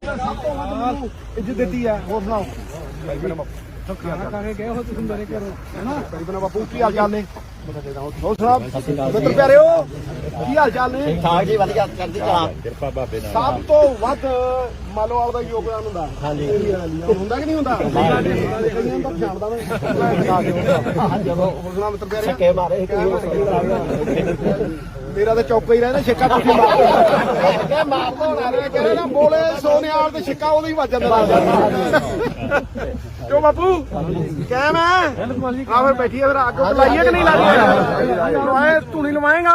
ਇੱਜ਼ਤ ਦਿੱਤੀ ਹੈ। ਹੋਰ ਸੁਣਾਓ ਖਾਣਾ ਖਾ ਕੇ ਗਏ ਹੋ ਤੁਸੀਂ ਮੇਰੇ ਘਰੋਂ ਹੈ ਨਾ। ਬਣਾ ਬਾਪੂ ਕੀ ਹਾਲ ਚਾਲ ਨੇ? ਹੋਰ ਸਾਹਿਬ ਮਿੱਤਰ ਪਿਆਰਿਓ ਕੀ ਹਾਲ ਚਾਲ ਨੇ? ਠਾਕ ਜੀ ਵਧੀਆ ਕਰਦੀ ਚਲਾ ਕਿਰਪਾ ਬਾਬੇ ਨਾਲ। ਸਭ ਤੋਂ ਵੱਧ ਮਾਲੋ ਆਪਦਾ ਯੋਗਦਾਨ ਹੁੰਦਾ ਹੁੰਦਾ ਕਿ ਨਹੀਂ ਹੁੰਦਾ? ਪਛਾਣਦਾ ਮੈਂ ਜਦੋਂ ਹੋਰ ਸੁਣਾ ਮਿੱਤਰ ਪਿਆਰਿਓ ਛੱਕੇ ਮਾਰੇ ਤੇਰਾ ਤਾਂ ਚੌਕਾ ਹੀ ਰਹਿੰਦਾ ਛੱਕਾ ਤੁਸੀਂ ਮਾਰ ਮਾਰਦਾ ਹੋਣਾ ਰੇ ਕਹਿੰਦੇ ਨਾ ਬੋਲੇ ਸੋਨਿਆਲ ਤੇ ਛੱਕਾ ਉਹਦੇ ਹੀ ਵੱਜ ਜਾਂਦਾ ਕਿਉਂ ਬਾਪੂ ਕਹਿ ਮੈਂ ਆ ਫਿਰ ਬੈਠੀ ਆ ਫਿਰ ਅੱਗ ਲਾਈਏ ਕਿ ਨਹੀਂ ਲਾਈਏ? ਲਵਾਏ ਧੂਣੀ ਲਵਾਏਗਾ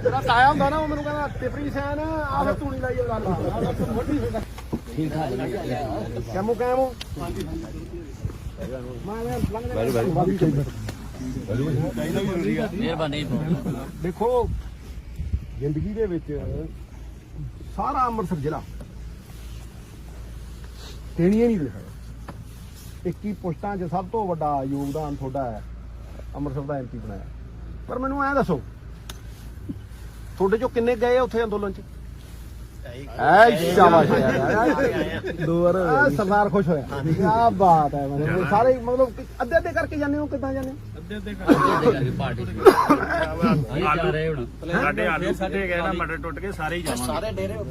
ਤੇਰਾ ਤਾਇਆ ਹੁੰਦਾ ਨਾ ਉਹ ਮੈਨੂੰ ਕਹਿੰਦਾ ਟਿਪਰੀ ਸੈਨ ਆ ਫਿਰ ਧੂਣੀ ਲਾਈਏ ਗੱਲ ਠੀਕ ਠਾਕ ਕੈਮੋ ਕੈਮੋ ਮਿਹਰਬਾਨੀ। ਦੇਖੋ ਜ਼ਿੰਦਗੀ ਦੇ ਵਿੱਚ ਸਾਰਾ ਅੰਮ੍ਰਿਤਸਰ ਜ਼ਿਲ੍ਹਾ ਦੇਣੀਆਂ ਨਹੀਂ ਦੇ ਸਕਦਾ। 21 ਪੁਸ਼ਤਾਂ 'ਚ ਸਭ ਤੋਂ ਵੱਡਾ ਯੋਗਦਾਨ ਤੁਹਾਡਾ ਹੈ, ਅੰਮ੍ਰਿਤਸਰ ਦਾ MP ਬਣਾਇਆ। ਪਰ ਮੈਨੂੰ ਐਂ ਦੱਸੋ ਤੁਹਾਡੇ ਚੋਂ ਕਿੰਨੇ ਗਏ ਉੱਥੇ ਅੰਦੋਲਨ 'ਚ? ਸ਼ਾਬਾਸ਼ ਦੋ ਵਾਰ ਸਰਦਾਰ ਖੁਸ਼ ਹੋਇਆ। ਕਿਆ ਬਾਤ ਹੈ। ਮਤਲਬ ਸਾਰੇ ਮਤਲਬ ਅੱਧੇ ਅੱਧੇ ਕਰਕੇ ਜਾਂਦੇ ਹੋ? ਕਿੱਦਾਂ ਜਾਂਦੇ? ਪਾਰਟੀ ਸਾਡੇ ਆਲੂ ਸਾਡੇ ਗਏ ਨਾ ਮਟਰ ਟੁੱਟ ਕੇ ਸਾਰੇ ਹੀ ਜਾਵਾਂਗੇ। ਸਾਰੇ ਡੇਰੇ ਆਲੂ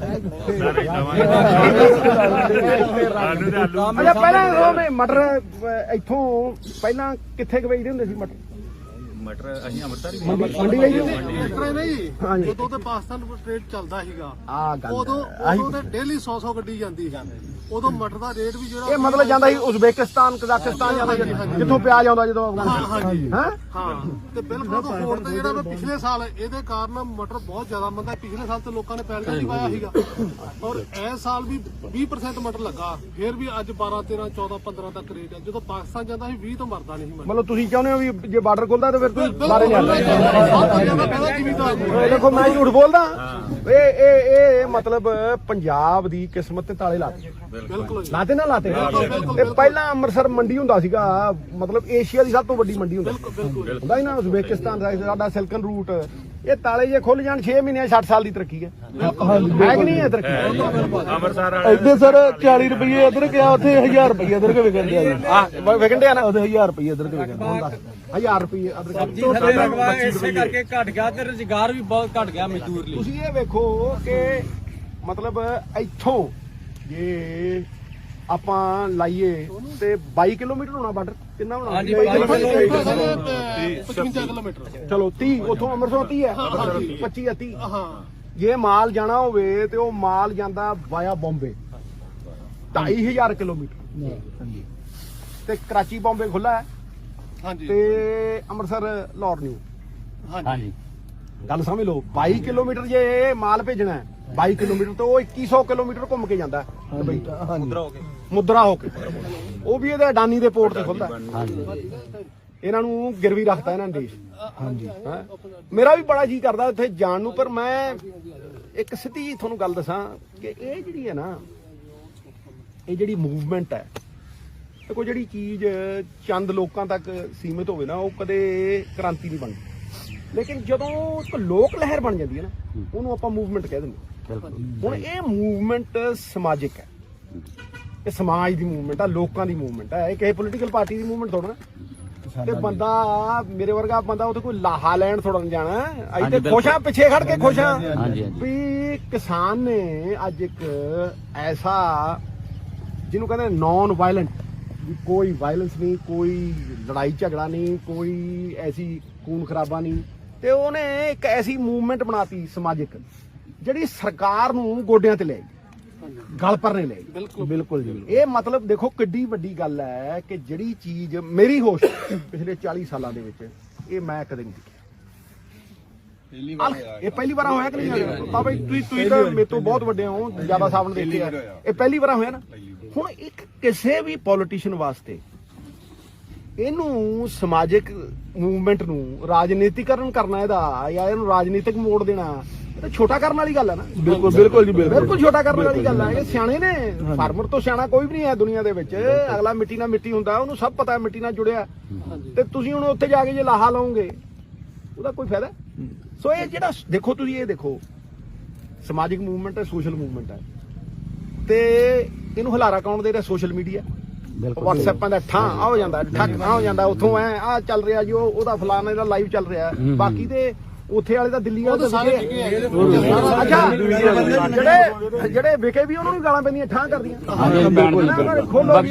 ਦੇ ਆਲੂ ਅੱਛਾ ਪਹਿਲਾਂ ਉਹ ਮਟਰ ਇੱਥੋਂ ਪਹਿਲਾਂ ਕਿੱਥੇ ਵੇਚਦੇ ਹੁੰਦੇ ਸੀ ਮਟਰ? ਮਟਰ ਅਸੀਂ ਅੰਮ੍ਰਿਤਸਰ ਹੀ ਮੰਡੀ ਵੇਚਦੇ ਹੁੰਦੇ? ਨਹੀਂ ਉਦੋਂ ਤੇ ਪਾਕਿਸਤਾਨ ਟ੍ਰੇਡ ਚੱਲਦਾ ਸੀਗਾ। ਆ ਗੱਲ ਉਦੋਂ ਤੇ ਡੇਲੀ 100 ਗੱਡੀ ਜਾਂਦੀ ਸੀ। ਉਦੋਂ ਮਟਰ ਦਾ ਰੇਟ ਵੀ ਜਿਹੜਾ ਇਹ ਮਤਲਬ ਜਾਂਦਾ ਸੀ ਉਜ਼ਬੇਕਿਸਤਾਨ ਕਜ਼ਾਕਿਸਤਾਨ ਜਾਂਦਾ ਜਿੱਥੋਂ ਪਿਆਜ਼ ਆਉਂਦਾ ਜਦੋਂ ਅਫਗਾਨਿਸਤਾਨ ਹਾਂ ਤੇ ਬਿਲਕੁਲ ਉਦੋਂ ਹੋਰ ਤੇ ਜਿਹੜਾ ਪਿਛਲੇ ਸਾਲ ਇਹਦੇ ਕਾਰਨ ਮਟਰ ਬਹੁਤ ਜ਼ਿਆਦਾ ਮੰਦਾ। ਪਿਛਲੇ ਸਾਲ ਤੇ ਲੋਕਾਂ ਨੇ ਪੈਲਟਾਂ ਨਹੀਂ ਪਾਇਆ ਸੀਗਾ ਔਰ ਇਸ ਸਾਲ ਵੀ 20% ਮਟਰ ਲੱਗਾ। ਫਿਰ ਵੀ ਅੱਜ 12 13 14 15 ਤੱਕ ਰੇਟ ਹੈ। ਜਦੋਂ ਪਾਕਿਸਤਾਨ ਜਾਂਦਾ ਸੀ 20 ਤੋਂ ਮਰਦਾ ਨਹੀਂ ਸੀ। ਮਤਲਬ ਤੁਸੀਂ ਚਾਹੁੰਦੇ ਹੋ ਵੀ ਜੇ ਬਾਰਡਰ ਖੁੱਲਦਾ ਤਾਂ ਫਿਰ ਤੁਸੀਂ ਸਾਰੇ ਦੇਖੋ ਮੈਂ ਝੂਠ ਬੋਲਦਾ? ਇਹ ਮਤਲਬ ਪੰਜਾਬ ਦੀ ਕਿਸਮਤ ਤੇ ਤਾਲੇ ਲਾਤੇ। ਬਿਲਕੁਲ ਲਾਤੇ ਨਾ ਲਾਤੇ ਤੇ ਪਹਿਲਾਂ ਅੰਮ੍ਰਿਤਸਰ ਮੰਡੀ ਹੁੰਦਾ ਸੀਗਾ, ਮਤਲਬ ਏਸ਼ੀਆ ਦੀ ਸਭ ਤੋਂ ਵੱਡੀ ਮੰਡੀ ਹੁੰਦਾ ਹੀ ਨਾ। ਉਜ਼ਬੇਕਿਸਤਾਨ ਦਾ ਸਾਡਾ ਸਿਲਕਨ ਰੂਟ ਇਹ ਤਾਲੇ ਜੇ ਖੁੱਲ ਜਾਣ 6 ਮਹੀਨੇ 60 ਸਾਲ ਦੀ ਤਰੱਕੀ ਹੈ ਕਿ ਨਹੀਂ? ਹੈ ਤਰੱਕੀ ਅੰਮ੍ਰਿਤਸਰ ਇੱਥੇ ਸਰ 40 ਰੁਪਏ ਇੱਧਰ ਗਿਆ, ਉੱਥੇ 1000 ਰੁਪਏ ਇੱਧਰ ਕੇ ਵਿਕਣ ਡਿਆ। ਵਿਕਣ ਡਿਆ ਨਾ ਉੱਥੇ 1000 ਰੁਪਏ ਇੱਧਰ ਕੇ ਵਿਕਣ 1000 ਰੁਪਏ ਇਸੇ ਕਰਕੇ ਘਟ ਗਿਆ ਤੇ ਰੁਜ਼ਗਾਰ ਵੀ ਬਹੁਤ ਘਟ ਗਿਆ ਮਜ਼ਦੂਰ ਲਈ। ਤੁਸੀਂ ਇਹ ਵੇਖੋ ਕਿ ਮਤਲਬ ਇੱਥੋਂ ਜੇ ਆਪਾਂ ਲਾਈਏ ਤੇ 22 ਕਿਲੋਮੀਟਰ ਹੋਣਾ ਬਾਰਡਰ। ਕਿੰਨਾ ਹੋਣਾ? 55 ਕਿਲੋਮੀਟਰ। ਚਲੋ 30 ਉੱਥੋਂ ਅੰਮ੍ਰਿਤਸਰ 30 ਹੈ 25 ਹੈ 30। ਜੇ ਮਾਲ ਜਾਣਾ ਹੋਵੇ ਤੇ ਉਹ ਮਾਲ ਜਾਂਦਾ ਵਾਇਆ ਬੰਬੇ 2500 ਕਿਲੋਮੀਟਰ ਤੇ ਕਰਾਚੀ ਬੰਬੇ ਖੁੱਲਾ ਹੈ ਹਾਂਜੀ ਤੇ ਅੰਮ੍ਰਿਤਸਰ ਲਾਹੌਰ ਨਿਊ। ਹਾਂਜੀ ਗੱਲ ਸਮਝ ਲਓ 22 ਕਿਲੋਮੀਟਰ ਜੇ ਮਾਲ ਭੇਜਣਾ ਹੈ 22 ਕਿਲੋਮੀਟਰ ਤੋਂ ਉਹ 2100 ਕਿਲੋਮੀਟਰ ਘੁੰਮ ਕੇ ਜਾਂਦਾ ਮੁਦਰਾ ਹੋ ਕੇ ਉਹ ਵੀ ਇਹਦੇ ਅਡਾਨੀ ਦੇ ਪੋਰਟ ਤੇ ਖੁੱਲਦਾ। ਇਹਨਾਂ ਨੂੰ ਗਿਰਵੀ ਰੱਖਤਾ ਇਹਨਾਂ ਨੇ ਦੇਸ਼। ਹਾਂਜੀ ਮੇਰਾ ਵੀ ਬੜਾ ਜੀ ਕਰਦਾ ਉੱਥੇ ਜਾਣ ਨੂੰ। ਪਰ ਮੈਂ ਇੱਕ ਸਿੱਧੀ ਜੀ ਤੁਹਾਨੂੰ ਗੱਲ ਦੱਸਾਂ ਕਿ ਇਹ ਜਿਹੜੀ ਹੈ ਨਾ ਇਹ ਜਿਹੜੀ ਮੂਵਮੈਂਟ ਹੈ ਕੋਈ ਜਿਹੜੀ ਚੀਜ਼ ਚੰਦ ਲੋਕਾਂ ਤੱਕ ਸੀਮਿਤ ਹੋਵੇ ਨਾ ਉਹ ਕਦੇ ਕ੍ਰਾਂਤੀ ਨਹੀਂ ਬਣਦੀ। ਲੇਕਿਨ ਜਦੋਂ ਇੱਕ ਲੋਕ ਲਹਿਰ ਬਣ ਜਾਂਦੀ ਹੈ ਨਾ ਉਹਨੂੰ ਆਪਾਂ ਮੂਵਮੈਂਟ ਕਹਿ ਦਿੰਦੇ। ਹੁਣ ਇਹ ਮੂਵਮੈਂਟ ਸਮਾਜਿਕ ਹੈ, ਇਹ ਸਮਾਜ ਦੀ ਮੂਵਮੈਂਟ ਆ, ਲੋਕਾਂ ਦੀ ਮੂਵਮੈਂਟ ਹੈ। ਇਹ ਕਿਸੇ ਪੋਲੀਟੀਕਲ ਪਾਰਟੀ ਦੀ ਮੂਵਮੈਂਟ ਥੋੜਾ ਨਾ। ਤੇ ਬੰਦਾ ਮੇਰੇ ਵਰਗਾ ਬੰਦਾ ਉੱਥੇ ਕੋਈ ਲਾਹਾ ਲੈਣ ਥੋੜਾ ਨਹੀਂ ਜਾਣਾ। ਅਸੀਂ ਤੇ ਖੁਸ਼ ਆ, ਪਿੱਛੇ ਖੜ ਕੇ ਖੁਸ਼ ਆ ਵੀ ਕਿਸਾਨ ਨੇ ਅੱਜ ਇੱਕ ਐਸਾ ਜਿਹਨੂੰ ਕਹਿੰਦੇ ਨੌਨ ਵਾਇਲੈਂਟ, ਕੋਈ ਵਾਇਲੈਂਸ ਨਹੀਂ, ਕੋਈ ਲੜਾਈ ਝਗੜਾ ਨਹੀਂ, ਕੋਈ ਐਸੀ ਖੂਨ ਖਰਾਬਾ ਨਹੀਂ, ਤੇ ਉਹਨੇ ਇੱਕ ਐਸੀ ਮੂਵਮੈਂਟ ਬਣਾਤੀ ਸਮਾਜਿਕ ਜਿਹੜੀ ਸਰਕਾਰ ਨੂੰ ਗੋਡਿਆਂ ਤੇ ਲੈ ਗਈ, ਗਲ ਪਰ ਨਹੀਂ ਲੈ ਗਈ। ਬਿਲਕੁਲ ਜੀ। ਇਹ ਮਤਲਬ ਦੇਖੋ ਕਿੱਡੀ ਵੱਡੀ ਗੱਲ ਹੈ ਕਿ ਜਿਹੜੀ ਚੀਜ਼ ਮੇਰੀ ਹੋਸ਼ ਪਿਛਲੇ 40 ਸਾਲਾਂ ਦੇ ਵਿੱਚ ਇਹ ਮੈਂ ਕਦੇ ਨਹੀਂ ਦੇਖੀ। ਇਹ ਪਹਿਲੀ ਵਾਰ ਹੋਇਆ ਕਿ ਨਹੀਂ? ਬਾਬਾ ਤੁਸੀਂ ਤਾਂ ਮੇਰੇ ਤੋਂ ਬਹੁਤ ਵੱਡੇ ਹੋ, ਜ਼ਿਆਦਾ ਸਾਵਣ ਦੇਖੇ ਆ। ਇਹ ਪਹਿਲੀ ਵਾਰ ਹੋਇਆ ਨਾ। ਹੁਣ ਇੱਕ ਕਿਸੇ ਵੀ ਪੋਲੀਟੀਸ਼ੀਅਨ ਵਾਸਤੇ ਇਹਨੂੰ ਸਮਾਜਿਕ ਮੂਵਮੈਂਟ ਨੂੰ ਰਾਜਨੀਤੀਕਰਨ ਕਰਨਾ ਇਹਦਾ ਜਾਂ ਇਹਨੂੰ ਰਾਜਨੀਤਿਕ ਮੋੜ ਦੇਣਾ ਇਹ ਤਾਂ ਛੋਟਾ ਕਰਨ ਵਾਲੀ ਗੱਲ ਹੈ ਨਾ। ਬਿਲਕੁਲ ਬਿਲਕੁਲ ਜੀ ਬਿਲਕੁਲ ਛੋਟਾ ਕਰਨ ਵਾਲੀ ਗੱਲ ਹੈ। ਇਹ ਸਿਆਣੇ ਨੇ, ਫਾਰਮਰ ਤੋਂ ਸਿਆਣਾ ਕੋਈ ਵੀ ਨਹੀਂ ਹੈ ਦੁਨੀਆ ਦੇ ਵਿੱਚ। ਅਗਲਾ ਮਿੱਟੀ ਨਾਲ ਮਿੱਟੀ ਹੁੰਦਾ, ਉਹਨੂੰ ਸਭ ਪਤਾ ਮਿੱਟੀ ਨਾਲ ਜੁੜਿਆ। ਤੇ ਤੁਸੀਂ ਹੁਣ ਉੱਥੇ ਜਾ ਕੇ ਜੇ ਲਾਹਾ ਲਾਓਗੇ ਉਹਦਾ ਕੋਈ ਫਾਇਦਾ? ਸੋ ਇਹ ਜਿਹੜਾ ਦੇਖੋ ਤੁਸੀਂ ਇਹ ਦੇਖੋ ਸਮਾਜਿਕ ਮੂਵਮੈਂਟ ਹੈ, ਸੋਸ਼ਲ ਮੂਵਮੈਂਟ ਹੈ, ਤੇ ਇਹਨੂੰ ਹਲਾਰਾ ਕੌਣ ਦੇ ਰਿਹਾ? Social media. WhatsApp ਦਾ ਠਾਂ ਆ ਹੋ ਜਾਂਦਾ, ਠੱਕ ਆ ਹੋ ਜਾਂਦਾ, ਉੱਥੋਂ ਐ ਆ ਚੱਲ ਰਿਹਾ ਜੀ, ਉਹਦਾ ਫਲਾਣਾ ਦਾ ਲਾਈਵ ਚੱਲ ਰਿਹਾ। ਬਾਕੀ ਤੇ ਉੱਥੇ ਵਾਲੇ ਤਾਂ ਦਿੱਲੀ ਵਾਲੇ ਤਾਂ ਜਿਹੜੇ ਵਿਕੇ ਵੀ ਉਹਨਾਂ ਨੂੰ ਗਾਲਾਂ ਪੈਂਦੀਆਂ, ਠਾਂ ਕਰਦੀਆਂ। ਖੋਲੋ ਵੀ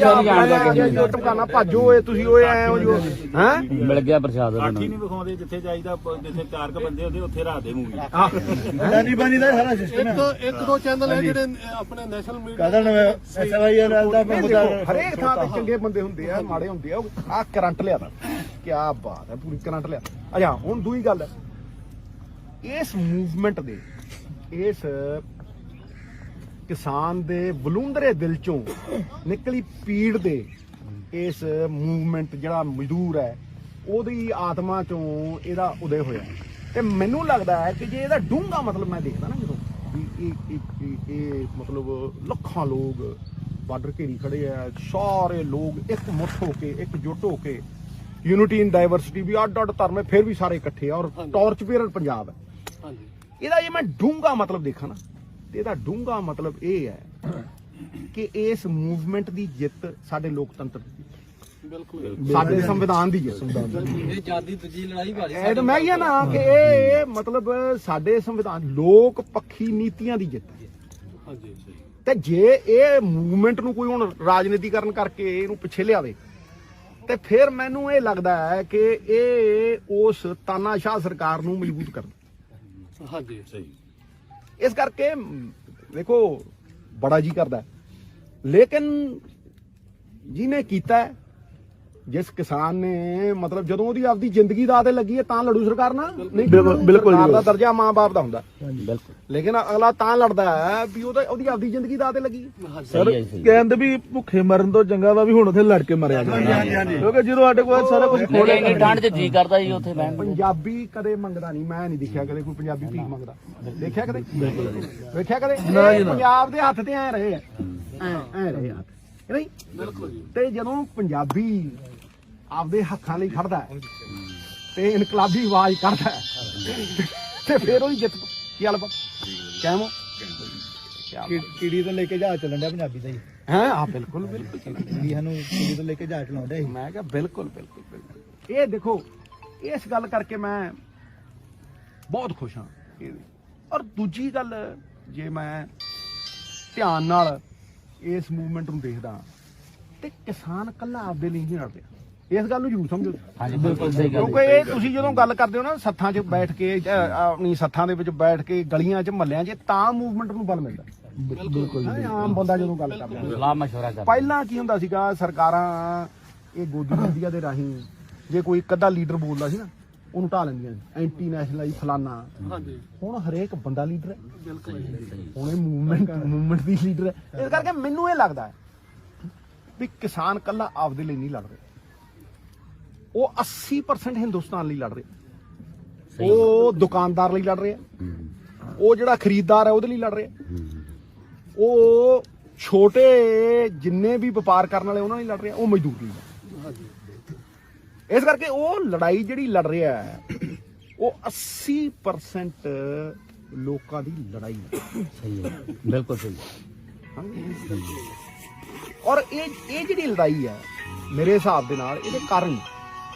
ਟਮਕਾਨਾ ਭਾਜੋ ਓਏ ਤੁਸੀਂ ਓਏ ਐ ਹੋ ਜੋ ਹੈ ਮਿਲ ਗਿਆ ਪ੍ਰਸ਼ਾਦ ਕਾਠੀ ਨਹੀਂ ਵਿਖਾਉਂਦੇ, ਜਿੱਥੇ ਜਾਈਦਾ ਜਿੱਥੇ 4 ਕ ਬੰਦੇ ਹੁੰਦੇ ਉੱਥੇ ਰਾਤ ਦੇ ਮੂਵੀ ਇੱਕ ਦੋ ਚੈਨਲ ਹੈ ਜਿਹੜੇ ਆਪਣੇ ਨੈਸ਼ਨਲ ਮੀਡੀਆ ਹਰੇਕ ਥਾਂ ਤੇ ਚੰਗੇ ਬੰਦੇ ਹੁੰਦੇ ਆ, ਮਾੜੇ ਹੁੰਦੇ ਆ। ਆ ਕਰੰਟ ਲਿਆਦਾ, ਕੀ ਬਾਤ ਹੈ, ਪੂਰੀ ਕਰੰਟ ਲਿਆ। ਅੱਛਾ ਹੁਣ ਦੂਈ ਗੱਲ, ਇਸ ਮੂਵਮੈਂਟ ਦੇ, ਇਸ ਕਿਸਾਨ ਦੇ ਬਲੂੰਦਰੇ ਦਿਲ ਚੋਂ ਨਿਕਲੀ ਪੀੜ ਦੇ, ਇਸ ਮੂਵਮੈਂਟ ਜਿਹੜਾ ਮਜ਼ਦੂਰ ਹੈ ਉਹਦੀ ਆਤਮਾ ਚੋਂ ਇਹਦਾ ਉਦੈ ਹੋਇਆ। ਤੇ ਮੈਨੂੰ ਲੱਗਦਾ ਹੈ ਕਿ ਜੇ ਇਹਦਾ ਡੂੰਘਾ ਮਤਲਬ ਮੈਂ ਦੇਖਦਾ ਨਾ, ਜਦੋਂ ਇਹ ਮਤਲਬ ਲੱਖਾਂ ਲੋਕ ਬਾਰਡਰ ਘੇਰੀ ਖੜੇ ਆ, ਸਾਰੇ ਲੋਕ ਇੱਕ ਮੁੱਠ ਹੋ ਕੇ, ਇੱਕਜੁੱਟ ਹੋ ਕੇ, ਯੂਨਿਟੀ ਇਨ ਡਾਇਵਰਸਿਟੀ, ਵੀ ਅੱਡ ਅੱਡ ਧਰਮ ਫਿਰ ਵੀ ਸਾਰੇ ਇਕੱਠੇ ਆ, ਔਰ ਟਾਰਚ ਬੇਅਰਰ ਪੰਜਾਬ ਹੈ। ਇਹਦਾ ਜੇ ਮੈਂ ਡੂੰਘਾ ਮਤਲਬ ਦੇਖਾਂ ਨਾ, ਤੇ ਇਹਦਾ ਡੂੰਘਾ ਮਤਲਬ ਇਹ ਹੈ ਕਿ ਇਸ ਮੂਵਮੈਂਟ ਦੀ ਜਿੱਤ ਸਾਡੇ ਲੋਕਤੰਤਰ ਦੀ, ਸਾਡੇ ਸੰਵਿਧਾਨ ਦੀ ਜਿੱਤ। ਇਹ ਆਜ਼ਾਦੀ ਦੂਜੀ ਲੜਾਈ ਭਾਜੀ ਇਹ ਤਾਂ ਮੈਂ ਹੀ ਆ ਨਾ ਕਿ ਇਹ ਮਤਲਬ ਸਾਡੇ ਸੰਵਿਧਾਨ, ਲੋਕ ਪੱਖੀ ਨੀਤੀਆਂ ਦੀ ਜਿੱਤ ਹੈ। ਤੇ ਜੇ ਇਹ ਮੂਵਮੈਂਟ ਨੂੰ ਕੋਈ ਹੁਣ ਰਾਜਨੀਤੀਕਰਨ ਕਰਕੇ ਇਹਨੂੰ ਪਿੱਛੇ ਲਿਆਵੇ, ਤੇ ਫਿਰ ਮੈਨੂੰ ਇਹ ਲੱਗਦਾ ਹੈ ਕਿ ਇਹ ਉਸ ਤਾਨਾਸ਼ਾਹ ਸਰਕਾਰ ਨੂੰ ਮਜ਼ਬੂਤ ਕਰਦਾ। ਹਾਂਜੀ ਸਹੀ। ਇਸ ਕਰਕੇ ਦੇਖੋ ਬੜਾ ਜੀ ਕਰਦਾ, ਲੇਕਿਨ ਜਿਹਨੇ ਕੀਤਾ, ਜਿਸ ਕਿਸਾਨ ਨੇ ਮਤਲਬ ਜਦੋਂ ਉਹਦੀ ਆਪਦੀ ਜ਼ਿੰਦਗੀ ਦਾ ਤੇ ਲੱਗੀ ਹੈ ਤਾਂ ਲੜੂ ਸਰਕਾਰ ਨਾਲ, ਨਹੀਂ ਬਿਲਕੁਲ ਦਾ ਦਰਜਾ ਮਾਂ-ਬਾਪ ਦਾ ਹੁੰਦਾ, ਲੇਕਿਨ ਅਗਲਾ ਤਾਂ ਲੜਦਾ ਹੈ ਵੀ ਉਹਦੀ ਆਪਦੀ ਜ਼ਿੰਦਗੀ ਦਾ ਤੇ ਲੱਗੀ। ਸਰ ਕਹਿੰਦੇ ਵੀ ਭੁੱਖੇ ਮਰਨ ਤੋਂ ਚੰਗਾ ਵਾ ਵੀ ਹੁਣ ਉੱਥੇ ਲੜ ਕੇ ਮਰਿਆ ਜਾਂਦਾ, ਕਿਉਂਕਿ ਜਦੋਂ ਸਾਡੇ ਕੋਲ ਸਾਰਾ ਕੁਝ ਇੰਨੀ ਠੰਡ 'ਚ ਜੀ ਕਰਦਾ ਜੀ ਉੱਥੇ ਬਹਿਣ ਨੂੰ। ਪੰਜਾਬੀ ਕਦੇ ਮੰਗਦਾ ਨਹੀਂ, ਮੈਂ ਨਹੀਂ ਦੇਖਿਆ ਕਦੇ ਕੋਈ ਪੰਜਾਬੀ ਭੀਖ ਮੰਗਦਾ। ਦੇਖਿਆ ਕਦੇ? ਵੇਖਿਆ ਕਦੇ? ਪੰਜਾਬ ਦੇ ਹੱਥ ਤੇ ਐ ਰਹੇ ਆ, ਐ ਰਹੇ ਹੱਥ, ਨਹੀਂ? ਤੇ ਜਦੋਂ ਪੰਜਾਬੀ ਆਪਦੇ ਹੱਕਾਂ ਲਈ ਖੜਦਾ ਤੇ ਇਨਕਲਾਬੀ ਆਵਾਜ਼ ਕਰਦਾ ਤੇ ਫਿਰ ਉਹਦੀ ਜਿੱਤ। ਕੀ ਹਾਲ ਬਾ ਕਹਿਮੋ ਕੀੜੀ ਤੋਂ ਲੈ ਕੇ ਜਹਾਜ਼ ਚੱਲਣ ਡਿਆ ਪੰਜਾਬੀ ਦਾ ਹੀ ਹੈ। ਹਾਂ ਬਿਲਕੁਲ ਬਿਲਕੁਲ, ਕੀੜੀ ਸਾਨੂੰ ਕੀੜੀ ਤੋਂ ਲੈ ਕੇ ਜਹਾਜ਼ ਚਲਾਉਂਦੇ। ਮੈਂ ਕਿਹਾ ਬਿਲਕੁਲ ਬਿਲਕੁਲ ਬਿਲਕੁਲ। ਇਹ ਦੇਖੋ, ਇਸ ਗੱਲ ਕਰਕੇ ਮੈਂ ਬਹੁਤ ਖੁਸ਼ ਹਾਂ ਇਹਦੀ। ਔਰ ਦੂਜੀ ਗੱਲ, ਜੇ ਮੈਂ ਧਿਆਨ ਨਾਲ ਇਸ ਮੂਵਮੈਂਟ ਨੂੰ ਦੇਖਦਾ ਤੇ ਕਿਸਾਨ ਕੱਲਾ ਆਪਦੇ ਲਈ ਨਹੀਂ ਲੜ ਰਿਹਾ, ਇਸ ਗੱਲ ਨੂੰ ਜ਼ਰੂਰ ਸਮਝੋ। ਹਾਂਜੀ ਬਿਲਕੁਲ ਸਹੀ ਗੱਲ। ਕਿਉਂਕਿ ਇਹ ਤੁਸੀਂ ਜਦੋਂ ਗੱਲ ਕਰਦੇ ਹੋ ਨਾ ਸੱਥਾਂ 'ਚ ਬੈਠ ਕੇ, ਆਪਣੀ ਸੱਥਾਂ ਦੇ ਵਿੱਚ ਬੈਠ ਕੇ, ਗਲੀਆਂ 'ਚ, ਮਹੱਲਿਆਂ 'ਚ, ਤਾਂ ਮੂਵਮੈਂਟ ਨੂੰ ਬਲ ਮਿਲਦਾ। ਬਿਲਕੁਲ ਆਮ ਬੰਦਾ ਜਦੋਂ ਗੱਲ ਕਰਦਾ, ਸਲਾਹ ਮਸ਼ਵਰਾ ਕਰ। ਪਹਿਲਾਂ ਕੀ ਹੁੰਦਾ ਸੀਗਾ, ਸਰਕਾਰਾਂ ਇਹ ਗੋਦੀ ਮੀਡੀਆ ਦੇ ਰਾਹੀਂ ਜੇ ਕੋਈ ਇੱਕ ਅੱਧਾ ਲੀਡਰ ਬੋਲਦਾ ਸੀ ਨਾ, ਉਹਨੂੰ ਢਾ ਲੈਂਦੀਆਂ ਸੀ, ਐਂਟੀ ਨੈਸ਼ਨਲ ਫਲਾਨਾ। ਹੁਣ ਹਰੇਕ ਬੰਦਾ ਲੀਡਰ ਹੈ, ਹੁਣ ਇਹ ਮੂਵਮੈਂਟ ਦੀ ਲੀਡਰ ਹੈ। ਇਸ ਕਰਕੇ ਮੈਨੂੰ ਇਹ ਲੱਗਦਾ ਹੈ ਵੀ ਕਿਸਾਨ ਕੱਲਾ ਆਪਦੇ ਲਈ ਨਹੀਂ ਲੜ ਰਿਹਾ, ਉਹ 80% ਹਿੰਦੁਸਤਾਨ ਲਈ ਲੜ ਰਿਹਾ, ਉਹ ਦੁਕਾਨਦਾਰ ਲਈ ਲੜ ਰਿਹਾ, ਉਹ ਜਿਹੜਾ ਖਰੀਦਦਾਰ ਹੈ ਉਹਦੇ ਲਈ ਲੜ ਰਿਹਾ, ਉਹ ਛੋਟੇ ਜਿੰਨੇ ਵੀ ਵਪਾਰ ਕਰਨ ਵਾਲੇ ਉਹਨਾਂ ਲਈ ਲੜ ਰਿਹਾ, ਉਹ ਮਜ਼ਦੂਰ ਲਈ। ਇਸ ਕਰਕੇ ਉਹ ਲੜਾਈ ਜਿਹੜੀ ਲੜ ਰਿਹਾ ਹੈ ਉਹ 80% ਲੋਕਾਂ ਦੀ ਲੜਾਈ ਹੈ। ਸਹੀ ਹੈ, ਬਿਲਕੁਲ ਸਹੀ। ਔਰ ਇਹ ਜਿਹੜੀ ਲੜਾਈ ਹੈ ਮੇਰੇ ਹਿਸਾਬ ਦੇ ਨਾਲ ਇਹਦੇ ਕਾਰਨ,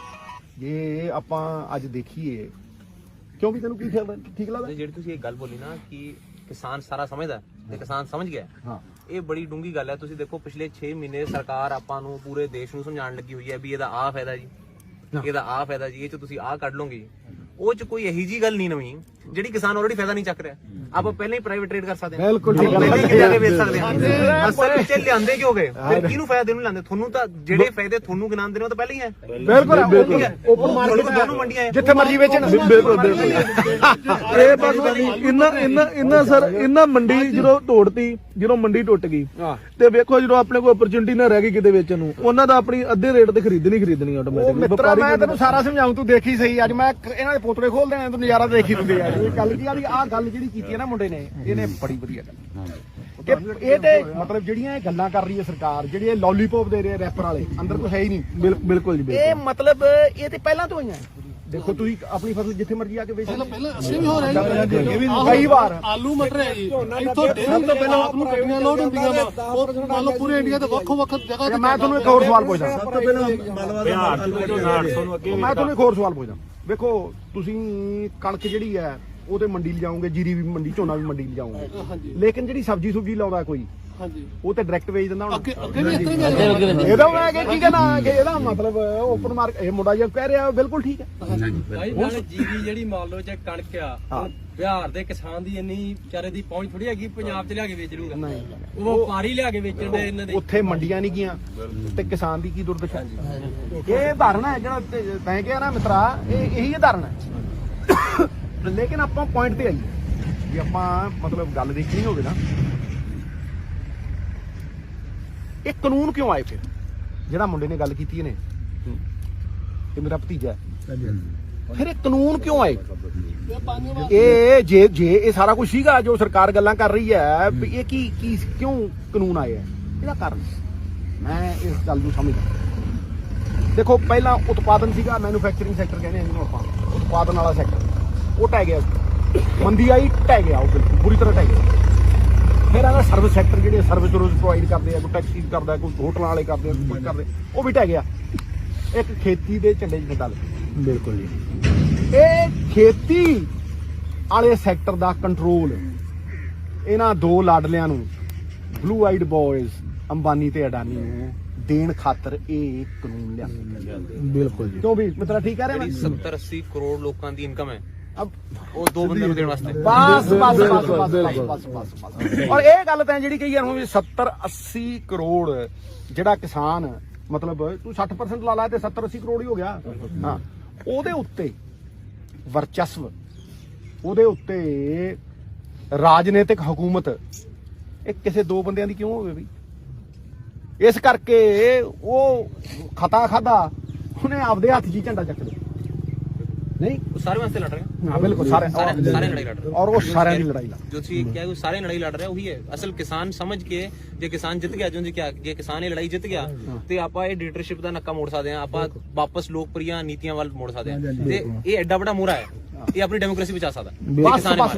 ਜੇ ਆਪਾਂ ਅੱਜ ਦੇਖੀਏ, ਕਿਉਂਕਿ ਤੈਨੂੰ ਕੀ ਠੀਕ ਲੱਗਦਾ ਜਿਹੜੀ ਤੁਸੀਂ ਇਹ ਗੱਲ ਬੋਲੀ ਨਾ ਕਿ ਕਿਸਾਨ ਸਾਰਾ ਸਮਝਦਾ ਤੇ ਕਿਸਾਨ ਸਮਝ ਗਿਆ, ਹਾਂ, ਇਹ ਬੜੀ ਡੂੰਗੀ ਗੱਲ ਹੈ। ਤੁਸੀਂ ਦੇਖੋ ਪਿਛਲੇ 6 ਮਹੀਨੇ ਸਰਕਾਰ ਆਪਾਂ ਨੂੰ ਪੂਰੇ ਦੇਸ਼ ਨੂੰ ਸਮਝਾਉਣ ਲੱਗੀ ਹੋਈ ਹੈ ਵੀ ਇਹਦਾ ਆਹ ਫਾਇਦਾ ਜੀ, ਇਹਦਾ ਆਹ ਫਾਇਦਾ ਜੀ, ਇਹ ਚ ਤੁਸੀਂ ਆਹ ਕੱਢ ਲਓਗੇ। ਉਹ ਚ ਕੋਈ ਇਹੀ ਜੀ ਗੱਲ ਨਹੀਂ ਨਵੀਂ ਜਿਹੜੀ ਕਿਸਾਨ ਆਲਰੇਡੀ ਫਾਇਦਾ ਨਹੀਂ ਚੱਕ ਰਿਹਾ। ਆਪਾਂ ਪਹਿਲਾਂ ਹੀ ਪ੍ਰਾਈਵੇਟ ਟ੍ਰੇਡ ਕਰ ਸਕਦੇ ਹਾਂ, ਬਿਲਕੁਲ ਪਹਿਲਾਂ ਹੀ ਜਾ ਕੇ ਵੇਚ ਸਕਦੇ ਹਾਂ। ਅਸਲ ਵਿੱਚ ਲਿਆਂਦੇ ਕਿਉਂ ਗਏ? ਫਿਰ ਕਿਹਨੂੰ ਫਾਇਦਾ ਦੇਣ ਨੂੰ ਲਿਆਂਦੇ? ਤੁਹਾਨੂੰ ਤਾਂ ਜਿਹੜੇ ਫਾਇਦੇ ਤੁਹਾਨੂੰ ਗਿਣਾਉਂਦੇ ਨੇ ਉਹ ਤਾਂ ਪਹਿਲਾਂ ਹੀ ਹੈ। ਬਿਲਕੁਲ ਓਪਨ ਮਾਰਕੀਟ ਦੋਨੋਂ ਮੰਡੀਆਂ ਜਿੱਥੇ ਮਰਜ਼ੀ ਵੇਚਣ। ਬਿਲਕੁਲ ਇਹ ਬਸ ਇੰਨਾ ਸਰ ਇੰਨਾ ਮੰਡੀ ਜਦੋਂ ਤੋੜਤੀ, ਜਦੋਂ ਮੰਡੀ ਟੁੱਟ ਗਈ ਤੇ ਵੇਖੋ ਜਦੋਂ ਆਪਣੇ ਕੋਲ ਓਪਰਚੁਨਿਟੀ ਨਾ ਰਹਿ ਗਈ ਕਿਤੇ ਵੇਚਣ ਨੂੰ, ਉਹਨਾਂ ਦਾ ਆਪਣੀ ਅੱਧੇ ਰੇਟ ਤੇ ਖਰੀਦਣੀ ਆਟੋਮੈਟਿਕ। ਮਿੱਤਰਾ ਮੈਂ ਤੈਨੂੰ ਸਾਰਾ ਸਮਝਾਉਂ, ਤੂੰ ਦੇਖੀ ਸਹੀ। ਅੱਜ ਮੈਂ ਇਹਨਾਂ ਦੇ ਪੋਤੜੇ ਖੋਲ ਦੇਣੇ, ਤੂੰ ਨਜ਼ਾਰਾ ਦੇਖੀ ਦਿੰਦੇ ਆ। ਇਹ ਗੱਲ ਕੀ ਆ ਵੀ ਆਹ ਗੱਲ ਜਿਹੜੀ ਕੀਤੀ ਹੈ ਨਾ ਮੁੰਡੇ ਨੇ, ਇਹਨੇ ਬੜੀ ਵਧੀਆ ਗੱਲ ਕਿ ਇਹ ਤੇ ਮਤਲਬ ਜਿਹੜੀਆਂ ਇਹ ਗੱਲਾਂ ਕਰ ਰਹੀ ਹੈ ਸਰਕਾਰ, ਜਿਹੜੀ ਇਹ ਲੋਲੀਪੌਪ ਦੇ ਰਹੇ ਰੈਪਰ ਵਾਲੇ, ਅੰਦਰ ਕੁਝ ਹੈ ਹੀ ਨਹੀਂ। ਬਿਲਕੁਲ ਜੀ। ਇਹ ਮਤਲਬ ਇਹ ਤੇ ਪਹਿਲਾਂ ਤੋਂ ਹੋਈਆਂ, ਦੇਖੋ ਤੁਸੀਂ ਆਪਣੀ ਫਸਲ ਜਿੱਥੇ ਮਰਜ਼ੀ ਆ ਕੇ ਵੇਚ ਸਕਦੇ ਪਹਿਲਾਂ ਅਸੀਂ ਵੀ ਹੋ ਰਹੇ ਜੀ ਕਈ ਵਾਰ ਆਲੂ ਮਟਰ ਹੈ ਜੀ ਇੱਥੋਂ ਡੇਰੀ ਤੋਂ ਪਹਿਲਾਂ ਆਪ ਨੂੰ ਗੱਡੀਆਂ ਲੋਡ ਹੁੰਦੀਆਂ ਵਾ ਉਹ ਮੰਨ ਲਓ ਪੂਰੇ ਇੰਡੀਆ ਤੇ ਵੱਖੋ-ਵੱਖ ਜਗ੍ਹਾ ਤੇ ਮੈਂ ਤੁਹਾਨੂੰ ਇੱਕ ਹੋਰ ਸਵਾਲ ਪੁੱਛਦਾ ਬਿਹਾਰ ਤੋਂ 800 ਨੂੰ ਅੱਗੇ ਮੈਂ ਤੁਹਾਨੂੰ ਇੱਕ ਹੋਰ ਸਵਾਲ ਪੁੱਛਦਾ ਵੇਖੋ ਤੁਸੀਂ ਕਣਕ ਜਿਹੜੀ ਹੈ ਉਹਦੇ ਮੰਡੀ ਲਿਜਾਓਗੇ ਜੀਰੀ ਵੀ ਮੰਡੀ ਝੋਨਾ ਵੀ ਮੰਡੀ ਲਿਜਾਓਗੇ ਹਾਂਜੀ ਲੇਕਿਨ ਜਿਹੜੀ ਸਬਜ਼ੀ ਸੁਬਜੀ ਲਾਉਂਦਾ ਕੋਈ ਹਾਂਜੀ ਉਹ ਤੇ ਡਾਇਰੈਕਟ ਵੇਚ ਦਿੰਦਾ ਹੁਣ ਅੱਗੇ ਵੀ ਇੱਥੇ ਹੀ ਇਹਦਾ ਮੈਂ ਕੀ ਕਹਿਣਾ ਕਿ ਇਹਦਾ ਮਤਲਬ ਓਪਨ ਮਾਰਕ ਇਹ ਮੁੰਡਾ ਜੇ ਕਹਿ ਰਿਹਾ ਬਿਲਕੁਲ ਠੀਕ ਹੈ ਭਾਈ ਨਾਲ ਜੀਰੀ ਜਿਹੜੀ ਮੰਨ ਲਓ ਜੇ ਕਣਕ ਆ ਹੁਣ ਬਿਹਾਰ ਦੇ ਕਿਸਾਨ ਦੀ ਇੰਨੀ ਵਿਚਾਰੇ ਦੀ ਪਹੁੰਚ ਥੋੜੀ ਹੈਗੀ ਪੰਜਾਬ 'ਚ ਲਿਆ ਕੇ ਵੇਚ ਲੂਗਾ ਉਹ ਵਪਾਰੀ ਲਿਆ ਕੇ ਵੇਚਣ ਦੇ ਇਹਨਾਂ ਦੇ ਉੱਥੇ ਮੰਡੀਆਂ ਨਹੀਂ ਗਈਆਂ ਤੇ ਕਿਸਾਨ ਦੀ ਕੀ ਦੁਰਦਸ਼ਾ ਇਹ ਧਾਰਨਾ ਹੈ ਜਿਹੜਾ ਤੈਂ ਕਿਹਾ ਨਾ ਮਿੱਤਰਾ ਇਹ ਇਹੀ ਧਾਰਨਾ ਹੈ ਲੇਕਿਨ ਆਪਾਂ ਪੁਆਇੰਟ ਤੇ ਆਈਏ ਵੀ ਆਪਾਂ ਮਤਲਬ ਗੱਲ ਦੇਖਣੀ ਹੋਵੇ ਨਾ ਇਹ ਕਾਨੂੰਨ ਕਿਉਂ ਆਏ ਫਿਰ ਜਿਹੜਾ ਮੁੰਡੇ ਨੇ ਗੱਲ ਕੀਤੀ ਇਹਨੇ ਇਹ ਮੇਰਾ ਭਤੀਜਾ ਹੈ ਫਿਰ ਇਹ ਕਾਨੂੰਨ ਕਿਉਂ ਆਏ ਇਹ ਜੇ ਇਹ ਸਾਰਾ ਕੁਝ ਸੀਗਾ ਜੋ ਸਰਕਾਰ ਗੱਲਾਂ ਕਰ ਰਹੀ ਹੈ ਵੀ ਇਹ ਕੀ ਕਿਉਂ ਕਾਨੂੰਨ ਆਏ ਹੈ ਇਹਦਾ ਕਾਰਨ ਮੈਂ ਇਸ ਗੱਲ ਨੂੰ ਸਮਝਦਾ ਦੇਖੋ ਪਹਿਲਾਂ ਉਤਪਾਦਨ ਸੀਗਾ ਮੈਨੂਫੈਕਚਰਿੰਗ ਸੈਕਟਰ ਕਹਿੰਦੇ ਹਾਂ ਜਿਹਨੂੰ ਆਪਾਂ ਉਤਪਾਦਨ ਵਾਲਾ ਸੈਕਟਰ ਉਹ ਟਹਿ ਗਿਆ ਮੰਦੀ ਆਈ ਟਹਿ ਗਿਆ ਉਹ ਬਿਲਕੁਲ ਬੁਰੀ ਤਰ੍ਹਾਂ ਟਹਿ ਗਿਆ ਫਿਰ ਆਹ ਸਰਵਿਸ ਸੈਕਟਰ ਜਿਹੜੇ ਸਰਵਿਸ ਪ੍ਰੋਵਾਈਡ ਕਰਦੇ ਆ ਕੋਈ ਟੈਕਸੀ ਕਰਦਾ ਕੋਈ ਹੋਟਲਾਂ ਵਾਲੇ ਕਰਦੇ ਆ ਕੋਈ ਕਰਦੇ ਉਹ ਵੀ ਟਹਿ ਗਿਆ ਇੱਕ ਖੇਤੀ ਦੇ ਝੰਡੇ 'ਚ ਡੰਡਾ ਲੱਗਾ ਬਿਲਕੁਲ ਜੀ ਇਹ ਖੇਤੀ ਵਾਲੇ ਸੈਕਟਰ ਦਾ ਕੰਟਰੋਲ ਇਹਨਾਂ ਦੋ ਲਾਡਲਿਆਂ ਨੂੰ ਬਲੂ ਆਈਡ ਬॉयਜ਼ ਅੰਬਾਨੀ ਤੇ ਅਡਾਨੀ ਨੂੰ ਦੇਣ ਖਾਤਰ ਇਹ ਕਾਨੂੰਨ ਲਿਆ ਬਿਲਕੁਲ ਜੀ ਕਿਉਂ ਵੀ ਮਿੱਤਰਾ ਠੀਕ ਕਹਿ ਰਿਹਾ ਮੈਂ 70-80 ਕਰੋੜ ਲੋਕਾਂ ਦੀ ਇਨਕਮ ਹੈ ਅਬ ਉਹ ਦੋ ਬੰਦਿਆਂ ਨੂੰ ਦੇਣ ਵਾਸਤੇ ਬਸ ਔਰ ਇਹ ਗੱਲ ਤਾਂ ਜਿਹੜੀ ਕਹੀ ਯਾਰ ਹੁਣ 70-80 ਕਰੋੜ ਜਿਹੜਾ ਕਿਸਾਨ ਮਤਲਬ ਤੂੰ 60% ਲਾ ਲਾ ਤੇ 70-80 ਕਰੋੜ ਹੀ ਹੋ ਗਿਆ ਹਾਂ ਉਹਦੇ ਉੱਤੇ ਵਰਚਸਵ ਉਹਦੇ ਉੱਤੇ ਰਾਜਨੀਤਿਕ ਹਕੂਮਤ ਇਹ ਕਿਸੇ ਦੋ ਬੰਦਿਆਂ ਦੀ ਕਿਉਂ ਹੋਵੇ ਬਈ ਇਸ ਕਰਕੇ ਉਹ ਖਤਾ ਖਾਦਾ ਉਹਨੇ ਆਪਦੇ ਹੱਥ 'ਚ ਝੰਡਾ ਚੱਕ ਲਿਆ ਨਹੀਂ ਉਹ ਸਾਰੇ ਵਾਸਤੇ ਲੜ ਰਹੇ ਆ ਹਾਂ ਬਿਲਕੁਲ ਸਾਰੇ ਸਾਰੇ ਲੜਾਈ ਲੜ ਰਹੇ ਔਰ ਉਹ ਸਾਰਿਆਂ ਦੀ ਲੜਾਈ ਲੜ ਜੋ ਤੁਸੀਂ ਕਿਹਾ ਕਿ ਸਾਰੇ ਲੜਾਈ ਲੜ ਰਹੇ ਉਹੀ ਹੈ ਅਸਲ ਕਿਸਾਨ ਸਮਝ ਕੇ ਜੇ ਕਿਸਾਨ ਜਿੱਤ ਗਿਆ ਜੇ ਜੇ ਕਿਸਾਨ ਇਹ ਲੜਾਈ ਜਿੱਤ ਗਿਆ ਤੇ ਆਪਾਂ ਇਹ ਡੀਟਰਸ਼ਿਪ ਦਾ ਨੱਕਾ ਮੋੜ ਸਕਦੇ ਹਾਂ ਆਪਾਂ ਵਾਪਸ ਲੋਕਪ੍ਰਿਆ ਨੀਤੀਆਂ ਵੱਲ ਮੋੜ ਸਕਦੇ ਹਾਂ ਤੇ ਇਹ ਐਡਾ ਵੱਡਾ ਮੋਰਾ ਹੈ ਇਹ ਆਪਣੀ ਡੈਮੋਕ੍ਰੇਸੀ ਬਚਾ ਸਕਦਾ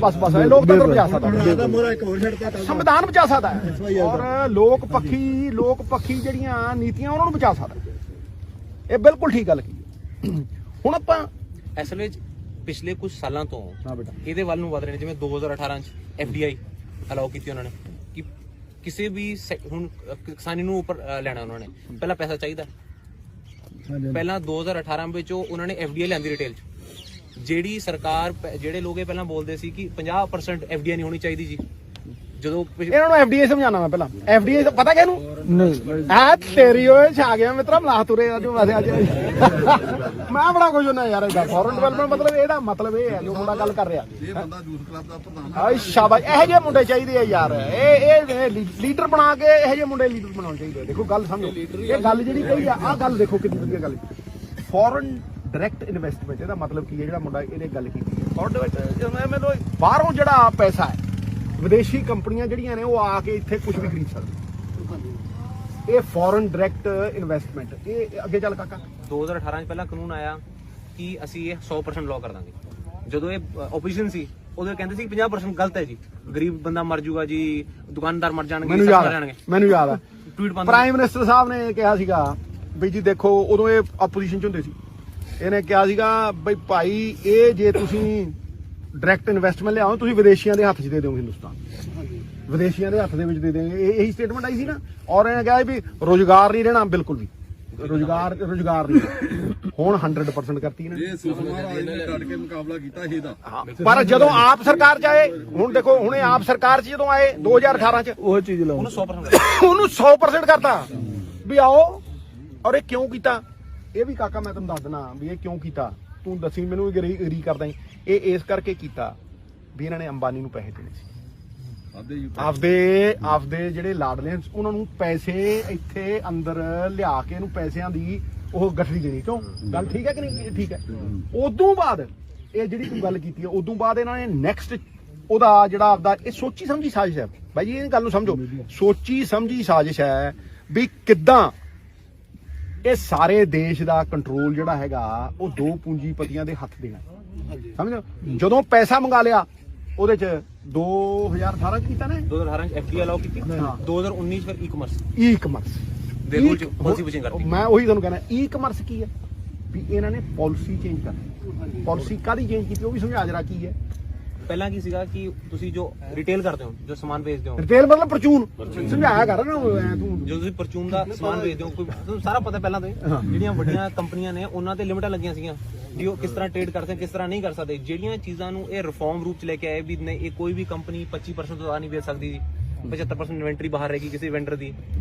ਬਸ ਇਹ ਲੋਕਤੰਤਰ ਬਚਾ ਸਕਦਾ ਸੰਵਿਧਾਨ ਬਚਾ ਸਕਦਾ ਹੈ ਔਰ ਲੋਕ ਪੱਖੀ ਜਿਹੜੀਆਂ ਨੀਤੀਆਂ ਉਹਨਾਂ ਨੂੰ ਬਚਾ ਸਕਦਾ ਇਹ ਬਿਲਕੁਲ ਠੀਕ ਗੱਲ ਕੀ ਹੁਣ ਆਪਾਂ ਅਸਲ ਵਿੱਚ ਪਿਛਲੇ ਕੁਝ ਸਾਲਾਂ ਤੋਂ ਹਾਂ ਬੇਟਾ ਇਹਦੇ ਵੱਲ ਨੂੰ ਵਧ ਰਹੇ ਨੇ ਜਿਵੇਂ 2018 ਚ FDI ਅਲਾਉ ਕੀਤੀ ਉਹਨਾਂ ਨੇ ਕਿ ਕਿਸੇ ਵੀ ਹੁਣ ਕਿਸਾਨੀ ਨੂੰ ਉੱਪਰ ਲੈਣਾ ਉਹਨਾਂ ਨੇ ਪਹਿਲਾਂ ਪੈਸਾ ਚਾਹੀਦਾ ਪਹਿਲਾਂ 2018 ਵਿੱਚ ਉਹਨਾਂ ਨੇ FDI ਲਿਆਂਦੀ ਰਿਟੇਲ ਚ ਜਿਹੜੀ ਸਰਕਾਰ ਜਿਹੜੇ ਲੋਕ ਇਹ ਪਹਿਲਾਂ ਬੋਲਦੇ ਸੀ ਕਿ 50% FDI ਨਹੀਂ ਹੋਣੀ ਚਾਹੀਦੀ ਜੀ ਜਦੋਂ ਇਹਨਾਂ ਨੂੰ FDI ਸਮਝਾਣਾ ਮੈਂ ਪਹਿਲਾਂ FDI ਪਤਾ ਕਿ ਇਹਨੂੰ ਨਹੀਂ ਆ ਤੇਰੀ ਓਏ ਛਾ ਗਿਆ ਮਿੱਤਰਾ ਮਲਾਹ ਤੁਰੇ ਅੱਜ ਮੈਂ ਬੜਾ ਕੁਝ ਹੁੰਦਾ ਯਾਰ ਇਹਦਾ ਫੋਰਨ ਡਿਵੈਲਪਮੈਂਟ ਮਤਲਬ ਇਹਦਾ ਮਤਲਬ ਇਹ ਹੈ ਜੋ ਮੁੰਡਾ ਗੱਲ ਕਰ ਰਿਹਾ ਇਹ ਬੰਦਾ ਯੂਥ ਕਲੱਬ ਦਾ ਪ੍ਰਧਾਨ ਆਏ ਸ਼ਾਬਾਸ਼ ਇਹੋ ਜਿਹੇ ਮੁੰਡੇ ਚਾਹੀਦੇ ਆ ਯਾਰ ਇਹ ਲੀਡਰ ਬਣਾ ਕੇ ਇਹੋ ਜਿਹੇ ਮੁੰਡੇ ਲੀਡਰ ਬਣਾਉਣੇ ਚਾਹੀਦੇ ਦੇਖੋ ਗੱਲ ਸਮਝੋ ਇਹ ਗੱਲ ਜਿਹੜੀ ਕਹੀ ਆ ਆਹ ਗੱਲ ਦੇਖੋ ਕਿੰਨੀ ਵਧੀਆ ਗੱਲ ਫੋਰਨ ਡਾਇਰੈਕਟ ਇਨਵੈਸਟਮੈਂਟ ਇਹਦਾ ਮਤਲਬ ਕੀ ਹੈ ਜਿਹੜਾ ਮੁੰਡਾ ਇਹਨੇ ਗੱਲ ਕੀਤੀ ਫੋਰਨ ਡਾਇਰੈਕਟ ਮੈਨੂੰ ਬਾਹਰੋਂ ਜਿਹੜਾ ਪੈਸਾ ਹੈ ਵਿਦੇਸ਼ੀ ਕੰਪਨੀਆਂ ਜਿਹੜੀਆਂ ਨੇ ਉਹ ਆ ਕੇ ਇੱਥੇ ਕੁਝ ਵੀ ਖਰੀਦ ਸਕਦੀਆਂ ਇਹ ਫੋਰਨ ਡਾਇਰੈਕਟ ਇਨਵੈਸਟਮੈਂਟ ਇਹ ਅੱਗੇ ਚੱਲ ਕਾਕਾ 2018 ਚ ਪਹਿਲਾਂ ਕਾਨੂੰਨ ਆਇਆ ਕਿ ਅਸੀਂ ਇਹ 100% ਲਾਅ ਕਰ ਦਾਂਗੇ ਜਦੋਂ ਇਹ ਆਪੋਜੀਸ਼ਨ ਸੀ ਉਦੋਂ ਕਹਿੰਦੇ ਸੀ 50% ਗਲਤ ਹੈ ਜੀ ਗਰੀਬ ਬੰਦਾ ਮਰ ਜਾਊਗਾ ਜੀ ਦੁਕਾਨਦਾਰ ਮਰ ਜਾਣਗੇ ਮੈਨੂੰ ਯਾਦ ਆ ਟਵੀਟ ਪ੍ਰਾਈਮ ਮਿਨਿਸਟਰ ਸਾਹਿਬ ਨੇ ਕਿਹਾ ਸੀਗਾ ਵੀ ਜੀ ਦੇਖੋ ਉਦੋਂ ਇਹ ਆਪੋਜੀਸ਼ਨ ਚ ਹੁੰਦੇ ਸੀ ਇਹਨੇ ਕਿਹਾ ਸੀਗਾ ਬਈ ਭਾਈ ਇਹ ਜੇ ਤੁਸੀਂ ਡਾਇਰੈਕਟ ਇਨਵੈਸਟਮੈਂਟ ਲਿਆਓ ਤੁਸੀਂ ਵਿਦੇਸ਼ੀਆਂ ਦੇ ਹੱਥ 'ਚ ਦੇ ਦਿਓ ਹਿੰਦੁਸਤਾਨ ਵਿਦੇਸ਼ੀਆਂ ਦੇ ਹੱਥ ਦੇ ਵਿੱਚ ਦੇ ਦੇਣਗੇ ਇਹੀ ਸਟੇਟਮੈਂਟ ਆਈ ਸੀ ਨਾ ਔਰ ਇਹਨੇ ਕਿਹਾ ਵੀ ਰੋਜ਼ਗਾਰ ਨਹੀਂ ਰਹਿਣਾ ਬਿਲਕੁਲ ਵੀ ਰੋਜ਼ਗਾਰ ਨਹੀਂ ਹੁਣ 100% ਕਰਤੀ ਨਾ ਇਹ ਸੁਸ਼ਮਾ ਰਾਜ ਨੇ ਡਟ ਕੇ ਮੁਕਾਬਲਾ ਕੀਤਾ ਇਹਦਾ ਪਰ ਜਦੋਂ ਆਪ ਸਰਕਾਰ 'ਚ ਆਏ ਹੁਣ ਦੇਖੋ ਹੁਣੇ ਆਪ ਸਰਕਾਰ 'ਚ ਜਦੋਂ ਆਏ 2018 'ਚ ਉਹ ਚੀਜ਼ ਲਾਓ ਉਹਨੂੰ 100% ਕਰਤਾ ਵੀ ਆਓ ਔਰ ਇਹ ਕਿਉਂ ਕੀਤਾ ਇਹ ਵੀ ਕਾਕਾ ਮੈਂ ਤੁਹਾਨੂੰ ਦੱਸ ਦੇਣਾ ਵੀ ਇਹ ਕਿਉਂ ਕੀਤਾ ਤੂੰ ਦੱਸੀ ਮੈਨੂੰ ਅਗਰੀ ਕਰਦਾ ਇਹ ਇਸ ਕਰਕੇ ਕੀਤਾ ਵੀ ਇਹਨਾਂ ਨੇ ਅੰਬਾਨੀ ਨੂੰ ਪੈਸੇ ਦੇਣੇ ਸੀ ਆਪਦੇ ਜਿਹੜੇ ਲਾਡਲੇ ਉਹਨਾਂ ਨੂੰ ਪੈਸੇ ਇੱਥੇ ਅੰਦਰ ਲਿਆ ਕੇ ਇਹਨੂੰ ਪੈਸਿਆਂ ਦੀ ਉਹ ਗੱਠੜੀ ਦੇਣੀ ਕਿਉਂ ਗੱਲ ਠੀਕ ਹੈ ਕਿ ਨਹੀਂ ਠੀਕ ਹੈ ਉਦੋਂ ਬਾਅਦ ਇਹ ਜਿਹੜੀ ਤੂੰ ਗੱਲ ਕੀਤੀ ਹੈ ਉਦੋਂ ਬਾਅਦ ਇਹਨਾਂ ਨੇ ਨੈਕਸਟ ਉਹਦਾ ਜਿਹੜਾ ਆਪਦਾ ਇਹ ਸੋਚੀ ਸਮਝੀ ਸਾਜ਼ਿਸ਼ ਹੈ ਬਾਈ ਜੀ ਇਹ ਗੱਲ ਨੂੰ ਸਮਝੋ ਸੋਚੀ ਸਮਝੀ ਸਾਜ਼ਿਸ਼ ਹੈ ਵੀ ਕਿੱਦਾਂ ਇਹ ਸਾਰੇ ਦੇਸ਼ ਦਾ ਕੰਟਰੋਲ ਜਿਹੜਾ ਹੈਗਾ ਉਹ ਦੋ ਪੂੰਜੀਪਤੀਆਂ ਦੇ ਹੱਥ ਦੇਣਾ। ਸਮਝੋ, ਜਦੋਂ ਪੈਸਾ ਮੰਗਾ ਲਿਆ ਉਹਦੇ ਚ 2018 ਚ ਕੀਤਾ ਨੇ 2018 ਚ FDI ਅਲਾਉ ਕੀਤੀ, 2019 ਚ ਫਿਰ ਈ-ਕਮਰਸ ਈ-ਕਮਰਸ ਦੇ ਰੂਲ ਚ ਪਾਲਿਸੀ ਪੁਚਿੰਗ ਕਰਤੀ। ਮੈਂ ਉਹੀ ਤੁਹਾਨੂੰ ਕਹਿੰਦਾ ਈ-ਕਮਰਸ ਕੀ ਹੈ ਵੀ ਇਹਨਾਂ ਨੇ ਪਾਲਿਸੀ ਚੇਂਜ ਕਰਨੀ। ਪਾਲਿਸੀ ਕਾਹਦੀ ਚੇਂਜ ਕੀਤੀ ਉਹ ਵੀ ਸਮਝਾ ਜਰਾ ਕੀ ਹੈ। ਪਹਿਲਾਂ ਕੀ ਸੀਗਾ ਕਿ ਤੁਸੀਂ ਜੋ ਰਿਟੇਲ ਕਰਦੇ ਹੋ, ਜੋ ਸਮਾਨ ਵੇਚਦੇ ਹੋ, ਰਿਟੇਲ ਮਤਲਬ ਪਰਚੂਨ ਸਮਝਾਇਆ ਕਰ ਨਾ ਤੂੰ। ਜੋ ਤੁਸੀਂ ਪਰਚੂਨ ਦਾ ਸਮਾਨ ਵੇਚਦੇ ਹੋ, ਕੋਈ ਤੁਹਾਨੂੰ ਸਾਰਾ ਪਤਾ ਪਹਿਲਾਂ ਤੋਂ ਹੀ। ਜਿਹੜੀਆਂ ਵੱਡੀਆਂ ਕੰਪਨੀਆਂ ਨੇ ਉਹਨਾਂ ਤੇ ਲਿਮਟਾਂ ਲੱਗੀਆਂ ਸੀਗੀਆਂ ਵੀ ਉਹ ਕਿਸ ਤਰ੍ਹਾਂ ਟ੍ਰੇਡ ਕਰ ਸਕਦੇ, ਕਿਸ ਤਰ੍ਹਾਂ ਨਹੀਂ ਕਰ ਸਕਦੇ। ਜਿਹੜੀਆਂ ਚੀਜ਼ਾਂ ਨੂੰ ਇਹ ਰਿਫਾਰਮ ਰੂਪ ਚ ਲੈ ਕੇ ਆਏ ਵੀ ਨਹੀਂ, ਇਹ ਕੋਈ ਵੀ ਕੰਪਨੀ 25% ਤੋਂ ਨਹੀਂ ਵੇਚ ਸਕਦੀ ਜੀ, 75% ਇਨਵੈਂਟਰੀ ਬਾਹਰ ਰਹੇਗੀ ਕਿਸੇ ਵੈਂਡਰ ਦੀ,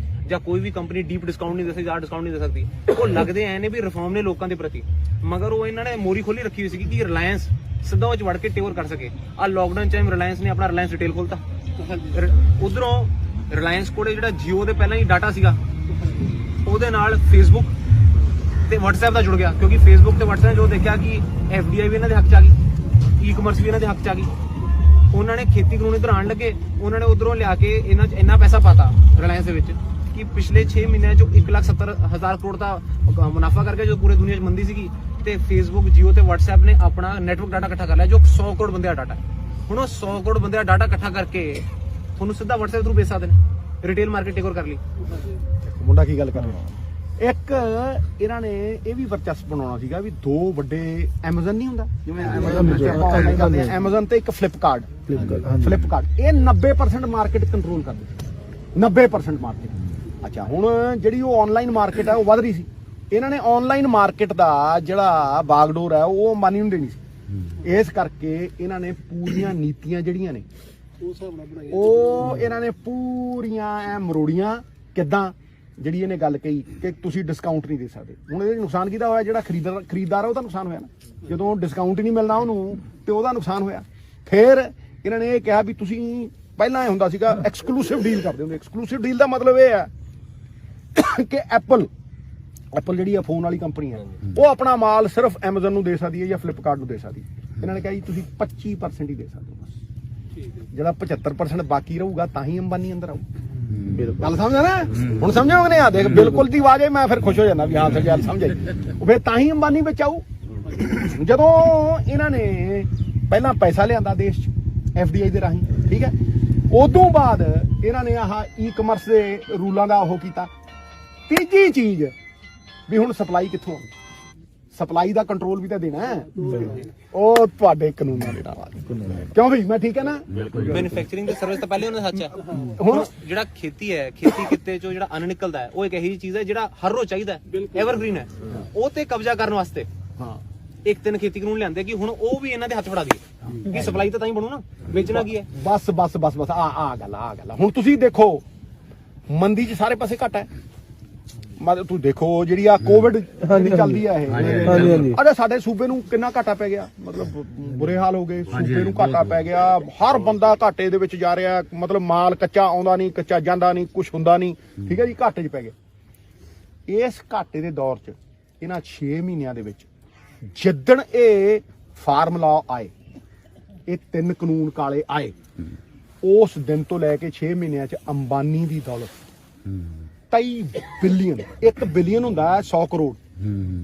ਜਾਂ ਕੋਈ ਵੀ ਕੰਪਨੀ ਡੀਪ ਡਿਸਕਾਊਂਟ ਨਹੀਂ ਦੇ ਸਕਦੀ, ਜ਼ਿਆਦਾ ਡਿਸਕਾਊਂਟ ਨਹੀਂ ਦੇ ਸਕਦੀ। ਉਹ ਲੱਗਦੇ ਐ ਨੇ ਵੀ ਰਿਫਾਰਮ ਨੇ ਲੋਕਾਂ ਦੇ ਪ੍ਰਤੀ, ਮਗਰ ਉਹ ਇਹਨਾਂ ਨੇ ਮੋਰੀ ਖੋਲੀ ਰੱਖੀ ਹੋਈ ਸੀਗੀ ਕਿ ਰਿਲਾਇੰਸ ਸਿੱਧਾ ਉਹ ਚ ਵੜ ਕੇ ਟੇਵਰ ਕਰ ਸਕੇ। ਆ ਲੋਕਡਾਊਨ ਟਾਈਮ ਰਿਲਾਇੰਸ ਨੇ ਆਪਣਾ ਰਿਲਾਇੰਸ ਰਿਟੇਲ ਖੋਲਤਾ। ਉਧਰੋਂ ਰਿਲਾਇੰਸ ਕੋਲ ਜਿਹੜਾ ਜੀਓ ਦੇ ਪਹਿਲਾਂ ਹੀ ਡਾਟਾ ਸੀਗਾ, ਉਹਦੇ ਨਾਲ ਫੇਸਬੁੱਕ ਤੇ WhatsApp ਦਾ ਜੁੜ ਗਿਆ, ਕਿਉਂਕਿ ਫੇਸਬੁੱਕ ਤੇ WhatsApp ਨੇ ਜੋ ਦੇਖਿਆ ਕਿ FDI ਵੀ ਇਹਨਾਂ ਦੇ ਹੱਕ ਚ ਆ ਗਈ, ਈ-ਕਮਰਸ ਵੀ ਇਹਨਾਂ ਦੇ ਹੱਕ ਚ ਆ ਗਈ। ਉਹਨਾਂ ਨੇ ਖੇਤੀ ਕਾਨੂੰਨ ਇਧਰ ਆਣ ਲੱਗੇ, ਉਹਨਾਂ ਨੇ ਉਧਰੋਂ ਲਿਆ ਕੇ ਇਹਨਾਂ 'ਚ ਇੰਨਾ ਪੈਸਾ ਪਾਤਾ ਰਿਲਾਇੰਸ ਦੇ ਵਿੱਚ ਕਿ ਪਿਛਲੇ 6 ਮਹੀਨਿਆਂ 'ਚੋਂ 1,70,000 ਕਰੋੜ ਦਾ ਮੁਨਾਫਾ ਕਰਕੇ ਜੋ ਪੂਰੇ ਦੁਨੀਆ 'ਚ ਮੰਦੀ ਸੀਗੀ, ਤੇ ਫੇਸਬੁੱਕ, ਜੀਓ ਤੇ WhatsApp ਨੇ ਆਪਣਾ ਨੈਟਵਰਕ ਡਾਟਾ ਇਕੱਠਾ ਕਰ ਲਿਆ ਜੋ 100 ਕਰੋੜ ਬੰਦਿਆਂ ਦਾ ਡਾਟਾ। ਹੁਣ ਉਹ 100 ਕਰੋੜ ਬੰਦਿਆਂ ਦਾ ਡਾਟਾ ਇਕੱਠਾ ਕਰਕੇ ਤੁਹਾਨੂੰ ਸਿੱਧਾ WhatsApp ਥਰੂ ਵੇਚ ਸਕਦੇ ਨੇ। ਰਿਟੇਲ ਮਾਰਕੀਟ ਟੇਕ ਓਵਰ ਕਰ ਲਈ। ਮੁੰਡਾ ਕੀ ਗੱਲ ਕਰ ਰਿਹਾ। ਇੱਕ ਇਹਨਾਂ ਨੇ ਇਹ ਵੀ ਵਰਚਸਪ ਬਣਾਉਣਾ ਸੀਗਾ ਵੀ ਦੋ ਵੱਡੇ Amazon ਨਹੀਂ ਹੁੰਦਾ ਜਿਵੇਂ Amazon ਤੇ ਇੱਕ ਫਲਿੱਪਕਾਰਟ ਇਹ 90% ਮਾਰਕੀਟ ਕੰਟਰੋਲ ਕਰਦੇ, 90% ਮਾਰਕੀਟ। ਅੱਛਾ, ਹੁਣ ਜਿਹੜੀ ਉਹ ਆਨਲਾਈਨ ਮਾਰਕੀਟ ਹੈ ਉਹ ਵਧ ਰਹੀ ਸੀ। ਇਹਨਾਂ ਨੇ ਆਨਲਾਈਨ ਮਾਰਕੀਟ ਦਾ ਜਿਹੜਾ ਬਾਗਡੋਰ ਹੈ ਉਹ ਅੰਬਾਨੀ ਨੂੰ ਦੇਣੀ ਸੀ। ਇਸ ਕਰਕੇ ਇਹਨਾਂ ਨੇ ਪੂਰੀਆਂ ਨੀਤੀਆਂ ਜਿਹੜੀਆਂ ਨੇ ਉਹ ਇਹਨਾਂ ਨੇ ਪੂਰੀਆਂ ਐ ਮਰੋੜੀਆਂ। ਕਿੱਦਾਂ? ਜਿਹੜੀ ਇਹਨੇ ਗੱਲ ਕਹੀ ਕਿ ਤੁਸੀਂ ਡਿਸਕਾਊਂਟ ਨਹੀਂ ਦੇ ਸਕਦੇ। ਹੁਣ ਇਹਦੇ ਨੁਕਸਾਨ ਕਿਹਦਾ ਹੋਇਆ? ਜਿਹੜਾ ਖਰੀਦਦਾਰ ਹੈ ਉਹਦਾ ਨੁਕਸਾਨ ਹੋਇਆ ਨਾ, ਜਦੋਂ ਡਿਸਕਾਊਂਟ ਹੀ ਨਹੀਂ ਮਿਲਣਾ ਉਹਨੂੰ ਤੇ ਉਹਦਾ ਨੁਕਸਾਨ ਹੋਇਆ। ਫਿਰ ਇਹਨਾਂ ਨੇ ਇਹ ਕਿਹਾ ਵੀ ਤੁਸੀਂ ਪਹਿਲਾਂ ਇਹ ਹੁੰਦਾ ਸੀਗਾ ਐਕਸਕਲੂਸਿਵ ਡੀਲ ਕਰਦੇ ਹੁੰਦੇ। ਐਕਸਕਲੂਸਿਵ ਡੀਲ ਦਾ ਮਤਲਬ ਇਹ ਹੈ ਕਿ ਐਪਲ ਜਿਹੜੀ ਆ ਫੋਨ ਵਾਲੀ ਕੰਪਨੀ ਹੈ, ਉਹ ਆਪਣਾ ਮਾਲ ਸਿਰਫ Amazon ਨੂੰ ਦੇ ਸਕਦੀ ਹੈ ਜਾਂ ਫਲਿੱਪਕਾਰਟ ਨੂੰ ਦੇ ਸਕਦੀ ਹੈ। ਇਹਨਾਂ ਨੇ ਕਿਹਾ ਜੀ ਤੁਸੀਂ 25% ਹੀ ਦੇ ਸਕਦੇ ਹੋ, ਬਸ ਜਿਹੜਾ 75% ਬਾਕੀ ਰਹੂਗਾ ਤਾਂ ਹੀ ਅੰਬਾਨੀ ਅੰਦਰ ਆਊ। ਗੱਲ ਸਮਝਿਆ ਨਾ? ਹੁਣ ਸਮਝੋਗੇ ਨੇ? ਆ ਦੇਖ ਬਿਲਕੁਲ ਦੀ ਆਵਾਜ਼ ਹੈ, ਮੈਂ ਫਿਰ ਖੁਸ਼ ਹੋ ਜਾਂਦਾ ਵੀ ਹਾਂ ਸਰ ਗੱਲ ਸਮਝ ਆਈ। ਫਿਰ ਤਾਂ ਹੀ ਅੰਬਾਨੀ ਵਿੱਚ ਆਊ। ਜਦੋਂ ਇਹਨਾਂ ਨੇ ਪਹਿਲਾਂ ਪੈਸਾ ਲਿਆਂਦਾ ਦੇਸ਼ 'ਚ FDI ਦੇ ਰਾਹੀਂ, ਠੀਕ ਹੈ, ਉਦੋਂ ਬਾਅਦ ਇਹਨਾਂ ਨੇ ਆਹ ਈ-ਕਮਰਸ ਦੇ ਰੂਲਾਂ ਦਾ ਉਹ ਕੀਤਾ। ਤੀਜੀ ਚੀਜ਼ ਵੀ ਹੁਣ ਸਪਲਾਈ ਕਿੱਥੋਂ ਆਉਣੀ? ਸਪਲਾਈ ਦਾ ਕੰਟਰੋਲ ਵੀ ਤਾਂ ਦੇਣਾ ਹੈ। ਉਹ ਤੁਹਾਡੇ ਕਾਨੂੰਨਾਂ ਦੇ ਨਾਲ ਕਿਉਂ ਵੀ ਮੈਂ ਠੀਕ ਹੈ ਨਾ? ਮੈਨੂਫੈਕਚਰਿੰਗ ਤੇ ਸਰਵਿਸ ਤਾਂ ਪਹਿਲੇ ਉਹਨਾਂ ਦਾ ਸੱਚ ਹੈ। ਹੁਣ ਜਿਹੜਾ ਖੇਤੀ ਹੈ, ਖੇਤੀ ਕਿੱਤੇ ਚੋਂ ਜਿਹੜਾ ਅੰਨ ਨਿਕਲਦਾ ਹੈ, ਉਹ ਇੱਕ ਇਹੀ ਚੀਜ਼ ਹੈ ਜਿਹੜਾ ਹਰ ਰੋਜ਼ ਚਾਹੀਦਾ, ਐਵਰਗ੍ਰੀਨ ਹੈ। ਉਹ ਤੇ ਕਬਜ਼ਾ ਕਰਨ ਵਾਸਤੇ ਇੱਕ ਤਿੰਨ ਖੇਤੀ ਕਾਨੂੰਨ ਲਿਆਂਦੇ ਕਿ ਹੁਣ ਉਹ ਵੀ ਇਹਨਾਂ ਦੇ ਹੱਥ ਫੜਾ ਦਈਏ ਕਿ ਸਪਲਾਈ ਤਾਂ ਹੀ ਬਣੂ ਨਾ, ਵੇਚਣਾ ਕੀ ਹੈ। ਬਸ ਆ ਗੱਲ ਹੁਣ ਤੁਸੀਂ ਦੇਖੋ ਮੰਦੀ 'ਚ ਸਾਰੇ ਪਾਸੇ ਘਟ ਹੈ। ਮਤਲਬ ਤੂੰ ਦੇਖੋ ਜਿਹੜੀ ਆ ਕੋਵਿਡ ਚੱਲਦੀ ਆ ਇਹ, ਅਰੇ ਸਾਡੇ ਸੂਬੇ ਨੂੰ ਕਿੰਨਾ ਘਾਟਾ ਪੈ ਗਿਆ, ਮਤਲਬ ਬੁਰੇ ਹਾਲ ਹੋ ਗਏ। ਸੂਬੇ ਨੂੰ ਘਾਟਾ ਪੈ ਗਿਆ, ਹਰ ਬੰਦਾ ਘਾਟੇ ਦੇ ਵਿੱਚ ਜਾ ਰਿਹਾ। ਮਤਲਬ ਮਾਲ ਕੱਚਾ ਆਉਂਦਾ ਨਹੀਂ, ਕੱਚਾ ਜਾਂਦਾ ਨਹੀਂ, ਕੁਝ ਹੁੰਦਾ ਨਹੀਂ, ਠੀਕ ਹੈ ਜੀ, ਘਾਟੇ 'ਚ ਪੈ ਗਏ। ਇਸ ਘਾਟੇ ਦੇ ਦੌਰ 'ਚ ਇਹਨਾਂ 6 ਮਹੀਨਿਆਂ ਦੇ ਵਿੱਚ ਜਿੱਦਣ ਇਹ ਫਾਰਮ ਲਾ ਆਏ, ਇਹ 3 ਕਾਨੂੰਨ ਕਾਲੇ ਆਏ, ਉਸ ਦਿਨ ਤੋਂ ਲੈ ਕੇ 6 ਮਹੀਨਿਆਂ 'ਚ ਅੰਬਾਨੀ ਦੀ ਦੌਲਤ 23 ਬਿਲੀਅਨ, 1 ਬਿਲੀਅਨ ਹੁੰਦਾ 100 crore,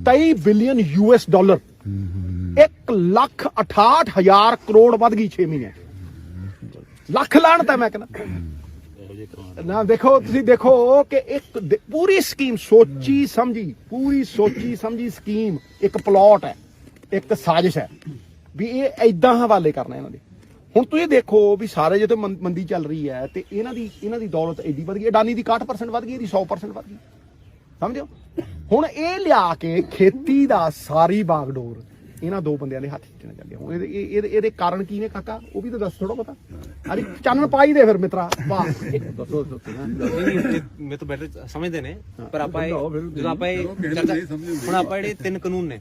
23 billion US dollar, 1,68,000 crore ਵੱਧ ਗਈ 6 ਮਹੀਨਿਆਂ 'ਚ। ਲੱਖ ਲਾਣ ਤਾਂ ਮੈਂ ਕਹਿੰਦਾ ਨਾ। ਦੇਖੋ ਤੁਸੀਂ ਦੇਖੋ ਕਿ ਇੱਕ ਪੂਰੀ ਸਕੀਮ ਸੋਚੀ ਸਮਝੀ ਸਕੀਮ, ਇੱਕ ਪਲਾਟ ਹੈ, ਇੱਕ ਸਾਜ਼ਿਸ਼ ਹੈ ਵੀ ਇਹ ਏਦਾਂ ਹਵਾਲੇ ਕਰਨਾ ਇਹਨਾਂ ਦੇ। ਹੁਣ ਤੁਸੀਂ ਦੇਖੋ ਵੀ ਸਾਰੇ ਜਿੱਥੇ ਮੰਦੀ ਚੱਲ ਰਹੀ ਹੈ ਤੇ ਇਹਨਾਂ ਦੀ ਦੌਲਤ ਐਡੀ ਵਧ ਗਈ। ਅਡਾਨੀ ਦੀ 61% ਵਧ ਗਈ, ਇਹਦੀ 100% ਵਧ ਗਈ। ਸਮਝਿਓ? ਹੁਣ ਇਹ ਲਿਆ ਕੇ ਖੇਤੀ ਦਾ ਸਾਰੀ ਬਾਗਡੋਰ ਇਹਨਾਂ ਦੋ ਬੰਦਿਆਂ ਦੇ ਹੱਥ 'ਚ ਚੱਲਿਆ। ਹੁਣ ਇਹਦੇ ਕਾਰਨ ਕੀ ਨੇ ਕਾਕਾ? ਉਹ ਵੀ ਤਾਂ ਦੱਸ ਥੋੜਾ ਪਤਾ। ਅਰੇ ਚਾਨਣ ਪਾਈ ਦੇ ਫਿਰ ਮਿੱਤਰਾ। ਵਾਹ, ਦੱਸੋ। ਮੈਂ ਤਾਂ ਬੈਟਰ ਸਮਝਦੇ ਨੇ, ਪਰ ਆਪਾਂ ਜਦੋਂ ਆਪਾਂ ਇਹ ਹੁਣ ਆਪਾਂ ਜਿਹੜੇ 3 ਕਾਨੂੰਨ ਨੇ,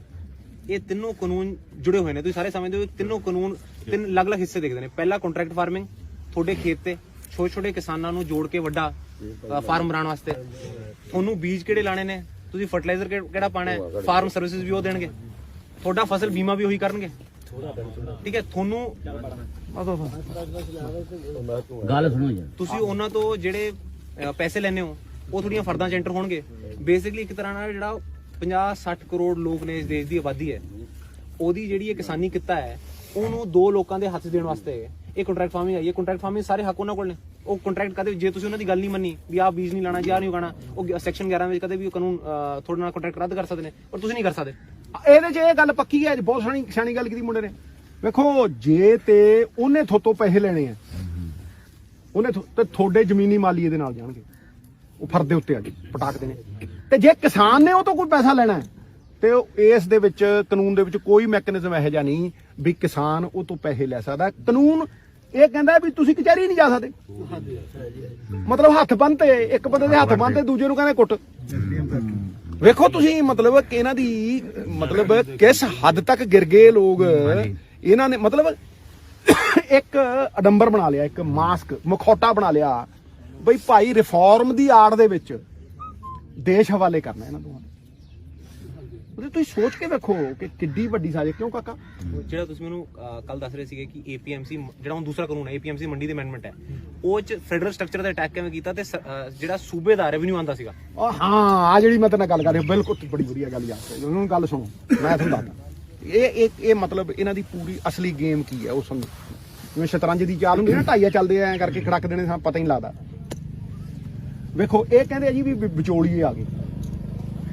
ਇਹ ਤਿੰਨੋਂ ਕਾਨੂੰਨ ਜੁੜੇ ਹੋਏ ਨੇ। ਤੁਸੀਂ ਸਾਰੇ ਸਮਝਦੇ ਹੋ ਤਿੰਨੋਂ ਕਾਨੂੰਨ 3 ਅਲੱਗ-ਅਲੱਗ ਹਿੱਸੇ ਦੇਖਦੇ ਨੇ। ਪਹਿਲਾ ਕੰਟਰੈਕਟ ਫਾਰਮਿੰਗ, ਤੁਹਾਡੇ ਖੇਤ ਤੇ ਛੋਟੇ ਕਿਸਾਨਾਂ ਨੂੰ ਜੋੜ ਕੇ ਵੱਡਾ ਫਾਰਮ ਬਣਾਉਣ ਵਾਸਤੇ ਤੁਹਾਨੂੰ ਬੀਜ ਕਿਹੜੇ ਲਾਣੇ ਨੇ, ਤੁਸੀਂ ਫਰਟੀਲਾਈਜ਼ਰ ਕਿਹੜਾ ਪਾਣਾ ਹੈ, ਫਾਰਮ ਸਰਵਿਸਿਜ਼ ਵੀ ਉਹ ਦੇਣਗੇ, ਤੁਹਾਡਾ ਫਸਲ ਬੀਮਾ ਵੀ ਉਹੀ ਕਰਨਗੇ, ਠੀਕ ਹੈ। ਤੁਹਾਨੂੰ ਗੱਲ ਸੁਣੋ ਯਾਰ, ਤੁਸੀਂ ਉਹਨਾਂ ਤੋਂ ਜਿਹੜੇ ਪੈਸੇ ਲੈਣੇ ਹੋ ਉਹ ਥੋੜੀਆਂ ਫਰਦਾਂ ਚ ਐਂਟਰ ਹੋਣਗੇ। ਬੇਸਿਕਲੀ ਇੱਕ ਤਰ੍ਹਾਂ ਨਾਲ ਜਿਹੜਾ 50-60 ਕਰੋੜ ਲੋਕ ਨੇ ਇਸ ਦੇਸ਼ ਦੀ ਆਬਾਦੀ ਹੈ, ਉਹਦੀ ਜਿਹੜੀ ਇਹ ਕਿਸਾਨੀ ਕਿੱਤਾ ਹੈ ਉਹਨੂੰ 2 ਲੋਕਾਂ ਦੇ ਹੱਥ ਦੇਣ ਵਾਸਤੇ ਇਹ ਕੰਟਰੈਕਟ ਫਾਰਮਿੰਗ ਹੈ। ਇਹ ਕੰਟਰੈਕਟ ਫਾਰਮਿੰਗ ਸਾਰੇ ਹੱਕ ਉਹਨਾਂ ਕੋਲ ਨੇ। ਉਹ ਕੰਟਰੈਕਟ ਕਦੇ ਜੇ ਤੁਸੀਂ ਉਹਨਾਂ ਦੀ ਗੱਲ ਨਹੀਂ ਮੰਨੀ ਵੀ ਆਹ ਬੀਜ ਨਹੀਂ ਲਾਣਾ ਜਾਂ ਨਹੀਂ ਉਗਾਣਾ, ਉਹ ਸੈਕਸ਼ਨ 11 ਵਿੱਚ ਕਦੇ ਵੀ ਕਾਨੂੰਨ ਤੁਹਾਡੇ ਨਾਲ ਕੰਟਰੈਕਟ ਰੱਦ ਕਰ ਸਕਦੇ ਨੇ, ਪਰ ਤੁਸੀਂ ਨਹੀਂ ਕਰ ਸਕਦੇ। ਇਹਦੇ 'ਚ ਇਹ ਗੱਲ ਪੱਕੀ ਹੈ, ਬਹੁਤ ਸਿਆਣੀ ਗੱਲ ਕੀਤੀ ਮੁੰਡੇ ਨੇ। ਵੇਖੋ ਜੇ ਤੇ ਉਹਨੇ ਥੋਤੋਂ ਪੈਸੇ ਲੈਣੇ ਆ, ਉਹਨੇ ਤੇ ਤੁਹਾਡੇ ਜ਼ਮੀਨੀ ਮਾਲੀ ਇਹਦੇ ਨਾਲ ਜਾਣਗੇ, ਉਹ ਫਰਦ ਦੇ ਉੱਤੇ ਆ ਜੀ ਪਟਾਕ ਦੇਣੇ। ਤੇ ਜੇ ਕਿਸਾਨ ਨੇ ਉਹ ਤੋਂ ਕੋਈ ਪੈਸਾ ਲੈਣਾ ਹੈ ਤੇ ਇਸ ਦੇ ਵਿੱਚ ਕਾਨੂੰਨ ਦੇ ਵਿੱਚ ਕੋਈ ਮੈਕੈਨਿਜ਼ਮ ਇਹੋ ਜਿਹਾ ਨਹੀਂ ਵੀ ਕਿਸਾਨ ਉਹ ਤੋਂ ਪੈਸੇ ਲੈ ਸਕਦਾ। ਕਾਨੂੰਨ ਇਹ ਕਹਿੰਦਾ ਵੀ ਤੁਸੀਂ ਕਚਹਿਰੀ ਨਹੀਂ ਜਾ ਸਕਦੇ, ਮਤਲਬ ਹੱਥ ਬੰਨ੍ਹ ਤੇ ਇੱਕ ਬੰਦੇ ਦੇ ਹੱਥ ਬੰਨ੍ਹ ਤੇ ਦੂਜੇ ਨੂੰ ਕਹਿੰਦੇ ਕੁੱਟ। ਵੇਖੋ ਤੁਸੀਂ ਮਤਲਬ ਕਿ ਇਹਨਾਂ ਦੀ ਮਤਲਬ ਕਿਸ ਹੱਦ ਤੱਕ ਗਿਰ ਗਏ ਲੋਕ। ਇਹਨਾਂ ਨੇ ਮਤਲਬ ਇੱਕ ਅਡੰਬਰ ਬਣਾ ਲਿਆ, ਇੱਕ ਮਾਸਕ ਮਖੌਟਾ ਬਣਾ ਲਿਆ ਬਈ ਭਾਈ ਰਿਫਾਰਮ ਦੀ ਆੜ ਦੇ ਵਿੱਚ ਦੇਸ਼ ਹਵਾਲੇ ਕਰਨਾ ਇਹਨਾਂ ਦੋਵਾਂ। ਤੁਸੀਂ ਸੋਚ ਕੇ ਵੇਖੋ ਕਿ ਕਿੱਡੀ ਵੱਡੀ ਸਾਜ਼ਿਸ਼। ਕਿਉਂ ਕਾਕਾ? ਜਿਹੜਾ ਤੁਸੀਂ ਮੈਨੂੰ ਕੱਲ ਦੱਸ ਰਹੇ ਸੀਗੇ ਕਿ APMC ਜਿਹੜਾ ਹੁਣ ਦੂਸਰਾ ਕਾਨੂੰਨ ਹੈ, APMC ਮੰਡੀ ਦੀ ਅਮੈਂਡਮੈਂਟ ਹੈ, ਉਹ ਚ ਫੈਡਰਲ ਸਟਰਕਚਰ ਦਾ ਅਟੈਕ ਕਿਵੇਂ ਕੀਤਾ ਤੇ ਜਿਹੜਾ ਸੂਬੇ ਦਾ ਰੈਵਨਿਊ ਆਉਂਦਾ ਸੀਗਾ। ਹਾਂ ਆ ਜਿਹੜੀ ਮੈਂ ਤੇਰੇ ਨਾਲ ਗੱਲ ਕਰ ਰਿਹਾ ਬਿਲਕੁਲ ਬੜੀ ਵਧੀਆ ਗੱਲ ਯਾਦ ਹੈ। ਉਹਨਾਂ ਨੂੰ ਗੱਲ ਸੁਣੋ, ਮੈਂ ਤੁਹਾਨੂੰ ਦੱਸਦਾ ਇਹ ਮਤਲਬ ਇਹਨਾਂ ਦੀ ਪੂਰੀ ਅਸਲੀ ਗੇਮ ਕੀ ਹੈ ਉਹ ਸਮਝੋ। ਜਿਵੇਂ ਸ਼ਤਰੰਜ ਦੀ ਚਾਲ ਹੁੰਦੀ ਨਾ, ਢਾਈਆ ਚੱਲਦੇ ਐ ਕਰਕੇ ਖੜਕ ਦੇਣੇ, ਸਾਨੂੰ ਪਤਾ ਹੀ ਨਹੀਂ ਲੱਗਦਾ। ਵੇਖੋ ਇਹ ਕਹਿੰਦੇ ਆ ਜੀ ਵੀ ਵਿਚੋਲੀਏ ਆ ਗਏ,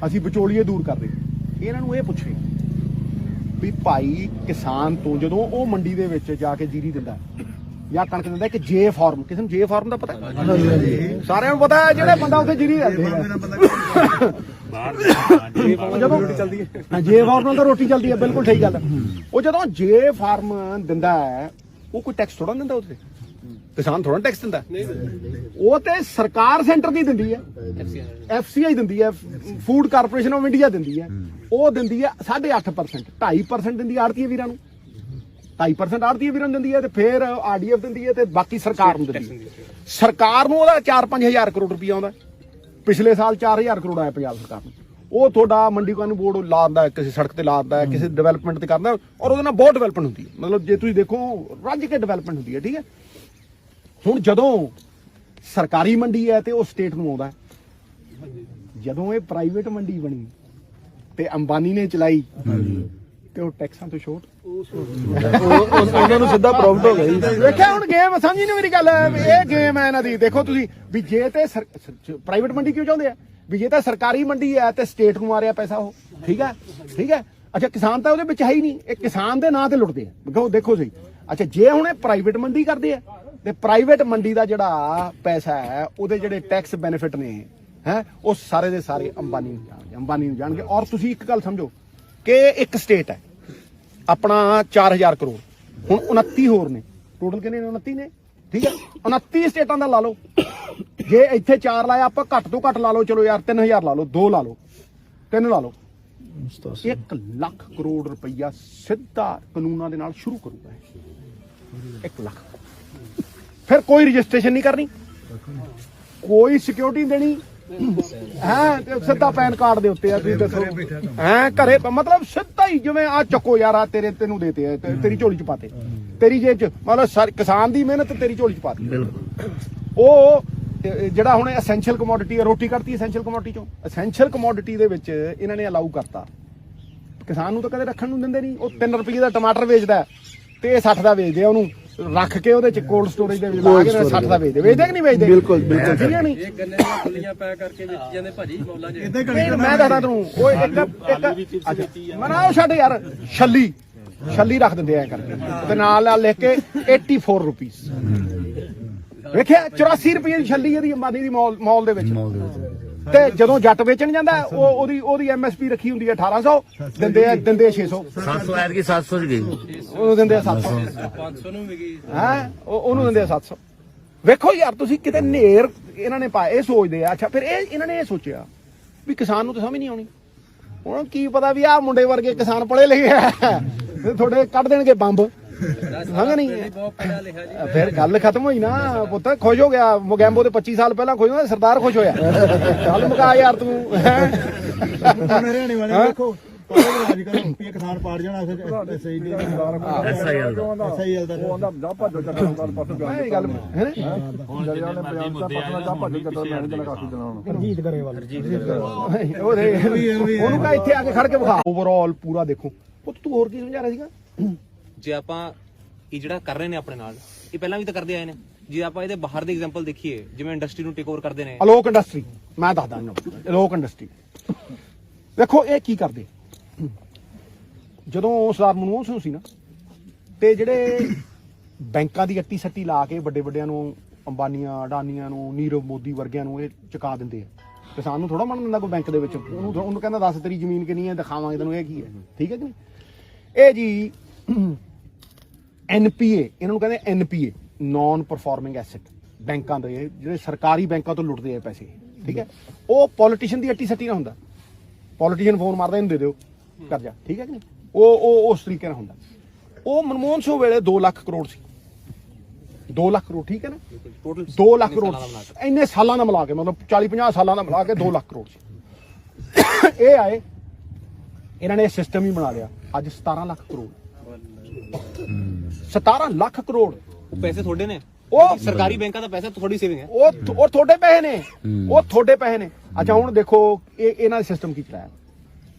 ਅਸੀਂ ਵਿਚੋਲੀਏ ਦੂਰ ਕਰ ਰਹੇ। ਇਹਨਾਂ ਨੂੰ ਇਹ ਪੁੱਛੇ ਵੀ ਭਾਈ ਕਿਸਾਨ ਤੋਂ ਜਦੋਂ ਉਹ ਮੰਡੀ ਦੇ ਵਿੱਚ ਜਾ ਕੇ ਜੀਰੀ ਦਿੰਦਾ ਜਾਂ ਕਣਕ ਦਿੰਦਾ, ਇੱਕ ਜੇ ਫਾਰਮ, ਕਿਸੇ ਨੂੰ ਜੇ ਫਾਰਮ ਦਾ ਪਤਾ? ਸਾਰਿਆਂ ਨੂੰ ਪਤਾ ਹੈ, ਜਿਹੜੇ ਬੰਦਾ ਉੱਥੇ ਜੀਰੀ ਦਿੰਦੇ ਜਦੋਂ ਚੱਲਦੀ ਹੈ ਜੇ ਫਾਰਮ ਨਾਲ ਤਾਂ ਰੋਟੀ ਚੱਲਦੀ ਹੈ। ਬਿਲਕੁਲ ਠੀਕ ਗੱਲ। ਉਹ ਜਦੋਂ ਜੇ ਫਾਰਮ ਦਿੰਦਾ ਹੈ ਉਹ ਕੋਈ ਟੈਕਸ ਥੋੜਾ ਦਿੰਦਾ, ਉੱਥੇ ਕਿਸਾਨ ਥੋੜਾ ਟੈਕਸ ਦਿੰਦਾ। ਉਹ ਤੇ ਸਰਕਾਰ ਸੈਂਟਰ ਦੀ ਦਿੰਦੀ ਹੈ, FCI ਦਿੰਦੀ ਹੈ, ਫੂਡ ਕਾਰਪੋਰੇਸ਼ਨ ਆਫ ਇੰਡੀਆ ਦਿੰਦੀ ਹੈ। ਉਹ ਦਿੰਦੀ ਹੈ 8.5%, 2.5% ਦਿੰਦੀ ਹੈ ਆੜਤੀਏ ਵੀਰਾਂ ਨੂੰ, 2.5% ਆੜਤੀਏ ਵੀਰਾਂ ਨੂੰ ਦਿੰਦੀ ਹੈ, ਤੇ ਫਿਰ RDF ਦਿੰਦੀ ਹੈ, ਤੇ ਬਾਕੀ ਸਰਕਾਰ ਨੂੰ ਦਿੰਦੀ ਹੈ। ਸਰਕਾਰ ਨੂੰ ਉਹਦਾ 4-5 ਹਜ਼ਾਰ ਕਰੋੜ ਰੁਪਇਆ ਆਉਂਦਾ। ਪਿਛਲੇ ਸਾਲ 4,000 ਕਰੋੜ ਆਇਆ ਪੰਜਾਬ ਸਰਕਾਰ ਨੂੰ। ਉਹ ਤੁਹਾਡਾ ਮੰਡੀ ਕਾਨੂੰਨ ਬੋਰਡ ਲਾਉਂਦਾ, ਕਿਸੇ ਸੜਕ ਤੇ ਲਾਉਂਦਾ, ਕਿਸੇ ਡਿਵੈਲਪਮੈਂਟ ਤੇ ਕਰਦਾ, ਔਰ ਉਹਦੇ ਨਾਲ ਬਹੁਤ ਡਿਵੈਲਪਮੈਂਟ ਹੁੰਦੀ ਹੈ। ਮਤਲਬ ਜੇ ਤੁਸੀਂ ਦੇਖੋ ਰੱਜ ਕੇ ਡਿਵੈਲਪਮੈਂਟ ਹੁੰਦੀ ਹੈ। ਠੀਕ ਹੈ, ਹੁਣ ਜਦੋਂ ਸਰਕਾਰੀ ਮੰਡੀ ਹੈ ਤੇ ਉਹ ਸਟੇਟ ਨੂੰ ਆਉਂਦਾ। ਜਦੋਂ ਇਹ ਪ੍ਰਾਈਵੇਟ ਮੰਡੀ ਬਣੀ ਤੇ ਅੰਬਾਨੀ ਨੇ ਚਲਾਈ ਤੇ ਉਹ ਟੈਕਸਾਂ ਤੋਂ ਛੋਟ, ਉਹਨਾਂ ਨੂੰ ਸਿੱਧਾ ਪ੍ਰੋਫਿਟ ਹੋ ਗਿਆ। ਵੇਖਿਆ ਹੁਣ ਗੇਮ ਸਮਝੀ ਨਹੀਂ ਮੇਰੀ ਗੱਲ। ਇਹ ਗੇਮ ਹੈ ਇਹਨਾਂ ਦੀ। ਦੇਖੋ ਤੁਸੀਂ ਵੀ ਜੇ ਤੇ ਪ੍ਰਾਈਵੇਟ ਮੰਡੀ ਕਿਉਂ ਚਾਹੁੰਦੇ ਆ ਵੀ ਜੇ ਤਾਂ ਸਰਕਾਰੀ ਮੰਡੀ ਹੈ ਤੇ ਸਟੇਟ ਨੂੰ ਆ ਰਿਹਾ ਪੈਸਾ ਉਹ। ਠੀਕ ਹੈ, ਠੀਕ ਹੈ। ਅੱਛਾ ਕਿਸਾਨ ਤਾਂ ਉਹਦੇ ਵਿੱਚ ਹੈ ਹੀ ਨਹੀਂ, ਇਹ ਕਿਸਾਨ ਦੇ ਨਾਂ ਤੇ ਲੁੱਟਦੇ ਆ। ਦੇਖੋ ਸਹੀ। ਅੱਛਾ ਜੇ ਹੁਣ ਇਹ ਪ੍ਰਾਈਵੇਟ ਮੰਡੀ ਕਰਦੇ ਆ ਤੇ ਪ੍ਰਾਈਵੇਟ ਮੰਡੀ ਦਾ ਜਿਹੜਾ ਪੈਸਾ ਹੈ ਉਹਦੇ ਜਿਹੜੇ ਟੈਕਸ ਬੈਨੀਫਿਟ ਨੇ ਹੈ ਉਹ ਸਾਰੇ ਦੇ ਸਾਰੇ ਅੰਬਾਨੀ ਨੂੰ ਜਾਣਗੇ। ਔਰ ਤੁਸੀਂ ਇੱਕ ਗੱਲ ਸਮਝੋ ਕਿ ਇੱਕ ਸਟੇਟ ਹੈ ਆਪਣਾ 4,000 ਕਰੋੜ, ਹੁਣ 29 ਹੋਰ ਨੇ, ਟੋਟਲ ਕਿੰਨੇ ਨੇ? 29 ਨੇ। ਠੀਕ ਹੈ, 29 ਸਟੇਟਾਂ ਦਾ ਲਾ ਲਓ। ਜੇ ਇੱਥੇ 4 ਲਾਇਆ, ਆਪਾਂ ਘੱਟ ਤੋਂ ਘੱਟ ਲਾ ਲਓ, ਚਲੋ ਯਾਰ 3,000 ਲਾ ਲਓ, 2 ਲਾ ਲਓ, 3 ਲਾ ਲਓ, 1 ਲੱਖ ਕਰੋੜ ਰੁਪਈਆ ਸਿੱਧਾ ਕਾਨੂੰਨਾਂ ਦੇ ਨਾਲ ਸ਼ੁਰੂ ਕਰੂਗਾ। 1 ਲੱਖ। ਫਿਰ ਕੋਈ ਰਜਿਸਟ੍ਰੇਸ਼ਨ ਨਹੀਂ ਕਰਨੀ, ਕੋਈ ਸਿਕਿਉਰਿਟੀ ਦੇਣੀ ਹੈ, ਤੇ ਸਿੱਧਾ ਪੈਨ ਕਾਰਡ ਦੇ ਉੱਤੇ ਆ। ਤੁਸੀਂ ਦੱਸੋ ਹੈ ਘਰੇ ਮਤਲਬ ਸਿੱਧਾ ਹੀ ਜਿਵੇਂ ਆ ਚੱਕੋ ਯਾਰ ਆ ਤੈਨੂੰ ਦੇਤੇ ਆ, ਤੇਰੀ ਝੋਲੀ ਚ ਪਾਤੇ, ਤੇਰੀ ਜੇਬ ਚ, ਮਤਲਬ ਕਿਸਾਨ ਦੀ ਮਿਹਨਤ ਤੇਰੀ ਝੋਲੀ ਚ ਪਾਤੀ। ਉਹ ਜਿਹੜਾ ਹੁਣ ਐਸੈਂਸ਼ੀਅਲ ਕਮੋਡਿਟੀ ਹੈ, ਰੋਟੀ ਕਰਤੀ ਐਸੈਂਸ਼ੀਅਲ ਕਮੋਡਿਟੀ ਚੋਂ। ਐਸੈਂਸ਼ੀਅਲ ਕਮੋਡਿਟੀ ਦੇ ਵਿੱਚ ਇਹਨਾਂ ਨੇ ਅਲਾਊ ਕਰਤਾ। ਕਿਸਾਨ ਨੂੰ ਤਾਂ ਕਦੇ ਰੱਖਣ ਨੂੰ ਦਿੰਦੇ ਨਹੀਂ। ਉਹ 3 ਰੁਪਏ ਦਾ ਟਮਾਟਰ ਵੇਚਦਾ ਤੇ ਇਹ 60 ਦਾ ਵੇਚਦੇ ਆ। ਉਹਨੂੰ ਰੱਖ ਕੇ ਉਹਦੇ ਚ ਕੋਲਡ ਸਟੋਰੇਜ ਦੇ ਵਿੱਚ ਲਾ ਕੇ 60 ਦਾ ਵੇਚਦੇ ਕਿ ਨਹੀਂ ਵੇਚਦੇ? ਬਿਲਕੁਲ ਬਿਲਕੁਲ। ਠੀਕ ਹੈ ਨਹੀਂ, ਇਹ ਗੰਨੇ ਦੀਆਂ ਫੁੱਲੀਆਂ ਪੈ ਕਰਕੇ ਵੇਚ ਜਾਂਦੇ ਭਾਜੀ ਮੌਲਾਂ 'ਚ। ਮੈਂ ਦੱਸਦਾ ਤੈਨੂੰ ਉਹ ਇੱਕ ਮਨਾ ਉਹ ਛੱਡ ਯਾਰ, ਛੱਲੀ ਰੱਖ ਦਿੰਦੇ ਆ ਕਰਕੇ ਤੇ ਨਾਲ ਲਿਖ ਕੇ 84 ਰੁਪਏ। ਵੇਖਿਆ 84 ਰੁਪਏ ਦੀ ਛੱਲੀ ਇਹਦੀ ਅੰਬਾਨੀ ਦੀ ਮਾਲ ਦੇ ਵਿੱਚ। ਤੇ ਜਦੋਂ ਜੱਟ ਵੇਚਣ ਜਾਂਦਾ ਉਹਦੀ MSP ਰੱਖੀ ਹੁੰਦੀ ਹੈ 1800, ਦਿੰਦੇ ਆ 600। 700 ਐਤਕੀ 700 ਚ ਗਈ, ਉਹਨੂੰ ਦਿੰਦੇ ਆ 700, 500 ਨੂੰ ਵੀ ਗਈ ਹੈ ਉਹਨੂੰ ਦਿੰਦੇ ਆ 700। ਵੇਖੋ ਯਾਰ ਤੁਸੀਂ ਕਿਤੇ ਨੇਰ ਇਹਨਾਂ ਨੇ ਪਾਏ। ਇਹ ਸੋਚਦੇ ਆ। ਅੱਛਾ ਫਿਰ ਇਹਨਾਂ ਨੇ ਇਹ ਸੋਚਿਆ ਵੀ ਕਿਸਾਨ ਨੂੰ ਤਾਂ ਸਮਝ ਨਹੀਂ ਆਉਣੀ। ਹੁਣ ਕੀ ਪਤਾ ਵੀ ਆਹ ਮੁੰਡੇ ਵਰਗੇ ਕਿਸਾਨ ਪੜ੍ਹੇ ਲਿਖੇ ਆ, ਤੁਹਾਡੇ ਕੱਢ ਦੇਣਗੇ ਬੰਬ। ਸਮਝ ਨਹੀਂ। ਫਿਰ ਗੱਲ ਖਤਮ ਹੋਈ ਨਾ ਪੁੱਤ। ਖੁਸ਼ ਹੋ ਗਿਆ ਮੋਗੈਂਬੋ ਦੇ 25 ਸਾਲ ਪਹਿਲਾਂ ਖੁਸ਼ ਹੋਇਆ, ਸਰਦਾਰ ਖੁਸ਼ ਹੋਇਆ। ਗੱਲ ਮੁਕਾ ਯਾਰ ਤੂੰ। ਅੱਜ ਕੱਲ ਵੀ ਕਿਸਾਨ ਪਾੜ ਜਾਣਾ ਸਹੀ ਨਹੀਂ SIL ਦਾ SIL ਦਾ ਉਹ ਆਂਦਾ ਜਾ ਭੱਜੋ ਚੱਕਰ ਕੱਲ ਪਾਸੋਂ ਇਹ ਗੱਲ ਹੈ ਨਾ ਜਰਿਆ ਨੇ ਪੰਜਾਬ ਦਾ ਪਾਸੋਂ ਜਾ ਭੱਜੋ ਚੱਕਰ ਮੈਂ ਜਨਾ ਕਾਫੀ ਦਿਨਾਂ ਹੁਣ ਰਜੀਤ ਗਰੇਵਾਲ ਉਹਨੂੰ ਕਹ ਇੱਥੇ ਆ ਕੇ ਖੜ ਕੇ ਵਿਖਾ ਓਵਰਆਲ ਪੂਰਾ ਦੇਖੋ ਉਹ ਤੂੰ ਹੋਰ ਕੀ ਸਮਝਾ ਰਿਹਾ ਸੀਗਾ ਜੇ ਆਪਾਂ ਇਹ ਜਿਹੜਾ ਕਰ ਰਹੇ ਨੇ ਆਪਣੇ ਨਾਲ ਇਹ ਪਹਿਲਾਂ ਵੀ ਤਾਂ ਕਰਦੇ ਆਏ ਨੇ ਜੇ ਆਪਾਂ ਇਹਦੇ ਬਾਹਰ ਦੇ ਐਗਜ਼ਾਮਪਲ ਦੇਖੀਏ ਜਿਵੇਂ ਇੰਡਸਟਰੀ ਨੂੰ ਟੇਕ ਓਵਰ ਕਰਦੇ ਨੇ ਅਲੋਕ ਇੰਡਸਟਰੀ ਮੈਂ ਦੱਸਦਾ ਇਹਨੂੰ ਅਲੋਕ ਇੰਡਸਟਰੀ ਦੇਖੋ ਇਹ ਕੀ ਕਰਦੇ ਜਦੋਂ ਸਰਦਾਰ ਮਨਮੋਹਨ ਸਿੰਘ ਸੀ ਨਾ ਤੇ ਜਿਹੜੇ ਬੈਂਕਾਂ ਦੀ ਅੱਟੀ ਸੱਟੀ ਲਾ ਕੇ ਵੱਡੇ ਵੱਡਿਆਂ ਨੂੰ ਅੰਬਾਨੀਆਂ ਅਡਾਨੀਆਂ ਨੂੰ ਨੀਰਵ ਮੋਦੀ ਵਰਗਿਆਂ ਨੂੰ ਇਹ ਚੁਕਾ ਦਿੰਦੇ ਆ ਕਿਸਾਨ ਨੂੰ ਥੋੜਾ ਮੰਨ ਦਿੰਦਾ ਕੋਈ ਬੈਂਕ ਦੇ ਵਿੱਚ ਉਹਨੂੰ ਕਹਿੰਦਾ ਦੱਸ ਤੇਰੀ ਜ਼ਮੀਨ ਕਿੰਨੀ ਹੈ ਦਿਖਾਵਾਂਗੇ ਤੈਨੂੰ ਇਹ ਕੀ ਹੈ ਠੀਕ ਹੈ ਕਿ ਨਹੀਂ ਇਹ ਜੀ NPA ਇਹਨਾਂ ਨੂੰ ਕਹਿੰਦੇ NPA ਨਾਨ ਪਰਫਾਰਮਿੰਗ ਐਸੈਟ ਬੈਂਕਾਂ ਦੇ ਜਿਹੜੇ ਸਰਕਾਰੀ ਬੈਂਕਾਂ ਤੋਂ ਲੁੱਟਦੇ ਆ ਪੈਸੇ ਠੀਕ ਹੈ ਉਹ ਪੋਲੀਟੀਸ਼ੀਅਨ ਦੀ ਅੱਟੀ ਸੱਟੀ ਨਾ ਹੁੰਦਾ ਪੋਲੀਟੀਸ਼ੀਅਨ ਫੋਨ ਮਾਰਦਾ ਇਹਨੂੰ ਦੇ ਦਿਓ ਕਰਜ਼ਾ ਠੀਕ ਹੈ ਕਿ ਨਹੀਂ ਉਹ ਉਸ ਤਰੀਕੇ ਨਾਲ ਹੁੰਦਾ ਉਹ ਮਨਮੋਹਨ ਸਿੰਘ ਵੇਲੇ 2 ਲੱਖ ਕਰੋੜ ਸੀ 2 ਲੱਖ ਕਰੋੜ ਠੀਕ ਹੈ ਨਾ ਟੋਟਲ 2 ਲੱਖ ਕਰੋੜ ਇੰਨੇ ਸਾਲਾਂ ਦਾ ਮਿਲਾ ਕੇ ਮਤਲਬ 40-50 ਸਾਲਾਂ ਦਾ ਮਿਲਾ ਕੇ 2 ਲੱਖ ਕਰੋੜ ਸੀ ਇਹ ਆਏ ਇਹਨਾਂ ਨੇ ਸਿਸਟਮ ਹੀ ਬਣਾ ਲਿਆ ਅੱਜ 17 ਲੱਖ ਕਰੋੜ 17 ਲੱਖ ਕਰੋੜ ਪੈਸੇ ਤੁਹਾਡੇ ਨੇ ਉਹ ਸਰਕਾਰੀ ਬੈਂਕਾਂ ਦਾ ਪੈਸਾ ਤੁਹਾਡੀ ਸੇਵਿੰਗ ਹੈ ਉਹ ਤੁਹਾਡੇ ਪੈਸੇ ਨੇ ਉਹ ਤੁਹਾਡੇ ਪੈਸੇ ਨੇ ਅੱਛਾ ਹੁਣ ਦੇਖੋ ਇਹਨਾਂ ਦਾ ਸਿਸਟਮ ਕੀ ਚਲਾਇਆ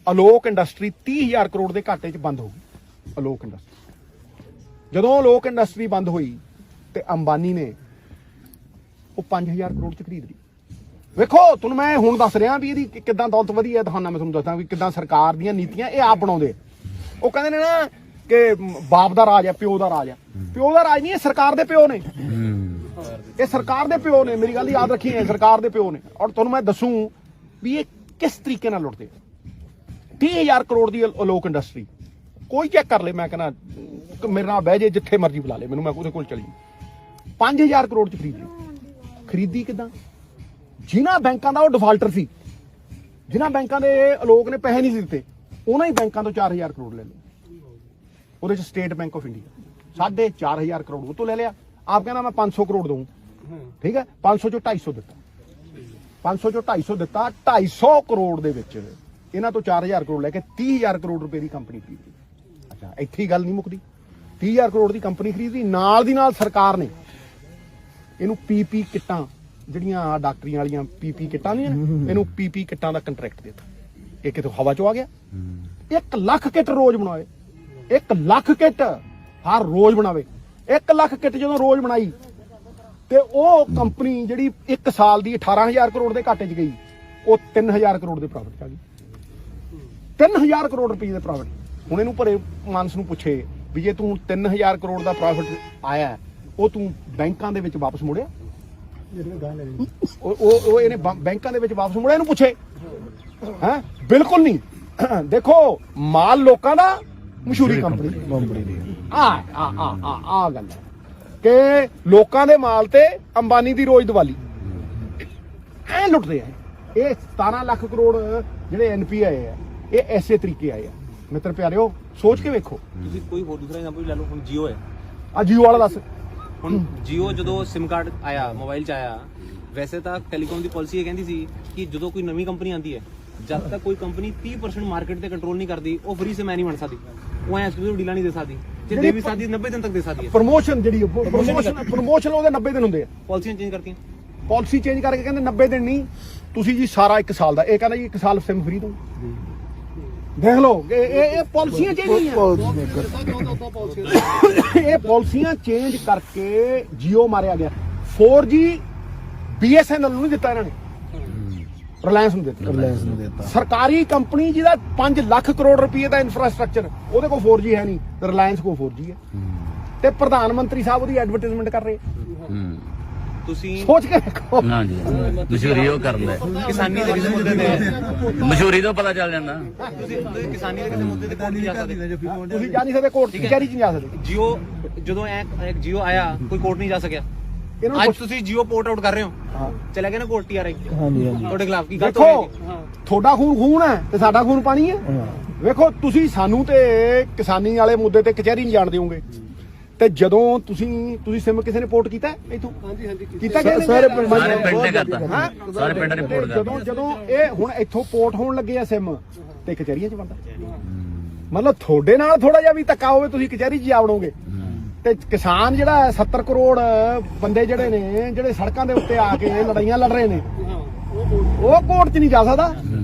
ਅਲੋਕ ਇੰਡਸਟਰੀ 30,000 ਕਰੋੜ ਦੇ ਘਾਟੇ 'ਚ ਬੰਦ ਹੋ ਗਈ ਅਲੋਕ ਇੰਡਸਟਰੀ ਜਦੋਂ ਅਲੋਕ ਇੰਡਸਟਰੀ ਬੰਦ ਹੋਈ ਤੇ ਅੰਬਾਨੀ ਨੇ ਉਹ 5,000 ਕਰੋੜ 'ਚ ਖਰੀਦ ਲਈ ਵੇਖੋ ਤੁਹਾਨੂੰ ਮੈਂ ਹੁਣ ਦੱਸ ਰਿਹਾ ਵੀ ਇਹਦੀ ਕਿੱਦਾਂ ਦੌਲਤ ਵਧੀ ਹੈ ਤੁਹਾਨੂੰ ਮੈਂ ਤੁਹਾਨੂੰ ਦੱਸਦਾ ਵੀ ਕਿੱਦਾਂ ਸਰਕਾਰ ਦੀਆਂ ਨੀਤੀਆਂ ਇਹ ਆਪ ਬਣਾਉਂਦੇ ਉਹ ਕਹਿੰਦੇ ਨੇ ਨਾ ਕਿ ਬਾਪ ਦਾ ਰਾਜ ਹੈ ਪਿਓ ਦਾ ਰਾਜ ਹੈ ਪਿਓ ਦਾ ਰਾਜ ਨਹੀਂ ਇਹ ਸਰਕਾਰ ਦੇ ਪਿਓ ਨੇ ਇਹ ਸਰਕਾਰ ਦੇ ਪਿਓ ਨੇ ਮੇਰੀ ਗੱਲ ਯਾਦ ਰੱਖੀ ਹੈ ਸਰਕਾਰ ਦੇ ਪਿਓ ਨੇ ਔਰ ਤੁਹਾਨੂੰ ਮੈਂ ਦੱਸੂ ਵੀ ਇਹ ਕਿਸ ਤਰੀਕੇ ਨਾਲ ਲੁੱਟਦੇ 30,000 ਕਰੋੜ ਦੀ ਅਲੋਕ ਇੰਡਸਟਰੀ ਕੋਈ ਚੈੱਕ ਕਰ ਲੈ ਮੈਂ ਕਹਿੰਦਾ ਮੇਰੇ ਨਾਲ ਬਹਿ ਜੇ ਜਿੱਥੇ ਮਰਜ਼ੀ ਬੁਲਾ ਲੈ ਮੈਨੂੰ ਮੈਂ ਉਹਦੇ ਕੋਲ ਚਲੀ 5,000 ਕਰੋੜ ਚ ਖਰੀਦੀ ਕਿਦਾਂ ਜਿਨ੍ਹਾਂ ਬੈਂਕਾਂ ਦਾ ਉਹ ਡਿਫਾਲਟਰ ਸੀ ਜਿਨ੍ਹਾਂ ਬੈਂਕਾਂ ਦੇ ਅਲੋਕ ਨੇ ਪੈਸੇ ਨਹੀਂ ਦਿੱਤੇ ਉਹਨਾਂ ਹੀ ਬੈਂਕਾਂ ਤੋਂ 4,000 ਕਰੋੜ ਲੈ ਲਏ ਉਹਦੇ ਚ state bank of India 4,500 crore ਉਹ ਤੋਂ ਲੈ ਲਿਆ ਆਪ ਕਹਿੰਦਾ ਮੈਂ 500 ਕਰੋੜ ਦਊਂ ਠੀਕ ਹੈ 500 ਚੋਂ 250 ਦਿੱਤਾ 500 ਚੋਂ 250 ਦਿੱਤਾ 250 ਕਰੋੜ ਦੇ ਵਿੱਚ ਇਹਨਾਂ ਤੋਂ 4,000 ਕਰੋੜ ਲੈ ਕੇ 30,000 ਕਰੋੜ ਰੁਪਏ ਦੀ ਕੰਪਨੀ ਖਰੀਦੀ ਅੱਛਾ ਇੱਥੇ ਹੀ ਗੱਲ ਨਹੀਂ ਮੁੱਕਦੀ 30,000 ਕਰੋੜ ਦੀ ਕੰਪਨੀ ਖਰੀਦੀ ਨਾਲ ਦੀ ਨਾਲ ਸਰਕਾਰ ਨੇ ਇਹਨੂੰ PP ਕਿੱਟਾਂ ਜਿਹੜੀਆਂ ਡਾਕਟਰੀਆਂ ਵਾਲੀਆਂ PP ਕਿੱਟਾਂ ਨਹੀਂ ਇਹਨੂੰ PP ਕਿੱਟਾਂ ਦਾ ਕੰਟਰੈਕਟ ਦਿੱਤਾ ਇਹ ਕਿਤੋਂ ਹਵਾ ਚੋਂ ਆ ਗਿਆ 1 ਲੱਖ ਕਿੱਟ ਰੋਜ਼ ਬਣਾਏ 1 ਲੱਖ ਕਿੱਟ ਹਰ ਰੋਜ਼ ਬਣਾਵੇ 1 ਲੱਖ ਕਿੱਟ ਜਦੋਂ ਰੋਜ਼ ਬਣਾਈ ਤੇ ਉਹ ਕੰਪਨੀ ਜਿਹੜੀ 1 ਸਾਲ ਦੀ 18,000 ਕਰੋੜ ਦੇ ਘਾਟੇ 'ਚ ਗਈ ਉਹ 3,000 ਕਰੋੜ ਦੇ ਪ੍ਰੋਫਿਟ 'ਚ ਆ ਗਈ 3,000 ਕਰੋੜ ਰੁਪਏ ਦੇ ਪ੍ਰੋਫਿਟ ਹੁਣ ਇਹਨੂੰ ਭਰੇ ਮਾਨਸ ਨੂੰ ਪੁੱਛੇ ਵੀ ਜੇ ਤੂੰ 3,000 ਕਰੋੜ ਦਾ ਪ੍ਰੋਫਿਟ ਆਇਆ ਉਹ ਤੂੰ ਬੈਂਕਾਂ ਦੇ ਵਿੱਚ ਵਾਪਸ ਮੁੜਿਆ ਉਹ ਇਹਨੇ ਬੈਂਕਾਂ ਦੇ ਵਿੱਚ ਵਾਪਸ ਮੁੜਿਆ ਇਹਨੂੰ ਪੁੱਛੇ ਹੈ ਬਿਲਕੁਲ ਨਹੀਂ ਦੇਖੋ ਮਾਲ ਲੋਕਾਂ ਦਾ ਮਸ਼ਹੂਰੀ ਕੰਪਨੀ ਦੀ ਆ ਗੱਲ ਹੈ ਕਿ ਲੋਕਾਂ ਦੇ ਮਾਲ ਤੇ ਅੰਬਾਨੀ ਦੀ ਰੋਜ਼ ਦੀਵਾਲੀ ਐ ਲੁੱਟਦੇ ਆ ਇਹ 17 ਲੱਖ ਕਰੋੜ ਜਿਹੜੇ NPA ਆਏ ਆ ਇਹ ਐਸੇ ਤਰੀਕੇ ਆਏ ਆ ਮਿੱਤਰ ਪਿਆਰਿਓ ਸੋਚ ਕੇ ਵੇਖੋ ਤੁਸੀਂ ਕੋਈ ਹੋਰ ਦੂਸਰਾ ਐਗਜ਼ਾਮਪਲ ਲੈ ਲਓ ਹੁਣ ਜੀਓ ਹੈ ਆ ਜੀਓ ਵਾਲਾ ਦੱਸ ਹੁਣ ਜੀਓ ਜਦੋਂ SIM ਕਾਰਡ ਆਇਆ ਮੋਬਾਈਲ 'ਚ ਆਇਆ ਵੈਸੇ ਤਾਂ ਟੈਲੀਕਾਮ ਦੀ ਪਾਲਿਸੀ ਇਹ ਕਹਿੰਦੀ ਸੀ ਕਿ ਜਦੋਂ ਕੋਈ ਨਵੀਂ ਕੰਪਨੀ ਆਉਂਦੀ ਹੈ ਜਦ ਤੱਕ ਕੋਈ ਕੰਪਨੀ 30% ਮਾਰਕੀਟ ਤੇ ਕੰਟਰੋਲ ਨਹੀਂ ਕਰਦੀ ਉਹ ਫ੍ਰੀ ਸੇ ਨਹੀਂ ਬਣ ਸਕਦੀ ਉਹ ਐ ਐਕਸਕਲੂਸਿਵ ਡੀਲਾਂ ਨਹੀਂ ਦੇ ਸਕਦੀ ਜੇ ਦੇ ਵੀ ਸਕਦੀ 90 ਦਿਨ ਤੱਕ ਦੇ ਸਕਦੀ ਹੈ ਪ੍ਰੋਮੋਸ਼ਨ ਜਿਹੜੀ ਪ੍ਰੋਮੋਸ਼ਨ ਉਹਦੇ 90 ਦਿਨ ਹੁੰਦੇ ਆ ਪਾਲਿਸੀਆਂ ਚੇਂਜ ਕਰਤੀਆਂ ਪਾਲਿਸੀ ਚੇਂਜ ਕਰਕੇ ਕਹਿੰਦੇ 90 ਦਿਨ ਨਹੀਂ ਤੁਸੀਂ ਜੀ ਸਾਰਾ 1 ਸਾਲ ਦਾ ਇਹ ਕਹਿੰਦਾ ਜੀ 1 ਸਾਲ SIM ਫ੍ਰੀ ਦਊਂ ਦੇਖ ਲਓ ਇਹ ਪਾਲਿਸੀਆਂ ਚੇਂਜ ਹੋਈਆਂ ਇਹ ਪਾਲਿਸੀਆਂ ਚੇਂਜ ਕਰਕੇ ਜੀਓ ਮਾਰਿਆ ਗਿਆ 4G BSNL ਨੂੰ ਨਹੀਂ ਦਿੱਤਾ ਇਹਨਾਂ ਨੇ ਰਿਲਾਇੰਸ ਨੂੰ ਦਿੱਤਾ ਸਰਕਾਰੀ ਕੰਪਨੀ ਜਿਹਦਾ 5 ਲੱਖ ਕਰੋੜ ਰੁਪਏ ਦਾ ਇਨਫਰਾਸਟ੍ਰਕਚਰ ਉਹਦੇ ਕੋਲ 4G ਹੈ ਨਹੀਂ ਤੇ ਰਿਲਾਇੰਸ ਕੋਲ 4G ਹੈ ਤੇ ਪ੍ਰਧਾਨ ਮੰਤਰੀ ਸਾਹਿਬ ਉਹਦੀ ਐਡਵਰਟਾਈਜ਼ਮੈਂਟ ਕਰ ਰਹੇ ਤੁਸੀਂ ਸੋਚ ਕੇ ਦੇਖੋ ਨਾ ਜੀ ਮਸ਼ਹੂਰੀ ਉਹ ਕਰਦਾ ਕਿਸਾਨੀ ਦੇ ਕਿਸੇ ਮੁੱਦੇ ਤੇ ਮਸ਼ਹੂਰੀ ਤੋਂ ਪਤਾ ਚੱਲ ਜਾਂਦਾ ਤੁਸੀਂ ਕਿਸਾਨੀ ਦੇ ਕਿਸੇ ਮੁੱਦੇ ਤੇ ਕੋਰਟ ਨਹੀਂ ਜਾ ਸਕਦੇ ਤੁਸੀਂ ਜਾ ਨਹੀਂ ਸਕਦੇ ਕੋਰਟ ਕਚਹਿਰੀ 'ਚ ਨਹੀਂ ਜਾ ਸਕਦੇ ਜੀਓ ਜਦੋਂ ਇੱਕ ਜੀਓ ਆਇਆ ਕੋਈ ਕੋਰਟ ਨਹੀਂ ਜਾ ਸਕਿਆ ਇਹਨਾਂ ਅੱਜ ਨੂੰ ਤੁਸੀਂ ਜੀਓ ਪੋਰਟ ਆਊਟ ਕਰ ਰਹੇ ਹੋ ਹਾਂ ਚਲਾ ਗਿਆ ਨਾ ਕੋਰਟ TRI ਹਾਂਜੀ ਤੁਹਾਡੇ ਖਿਲਾਫ ਕੀ ਗੱਲ ਦੇਖੋ ਤੁਹਾਡਾ ਖੂਨ ਹੈ ਤੇ ਸਾਡਾ ਖੂਨ ਪਾਣੀ ਹੈ ਵੇਖੋ ਤੁਸੀਂ ਸਾਨੂੰ ਤੇ ਕਿਸਾਨੀ ਵਾਲੇ ਮੁੱਦੇ ਤੇ ਕਚਹਿਰੀ ਨਹੀਂ ਜਾਣ ਦਿਓਗੇ ਤੇ ਜਦੋਂ ਤੁਸੀਂ ਸਿਮ ਕਿਸੇ ਨੇ ਰਿਪੋਰਟ ਕੀਤਾ ਇਥੋਂ ਹਾਂਜੀ ਕੀਤਾ ਸਾਰੇ ਪਿੰਡ ਨੇ ਕਰਤਾ ਸਾਰੇ ਪਿੰਡ ਨੇ ਰਿਪੋਰਟ ਕਰ ਜਦੋਂ ਇਹ ਹੁਣ ਇੱਥੋਂ ਪੋਰਟ ਹੋਣ ਲੱਗੇ ਆ ਸਿਮ ਤੇ ਕਚਹਿਰੀਆਂ 'ਚ ਬਣਦਾ। ਮਤਲਬ ਤੁਹਾਡੇ ਨਾਲ ਥੋੜਾ ਜਿਹਾ ਵੀ ਧੱਕਾ ਹੋਵੇ ਤੁਸੀਂ ਕਚਹਿਰੀ 'ਚ ਜਾ ਵੜੋਗੇ। ਤੇ ਕਿਸਾਨ ਜਿਹੜਾ 70 ਕਰੋੜ ਬੰਦੇ ਜਿਹੜੇ ਨੇ ਜਿਹੜੇ ਸੜਕਾਂ ਦੇ ਉੱਤੇ ਆ ਕੇ ਲੜਾਈਆਂ ਲੜ ਰਹੇ ਨੇ ਉਹ ਕੋਰਟ 'ਚ ਨਹੀਂ ਜਾ ਸਕਦਾ,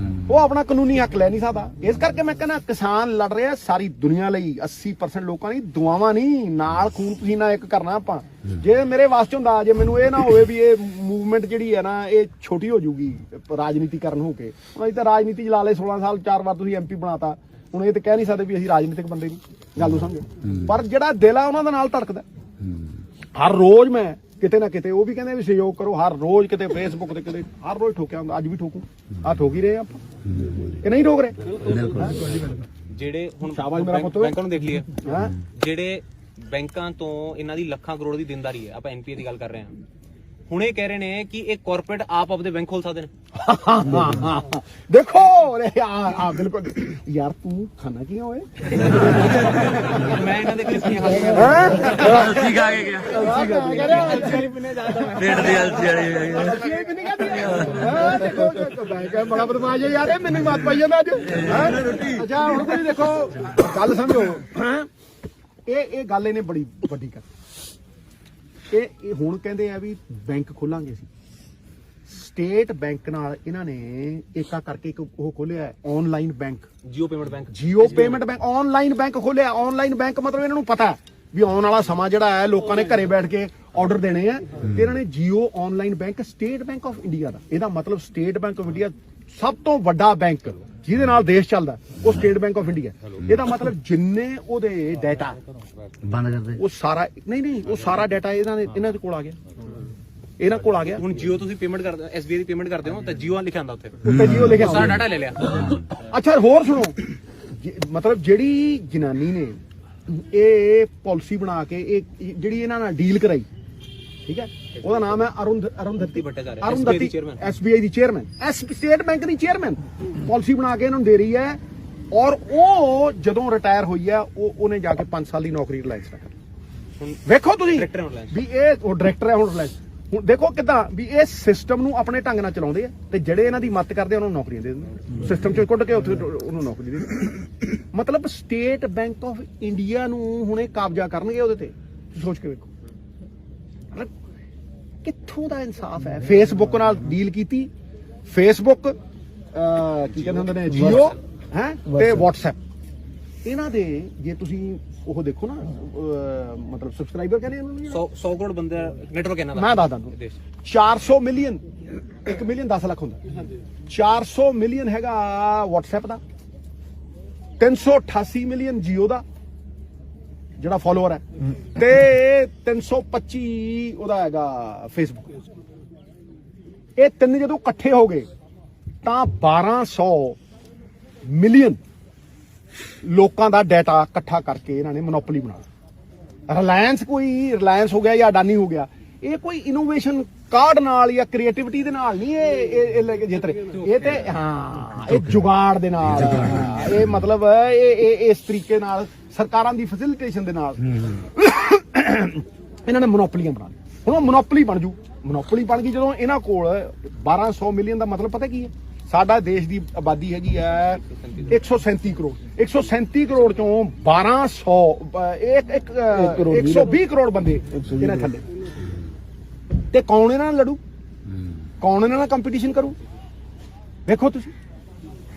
ਉਹ ਆਪਣਾ ਕਾਨੂੰਨੀ ਹੱਕ ਲੈ ਨਹੀਂ ਸਕਦਾ। ਇਸ ਕਰਕੇ ਮੈਂ ਕਹਿੰਦਾ ਕਿਸਾਨ ਲੜ ਰਿਹਾ ਸਾਰੀ ਦੁਨੀਆ ਲਈ, 80% ਲੋਕਾਂ ਲਈ ਦੁਆਵਾਂ ਨਹੀਂ, ਨਾਲ ਖੂਨ ਪਸੀਨਾ ਇੱਕ ਕਰਨਾ ਆਪਾਂ। ਜੇ ਮੇਰੇ ਵਾਸਤੇ ਹੁੰਦਾ, ਜੇ ਮੈਨੂੰ ਇਹ ਨਾ ਹੋਵੇ ਵੀ ਇਹ ਮੂਵਮੈਂਟ ਜਿਹੜੀ ਹੈ ਨਾ ਇਹ ਛੋਟੀ ਹੋ ਜੂਗੀ ਰਾਜਨੀਤੀਕਰਨ ਹੋ ਕੇ। ਹੁਣ ਅਸੀਂ ਤਾਂ ਰਾਜਨੀਤੀ 'ਚ ਲਾ ਲਏ 16 ਸਾਲ 4 ਵਾਰ ਤੁਸੀਂ MP ਬਣਾਤਾ, ਹੁਣ ਇਹ ਤਾਂ ਕਹਿ ਨਹੀਂ ਸਕਦੇ ਵੀ ਅਸੀਂ ਰਾਜਨੀਤਿਕ ਬੰਦੇ ਨਹੀਂ, ਗੱਲ ਨੂੰ ਸਮਝੋ। ਪਰ ਜਿਹੜਾ ਦਿਲ ਆ ਉਹਨਾਂ ਦੇ ਨਾਲ ਧੜਕਦਾ। ਹਰ ਰੋਜ਼ ਮੈਂ ਕਿਤੇ ਨਾ ਕਿਤੇ ਉਹ ਵੀ ਕਹਿੰਦੇ ਵੀ ਸਹਿਯੋਗ ਕਰੋ, ਹਰ ਰੋਜ਼ ਕਿਤੇ ਫੇਸਬੁੱਕ ਤੇ ਕਿਤੇ ਹਰ ਰੋਜ਼ ਠੋਕਿਆ ਹੁੰਦਾ, ਅੱਜ ਵੀ ਠੋਕੂ, ਆ ਠੋਕ ਹੀ ਰਹੇ ਆਪਾਂ ਕਿ ਨਹੀਂ ਠੋਕ ਰਹੇ। ਜਿਹੜੇ ਹੁਣ ਸ਼ਾਬਾਸ਼ ਮੇਰਾ ਪੁੱਤ। ਬੈਂਕਾਂ ਨੂੰ ਦੇਖ ਲਈਏ, ਹਾਂ ਜਿਹੜੇ ਬੈਂਕਾਂ ਤੋਂ ਇਹਨਾਂ ਦੀ ਲੱਖਾਂ ਕਰੋੜ ਦੀ ਦੇਣਦਾਰੀ ਹੈ, ਆਪਾਂ NPA ਦੀ ਗੱਲ ਕਰ ਰਹੇ ਹਾਂ, ਹੁਣ ਇਹ ਕਹਿ ਰਹੇ ਨੇ ਕਿ ਇਹ ਕਾਰਪੋਰੇਟ ਆਪ ਆਪਦੇ ਬੈਂਕ ਖੋਲ ਸਕਦੇ ਨੇ। ਦੇਖੋ ਆ ਬਿਲਕੁਲ ਯਾਰ ਤੂੰ ਖਾਣਾ ਕੀ ਓਏ ਮੈਂ ਇਹਨਾਂ ਦੇ ਕਿਸਨੀਆਂ ਖਾ ਅਲਸੀ ਖਾ ਕੇ ਗਿਆ ਪੇਟ ਦੀ ਅਲਸੀ ਵਾਲੀ ਬੜਾ ਬਦਮਾਸ਼ ਹੈ ਯਾਰ, ਇਹ ਮੈਨੂੰ ਮਾਤ ਪਾਈ ਜਾਂਦਾ ਅੱਜ। ਅੱਛਾ ਹੁਣ ਤੁਸੀਂ ਦੇਖੋ ਗੱਲ ਸਮਝੋ, ਇਹ ਗੱਲ ਇਹਨੇ ਬੜੀ ਵੱਡੀ ਕਰ। ਇਹ ਹੁਣ ਕਹਿੰਦੇ ਆ ਵੀ ਬੈਂਕ ਖੋਲਾਂਗੇ ਅਸੀਂ। ਸਟੇਟ ਬੈਂਕ ਨਾਲ ਇਹਨਾਂ ਨੇ ਏਕਾ ਕਰਕੇ ਇੱਕ ਉਹ ਖੋਲਿਆ online bank, JIO payment bank. JIO payment bank online bank ਖੋਲਿਆ। ਆਨਲਾਈਨ ਬੈਂਕ ਮਤਲਬ ਇਹਨਾਂ ਨੂੰ ਪਤਾ ਵੀ ਆਉਣ ਵਾਲਾ ਸਮਾਂ ਜਿਹੜਾ ਹੈ ਲੋਕਾਂ ਨੇ ਘਰੇ ਬੈਠ ਕੇ ਆਰਡਰ ਦੇਣੇ ਆ, ਤੇ ਇਹਨਾਂ ਨੇ Jio online bank state bank of India ਦਾ, ਇਹਦਾ ਮਤਲਬ ਸਟੇਟ ਬੈਂਕ ਆਫ ਇੰਡੀਆ ਸਭ ਤੋਂ ਵੱਡਾ ਬੈਂਕ ਜਿਹਦੇ ਨਾਲ ਦੇਸ਼ ਚੱਲਦਾ ਉਹ ਸਟੇਟ ਬੈਂਕ ਆਫ ਇੰਡੀਆ। ਇਹਦਾ ਮਤਲਬ ਜਿੰਨੇ ਉਹਦੇ ਡਾਟਾ ਬੰਦ ਕਰਦੇ ਉਹ ਸਾਰਾ ਨਹੀਂ ਉਹ ਸਾਰਾ ਡਾਟਾ ਇਹਨਾਂ ਦੇ ਕੋਲ ਆ ਗਿਆ, ਇਹਨਾਂ ਕੋਲ ਆ ਗਿਆ। ਹੁਣ ਜੀਓ ਤੁਸੀਂ ਪੇਮੈਂਟ ਕਰਦੇ ਹੋ, SBI ਦੀ ਪੇਮੈਂਟ ਕਰਦੇ ਹੋ ਤਾਂ ਜੀਓ ਲਿਖਿਆ ਹੁੰਦਾ ਉੱਥੇ, ਉੱਤੇ ਜੀਓ ਲਿਖਿਆ ਸਾਰਾ ਡਾਟਾ ਲੈ ਲਿਆ। ਅੱਛਾ ਹੋਰ ਸੁਣੋ, ਮਤਲਬ ਜਿਹੜੀ ਜਨਾਨੀ ਨੇ ਇਹ ਪਾਲਿਸੀ ਬਣਾ ਕੇ ਇਹ ਜਿਹੜੀ ਇਹਨਾਂ ਨਾਲ ਡੀਲ ਕਰਾਈ, ਠੀਕ ਹੈ, ਉਹਦਾ ਨਾਮ ਹੈ ਅਰੁੰਧਤੀ ਭੱਟਾਚਾਰਿਆ, ਅਰੁੰਧਤੀ, SBI ਦੀ ਚੇਅਰਮੈਨ, ਸਟੇਟ ਬੈਂਕ ਦੀ ਚੇਅਰਮੈਨ ਪਾਲਿਸੀ ਬਣਾ ਕੇ ਇਹਨਾਂ ਨੂੰ ਦੇ ਰਹੀ ਹੈ। ਔਰ ਉਹ ਜਦੋਂ ਰਿਟਾਇਰ ਹੋਈ ਹੈ ਉਹਨੇ ਜਾ ਕੇ 5 ਸਾਲ ਦੀ ਨੌਕਰੀ ਰਿਲਾਇੰਸ ਨਾਲ ਕਰ। ਵੇਖੋ ਤੁਸੀਂ ਵੀ ਇਹ ਉਹ ਡਾਇਰੈਕਟਰ ਹੈ ਹੁਣ ਰਿਲਾਇੰਸ। ਹੁਣ ਦੇਖੋ ਕਿਦਾਂ ਵੀ ਇਹ ਸਿਸਟਮ ਨੂੰ ਆਪਣੇ ਢੰਗ ਨਾਲ ਚਲਾਉਂਦੇ ਆ, ਤੇ ਜਿਹੜੇ ਇਹਨਾਂ ਦੀ ਮਦਦ ਕਰਦੇ ਉਹਨਾਂ ਨੂੰ ਨੌਕਰੀਆਂ ਦੇ ਦਿੰਦੇ, ਸਿਸਟਮ ਚੋਂ ਕੱਢ ਕੇ ਉੱਥੇ ਉਹਨੂੰ ਨੌਕਰੀ ਦੇ ਦਿੰਦੇ। ਮਤਲਬ ਸਟੇਟ ਬੈਂਕ ਆਫ ਇੰਡੀਆ ਨੂੰ ਹੁਣੇ ਕਬਜ਼ਾ ਕਰਨਗੇ ਉਹਦੇ ਤੇ, ਸੋਚ ਕੇ ਵੇਖੋ ਕਿੱਥੋਂ ਦਾ ਇਨਸਾਫ ਹੈ। ਫੇਸਬੁੱਕ ਨਾਲ ਡੀਲ ਕੀਤੀ, ਫੇਸਬੁੱਕ ਕੀ ਕਹਿੰਦੇ ਹੁੰਦੇ ਨੇ ਜੀਓ ਹੈ ਤੇ WhatsApp, ਇਹਨਾਂ ਦੇ ਜੇ ਤੁਸੀਂ ਉਹ ਦੇਖੋ ਨਾ ਮਤਲਬ ਸਬਸਕ੍ਰਾਈਬਰ ਕਹਿੰਦੇ ਇਹਨਾਂ ਨੂੰ 100 ਕਰੋੜ ਬੰਦੇ ਨੈਟਵਰਕ ਇਹਨਾਂ ਦਾ। ਮੈਂ ਦੱਸਦਾ ਤੁਹਾਨੂੰ 400 ਮਿਲੀਅਨ, 1 ਮਿਲੀਅਨ 10 ਲੱਖ ਹੁੰਦਾ, 400 ਮਿਲੀਅਨ ਹੈਗਾ WhatsApp ਦਾ, 388 ਮਿਲੀਅਨ ਜੀਓ ਦਾ ਜਿਹੜਾ ਫਾਲੋਅਰ ਹੈ, ਤੇ 325 ਉਹਦਾ ਹੈਗਾ ਫੇਸਬੁੱਕ। ਇਹ ਤਿੰਨ ਜਦੋਂ ਇਕੱਠੇ ਹੋ ਗਏ ਤਾਂ 1200 ਮਿਲੀਅਨ ਲੋਕਾਂ ਦਾ ਡਾਟਾ ਇਕੱਠਾ ਕਰਕੇ ਇਹਨਾਂ ਨੇ ਮੋਨੋਪੋਲੀ ਬਣਾ। ਰਿਲਾਇੰਸ ਹੋ ਗਿਆ ਜਾਂ ਅਡਾਨੀ ਹੋ ਗਿਆ, ਇਹ ਕੋਈ ਇਨੋਵੇਸ਼ਨ ਕਾਢ ਨਾਲ ਜਾਂ ਕ੍ਰੀਏਟੀਵਿਟੀ ਦੇ ਨਾਲ ਨਹੀਂ ਇਹ ਲੈ ਕੇ ਜਿੱਤ ਰਹੇ, ਇਹ ਤੇ ਹਾਂ ਇਹ ਜੁਗਾੜ ਦੇ ਨਾਲ, ਇਹ ਮਤਲਬ ਇਹ ਇਸ ਤਰੀਕੇ ਨਾਲ ਸਰਕਾਰਾਂ ਦੀ ਫੈਸਿਲਿਟੇਸ਼ਨ ਦੇ ਨਾਲ ਇਹਨਾਂ ਨੇ ਮੋਨੋਪੋਲੀਆਂ ਬਣਾ ਲਈਆਂ। ਹੁਣ ਉਹ ਮੋਨੋਪੋਲੀ ਬਣ ਜੂ, ਮੋਨੋਪੋਲੀ ਬਣ ਗਈ ਜਦੋਂ ਇਹਨਾਂ ਕੋਲ 1200 ਮਿਲੀਅਨ ਦਾ ਮਤਲਬ ਪਤਾ ਕੀ ਹੈ, ਸਾਡਾ ਦੇਸ਼ ਦੀ ਆਬਾਦੀ ਹੈਗੀ ਹੈ 137 ਕਰੋੜ, 137 ਕਰੋੜ ਚੋਂ 1200 120 ਕਰੋੜ ਬੰਦੇ ਇਹਨਾਂ ਥੱਲੇ, ਤੇ ਕੌਣ ਇਹਨਾਂ ਨਾਲ ਲੜੂ, ਕੌਣ ਇਹਨਾਂ ਨਾਲ ਕੰਪੀਟੀਸ਼ਨ ਕਰੂ। ਵੇਖੋ ਤੁਸੀਂ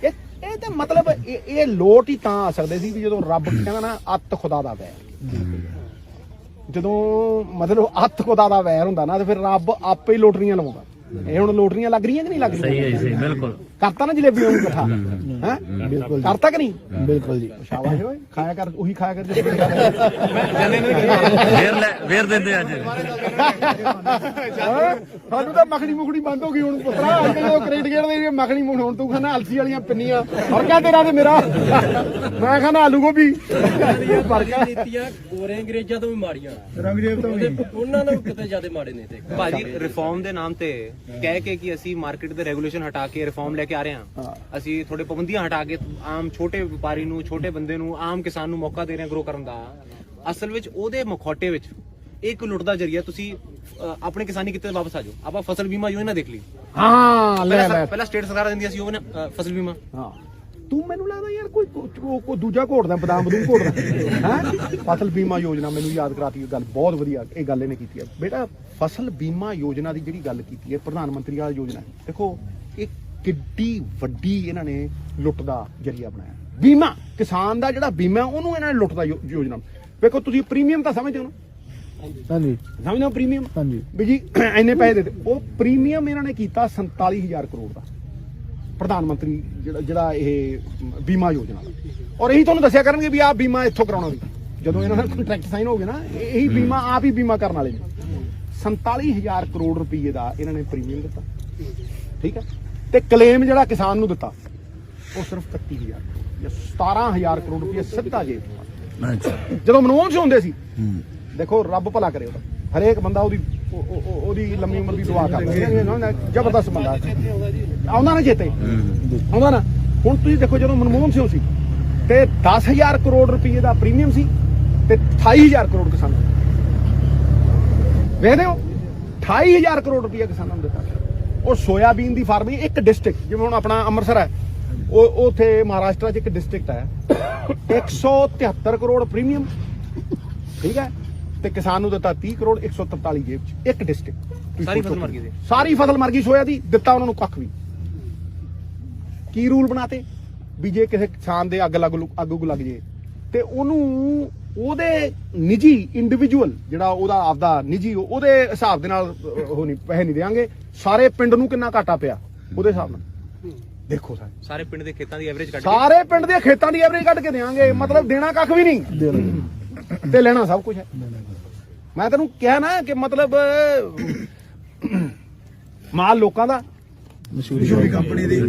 ਇਹ ਤਾਂ ਮਤਲਬ ਇਹ ਲੋਟ ਹੀ ਤਾਂ ਆ ਸਕਦੇ ਸੀ ਵੀ ਜਦੋਂ ਰੱਬ ਕਹਿੰਦਾ ਨਾ ਅੱਤ ਖੁਦਾ ਦਾ ਵੈਰ, ਜਦੋਂ ਮਤਲਬ ਅੱਤ ਖੁਦਾ ਦਾ ਵੈਰ ਹੁੰਦਾ ਨਾ ਤੇ ਫਿਰ ਰੱਬ ਆਪੇ ਹੀ ਲੋਟਰੀਆਂ ਲਵਾਉਂਦਾ। ਇਹ ਹੁਣ ਲੋਟਰੀਆਂ ਲੱਗ ਰਹੀਆਂ ਕਿ ਨਹੀਂ ਲੱਗ ਰਹੀਆਂ? ਸਹੀ ਹੈ ਜੀ, ਬਿਲਕੁਲ ਕਰਤਾ ਨਾ ਜਲੇਬੀ ਨੂੰ ਇਕੱਠਾ, ਹੈ ਬਿਲਕੁਲ ਕਰਤਾ ਕਿ ਨਹੀਂ? ਬਿਲਕੁਲ ਜੀ, ਸ਼ਾਬਾਸ਼ ਓਏ, ਖਾਇਆ ਕਰ, ਉਹੀ ਖਾਇਆ ਕਰ ਵੇਰ ਦਿੰਦੇ ਅੱਜ। ਸਾਨੂੰ ਤਾਂ ਮੱਖਣੀ ਮੁਖੜੀ ਬੰਦ ਹੋ ਗਈ ਹੁਣ ਪੁੱਤਰਾ, ਅੱਜ ਜਦੋਂ ਕ੍ਰਿਕਟ ਖੇਡਦੇ ਸੀ ਮੱਖਣੀ ਮੁਖ, ਹੁਣ ਤੂੰ ਖਾਣਾ ਅਲਸੀ ਵਾਲੀਆਂ ਪਿੰਨੀਆਂ, ਫਰਕਾ ਤੇਰਾ ਤੇ ਮੇਰਾ, ਮੈਂ ਖਾਣਾ ਆਲੂ ਗੋਭੀ। ਨੀਤੀਆਂ ਗੋਰੇ ਅੰਗਰੇਜ਼ਾਂ ਤੋਂ ਵੀ ਮਾੜੀਆਂ, ਰੰਗਰੇਬ ਤੋਂ ਉਹਨਾਂ ਨੂੰ ਕਿਤੇ ਜ਼ਿਆਦਾ ਮਾੜੇ ਨੇ। ਤੇ ਭਾਜੀ ਰਿਫਾਰਮ ਦੇ ਨਾਮ ਤੇ ਕਹਿ ਕੇ ਕਿ ਅਸੀਂ ਮਾਰਕੀਟ ਦੇ ਰੈਗੂਲੇਸ਼ਨ ਹਟਾ ਕੇ ਰਿਫਾਰਮ ਲੈ ਕੇ ਆ ਰਹੇ ਹਾਂ, ਅਸੀਂ ਥੋੜੇ ਪਾਬੰਦੀਆਂ ਹਟਾ ਕੇ ਆਮ ਛੋਟੇ ਵਪਾਰੀ ਨੂੰ, ਛੋਟੇ ਬੰਦੇ ਨੂੰ, ਆਮ ਕਿਸਾਨ ਨੂੰ ਮੌਕਾ ਦੇ ਰਹੇ ਹਾਂ ਗਰੋ ਕਰਨ ਦਾ। ਅਸਲ ਵਿੱਚ ਉਹਦੇ ਮਖੌਟੇ ਵਿੱਚ ਇੱਕ ਲੁੱਟ ਦਾ ਜਰੀਆ। ਤੁਸੀਂ ਆਪਣੇ ਕਿਸਾਨੀ ਕਿੱਤੇ ਵਾਪਸ ਆ ਜਾਓ, ਆਪਾਂ ਫਸਲ ਬੀਮਾ ਯੋਜਨਾ ਦੇਖ ਲਈ। ਹਾਂ ਲੈ ਪਹਿਲਾਂ ਸਟੇਟ ਸਰਕਾਰਾਂ ਦਿੰਦੀਆਂ ਸੀ ਉਹ ਫਸਲ ਬੀਮਾ, ਹਾਂ ਤੂੰ ਮੈਨੂੰ ਲੱਗਦਾ ਯਾਰ ਕੋਈ ਦੂਜਾ ਘੋੜਦਾ ਬਦਾਮ ਬਦੂਮ ਘੋੜਦਾ ਹੈ। ਫਸਲ ਬੀਮਾ ਯੋਜਨਾ ਮੈਨੂੰ ਯਾਦ ਕਰਾਤੀ ਗੱਲ ਬਹੁਤ ਵਧੀਆ ਇਹ ਗੱਲ ਇਹਨੇ ਕੀਤੀ ਹੈ ਬੇਟਾ। ਫਸਲ ਬੀਮਾ ਯੋਜਨਾ ਦੀ ਜਿਹੜੀ ਗੱਲ ਕੀਤੀ ਹੈ ਪ੍ਰਧਾਨ ਮੰਤਰੀ ਵਾਲੀ ਯੋਜਨਾ, ਦੇਖੋ ਇਹ ਕਿੱਡੀ ਵੱਡੀ ਇਹਨਾਂ ਨੇ ਲੁੱਟ ਦਾ ਜਰੀਆ ਬਣਾਇਆ। ਬੀਮਾ ਕਿਸਾਨ ਦਾ ਜਿਹੜਾ ਬੀਮਾ ਉਹਨੂੰ ਇਹਨਾਂ ਨੇ ਲੁੱਟ ਦਾ ਯੋਜਨਾ। ਵੇਖੋ ਤੁਸੀਂ ਪ੍ਰੀਮੀਅਮ ਤਾਂ ਸਮਝਦੇ ਹੋ ਨਾ, ਹਾਂਜੀ ਸਮਝਦੇ ਹੋ ਪ੍ਰੀਮੀਅਮ ਹਾਂਜੀ ਵੀ ਜੀ ਇੰਨੇ ਪੈਸੇ ਦੇ ਦਿਓ। ਉਹ ਪ੍ਰੀਮੀਅਮ ਇਹਨਾਂ ਨੇ ਕੀਤਾ 47,000 ਕਰੋੜ ਦਾ ਪ੍ਰਧਾਨ ਮੰਤਰੀ ਜਿਹੜਾ ਇਹ ਬੀਮਾ ਯੋਜਨਾ ਦਾ। ਔਰ ਇਹੀ ਤੁਹਾਨੂੰ ਦੱਸਿਆ ਕਰਨਗੇ ਵੀ ਆਹ ਬੀਮਾ ਇੱਥੋਂ ਕਰਾਉਣਾ ਵੀ ਜਦੋਂ ਇਹਨਾਂ ਦਾ ਕੰਟਰੈਕਟ ਸਾਈਨ ਹੋ ਗਿਆ ਨਾ ਇਹੀ ਬੀਮਾ ਆਪ ਹੀ ਬੀਮਾ ਕਰਨ ਵਾਲੇ ਨੇ। 47,000 ਕਰੋੜ ਰੁਪਏ ਦਾ ਇਹਨਾਂ ਨੇ ਪ੍ਰੀਮੀਅਮ ਦਿੱਤਾ, ਠੀਕ ਹੈ। ਤੇ ਕਲੇਮ ਜਿਹੜਾ ਕਿਸਾਨ ਨੂੰ ਦਿੱਤਾ ਉਹ ਸਿਰਫ 31,000 ਜਾਂ 17,000 ਕਰੋੜ ਰੁਪਏ ਸਿੱਧਾ ਜੇਬ ਚ। ਅੱਛਾ ਜਦੋਂ ਮਨਮੋਹਨ ਸਿੰਘ ਹੁੰਦੇ ਸੀ, ਦੇਖੋ ਰੱਬ ਭਲਾ ਕਰੇ ਉਹਦਾ, ਹਰੇਕ ਬੰਦਾ ਉਹਦੀ ਲੰਮੀ ਉਮਰ ਦੀ ਦੁਆ ਕਰਦਾ, ਜ਼ਬਰਦਸਤ ਬੰਦਾ ਆਉਂਦਾ ਨਾ ਚੇਤੇ ਆਉਂਦਾ ਨਾ। ਹੁਣ ਤੁਸੀਂ ਦੇਖੋ ਜਦੋਂ ਮਨਮੋਹਨ ਸਿੰਘ ਸੀ ਤੇ 10,000 ਕਰੋੜ ਰੁਪਏ ਦਾ ਪ੍ਰੀਮੀਅਮ ਸੀ ਤੇ 28,000 ਕਰੋੜ ਕਿਸਾਨਾਂ ਨੂੰ ਵੇਖਦੇ ਹੋ 28,000 ਕਰੋੜ ਰੁਪਏ ਕਿਸਾਨਾਂ ਨੂੰ ਦਿੱਤਾ। ਉਹ ਸੋਇਆਬੀਨ ਦੀ ਫਾਰਮਿੰਗ ਇੱਕ ਡਿਸਟ੍ਰਿਕਟ ਜਿਵੇਂ ਹੁਣ ਆਪਣਾ ਅੰਮ੍ਰਿਤਸਰ ਹੈ, ਉਹ ਉੱਥੇ ਮਹਾਰਾਸ਼ਟਰ 'ਚ ਇੱਕ ਡਿਸਟ੍ਰਿਕਟ ਹੈ 173 ਕਰੋੜ ਪ੍ਰੀਮੀਅਮ, ਠੀਕ ਹੈ। ਤੇ ਕਿਸਾਨ ਨੂੰ ਦਿੱਤਾ 30 ਕਰੋੜ 143 ਜੇਬ 'ਚ ਇੱਕ ਡਿਸਟ੍ਰਿਕਟ। ਸਾਰੀ ਫਸਲ ਮਰ ਗਈ ਸੀ। ਸਾਰੀ ਫਸਲ ਮਰ ਗਈ ਸੋਇਆ ਦੀ, ਦਿੱਤਾ ਉਹਨਾਂ ਨੂੰ ਕੱਖ ਵੀ। ਕੀ ਰੂਲ ਬਣਾਤੇ ਵੀ ਜੇ ਕਿਸੇ ਕਿਸਾਨ ਦੇ ਅੱਗ ਲੱਗ ਜੇ ਤੇ ਉਹਨੂੰ ਉਹਦੇ ਨਿੱਜੀ ਇੰਡੀਵਿਜੂਅਲ ਜਿਹੜਾ ਉਹਦਾ ਆਪਦਾ ਨਿੱਜੀ ਉਹਦੇ ਹਿਸਾਬ ਦੇ ਨਾਲ ਉਹ ਨਹੀਂ ਪੈਸੇ ਨਹੀਂ ਦੇਾਂਗੇ, ਸਾਰੇ ਪਿੰਡ ਨੂੰ ਕਿੰਨਾ ਘਾਟਾ ਪਿਆ ਉਹਦੇ ਹਿਸਾਬ ਨਾਲ ਦੇਖੋ। ਸਾਰੇ ਪਿੰਡ ਦੇ ਖੇਤਾਂ ਦੀ ਐਵਰੇਜ ਕੱਢ ਸਾਰੇ ਪਿੰਡ ਦੇ ਖੇਤਾਂ ਦੀ ਐਵਰੇਜ ਕੱਢ ਕੇ ਦੇਾਂਗੇ, ਮਤਲਬ ਦੇਣਾ ਕੱਖ ਵੀ ਨਹੀਂ ਤੇ ਲੈਣਾ ਸਭ ਕੁਝ ਹੈ। ਮੈਂ ਤੈਨੂੰ ਕਿਹਾ ਨਾ ਕਿ ਮਤਲਬ ਮਾਲ ਲੋਕਾਂ ਦਾ ਮਸ਼ਹੂਰੀ ਕੰਪਨੀ ਦੀ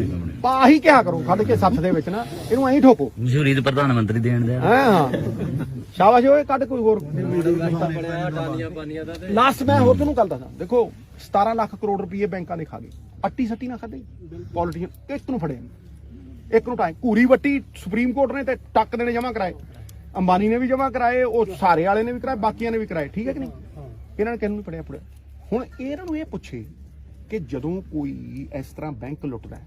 ਆਹੀ ਕਿਹਾ ਕਰੋ ਕੱਢ ਕੇ ਸੱਥ ਦੇ ਵਿੱਚ ਨਾ, ਇਹਨੂੰ ਐਂ ਠੋਕੋ। ਮਸ਼ਹੂਰੀ ਤੇ ਪ੍ਰਧਾਨ ਮੰਤਰੀ ਦੇਣ ਦੇ ਹਾਂ ਸ਼ਾਬਾਸ਼ ਓਏ ਕੱਢ ਕੋਈ ਹੋਰ। ਲਾਸਟ ਮੈਂ ਹੋਰ ਤੁਹਾਨੂੰ ਗੱਲ ਦੱਸਾਂ, ਦੇਖੋ 17 ਲੱਖ ਕਰੋੜ ਰੁਪਏ ਬੈਂਕਾਂ ਨੇ ਖਾ ਗਏ, ਅੱਟੀ ਸੱਟੀ ਨਾ ਖਾਦੇ ਪੋਲੀਟੀਸ਼ੀਅਨ। ਇੱਕ ਨੂੰ ਫੜੇ, ਇੱਕ ਨੂੰ ਟਾਈਮ ਘੂਰੀ ਵੱਟੀ ਸੁਪਰੀਮ ਕੋਰਟ ਨੇ ਤੇ ਟੱਕ ਦੇਣੇ ਜਮ੍ਹਾਂ ਕਰਾਏ, ਅੰਬਾਨੀ ਨੇ ਵੀ ਜਮ੍ਹਾਂ ਕਰਾਏ, ਉਹ ਸਾਰੇ ਵਾਲੇ ਨੇ ਵੀ ਕਰਾਏ, ਬਾਕੀਆਂ ਨੇ ਵੀ ਕਰਾਏ, ਠੀਕ ਹੈ ਕਿ ਨਹੀਂ। ਇਹਨਾਂ ਨੇ ਕਿਹਨੂੰ ਨਹੀਂ ਫੜਿਆ। ਹੁਣ ਇਹਨਾਂ ਨੂੰ ਇਹ ਪੁੱਛੇ ਕਿ ਜਦੋਂ ਕੋਈ ਇਸ ਤਰ੍ਹਾਂ ਬੈਂਕ ਲੁੱਟਦਾ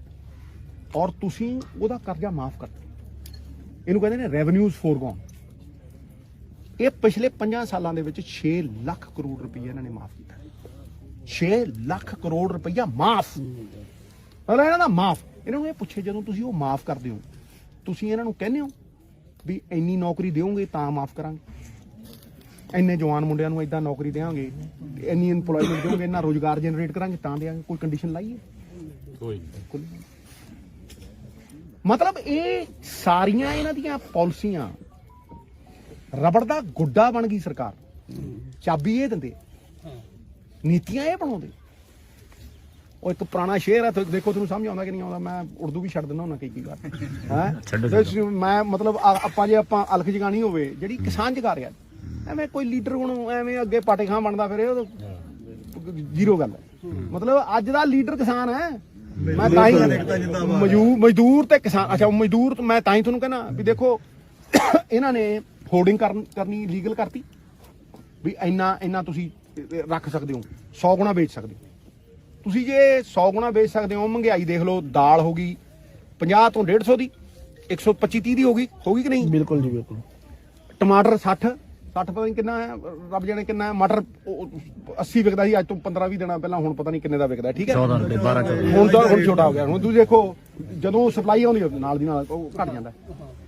ਔਰ ਤੁਸੀਂ ਉਹਦਾ ਕਰਜ਼ਾ ਮਾਫ ਕਰਦੇ, ਇਹਨੂੰ ਕਹਿੰਦੇ ਨੇ ਰੈਵਨਿਊਜ਼ ਫੋਰਗੋਨ। ਇਹ ਪਿਛਲੇ 5 ਸਾਲਾਂ ਦੇ ਵਿੱਚ 6 ਲੱਖ ਕਰੋੜ ਰੁਪਏ ਇਹਨਾਂ ਨੇ ਮਾਫ ਕੀਤਾ। 6 ਲੱਖ ਕਰੋੜ ਰੁਪਈਆ ਮਾਫ, ਮਤਲਬ ਇਹਨਾਂ ਦਾ ਮਾਫ। ਇਹਨਾਂ ਨੂੰ ਇਹ ਪੁੱਛੇ ਜਦੋਂ ਤੁਸੀਂ ਉਹ ਮਾਫ ਕਰਦੇ ਹੋ, ਤੁਸੀਂ ਇਹਨਾਂ ਨੂੰ ਕਹਿੰਦੇ ਹੋ ਵੀ ਇੰਨੀ ਨੌਕਰੀ ਦਿਓਗੇ ਤਾਂ ਮਾਫ ਕਰਾਂਗੇ, ਇੰਨੇ ਜਵਾਨ ਮੁੰਡਿਆਂ ਨੂੰ ਏਦਾਂ ਨੌਕਰੀ ਦੇਵਾਂਗੇ, ਇੰਨੀ ਇੰਪਲੋਇਮੈਂਟ ਦਿਓਗੇ, ਇੰਨਾ ਰੋਜ਼ਗਾਰ ਜਨਰੇਟ ਕਰਾਂਗੇ ਤਾਂ ਦੇਵਾਂਗੇ, ਕੋਈ ਕੰਡੀਸ਼ਨ ਲਾਈਏ? ਕੋਈ ਨਹੀਂ। ਮਤਲਬ ਇਹ ਸਾਰੀਆਂ ਇਹਨਾਂ ਦੀਆਂ ਪਾਲਿਸੀਆਂ ਰਬੜ ਦਾ ਗੁੱਡਾ ਬਣ ਗਈ ਸਰਕਾਰ। ਚਾਬੀ ਇਹ ਦਿੰਦੇ, ਨੀਤੀਆਂ ਇਹ ਬਣਾਉਂਦੇ। ਉਹ ਇੱਕ ਪੁਰਾਣਾ ਸ਼ੇਰ ਹੈ, ਦੇਖੋ ਤੁਹਾਨੂੰ ਸਮਝ ਆਉਂਦਾ ਕਿ ਨਹੀਂ ਆਉਂਦਾ, ਮੈਂ ਉਰਦੂ ਵੀ ਛੱਡ ਦਿੰਦਾ ਹੁੰਦਾ ਕਈ ਵਾਰ ਹੈ। ਮੈਂ ਮਤਲਬ ਆਪਾਂ ਜੇ ਆਪਾਂ ਅਲਖ ਜਗਾਣੀ ਹੋਵੇ ਜਿਹੜੀ ਕਿਸਾਨ ਜਗਾ ਰਿਹਾ, ਐਵੇਂ ਕੋਈ ਲੀਡਰ ਹੁਣ ਐਵੇਂ ਅੱਗੇ ਪਾਟੇ ਖਾਂ ਬਣਦਾ ਫਿਰ ਉਹ ਜ਼ੀਰੋ ਗੱਲ ਹੈ। ਮਤਲਬ ਅੱਜ ਦਾ ਲੀਡਰ ਕਿਸਾਨ ਹੈ। ਮੈਂ ਤਾਂ ਹੀ ਮਜ਼ਦੂਰ ਤੇ ਕਿਸਾਨ, ਅੱਛਾ ਮਜ਼ਦੂਰ ਮੈਂ ਤਾਂ ਹੀ ਤੁਹਾਨੂੰ ਕਹਿਣਾ ਵੀ ਦੇਖੋ ਇਹਨਾਂ ਨੇ ਹੋਰਡਿੰਗ ਕਰਨੀ ਲੀਗਲ ਕਰਤੀ ਵੀ ਇੰਨਾ ਤੁਸੀਂ ਰੱਖ ਸਕਦੇ ਹੋ, 100 ਗੁਣਾ ਵੇਚ ਸਕਦੇ ਹੋ। ਤੁਸੀਂ ਜੇ 100 ਗੁਣਾ ਵੇਚ ਸਕਦੇ ਹੋ, ਮਹਿੰਗਾਈ ਦੇਖ ਲਓ, ਦਾਲ ਹੋ ਗਈ 50 ਤੋਂ 150 ਦੀ, 125-30 ਦੀ ਹੋ ਗਈ ਕਿ ਨਹੀਂ? ਬਿਲਕੁਲ ਜੀ ਬਿਲਕੁਲ। ਟਮਾਟਰ 60 ਪਤਾ ਨਹੀਂ ਕਿੰਨਾ ਹੈ, ਰੱਬ ਜਾਣੇ ਕਿੰਨਾ ਹੈ। ਮਟਰ 80 ਵਿਕਦਾ ਸੀ ਅੱਜ ਤੋਂ 15-20 ਦਿਨਾਂ ਪਹਿਲਾਂ, ਹੁਣ ਪਤਾ ਨਹੀਂ ਕਿੰਨੇ ਦਾ ਵਿਕਦਾ, ਠੀਕ ਹੈ। 14 ਰੁਪਏ 12 ਹੁਣ ਛੋਟਾ ਹੋ ਗਿਆ। ਹੁਣ ਤੁਸੀਂ ਦੇਖੋ ਜਦੋਂ ਸਪਲਾਈ ਆਉਂਦੀ ਨਾਲ ਦੀ ਨਾਲ ਉਹ ਘਟ ਜਾਂਦਾ।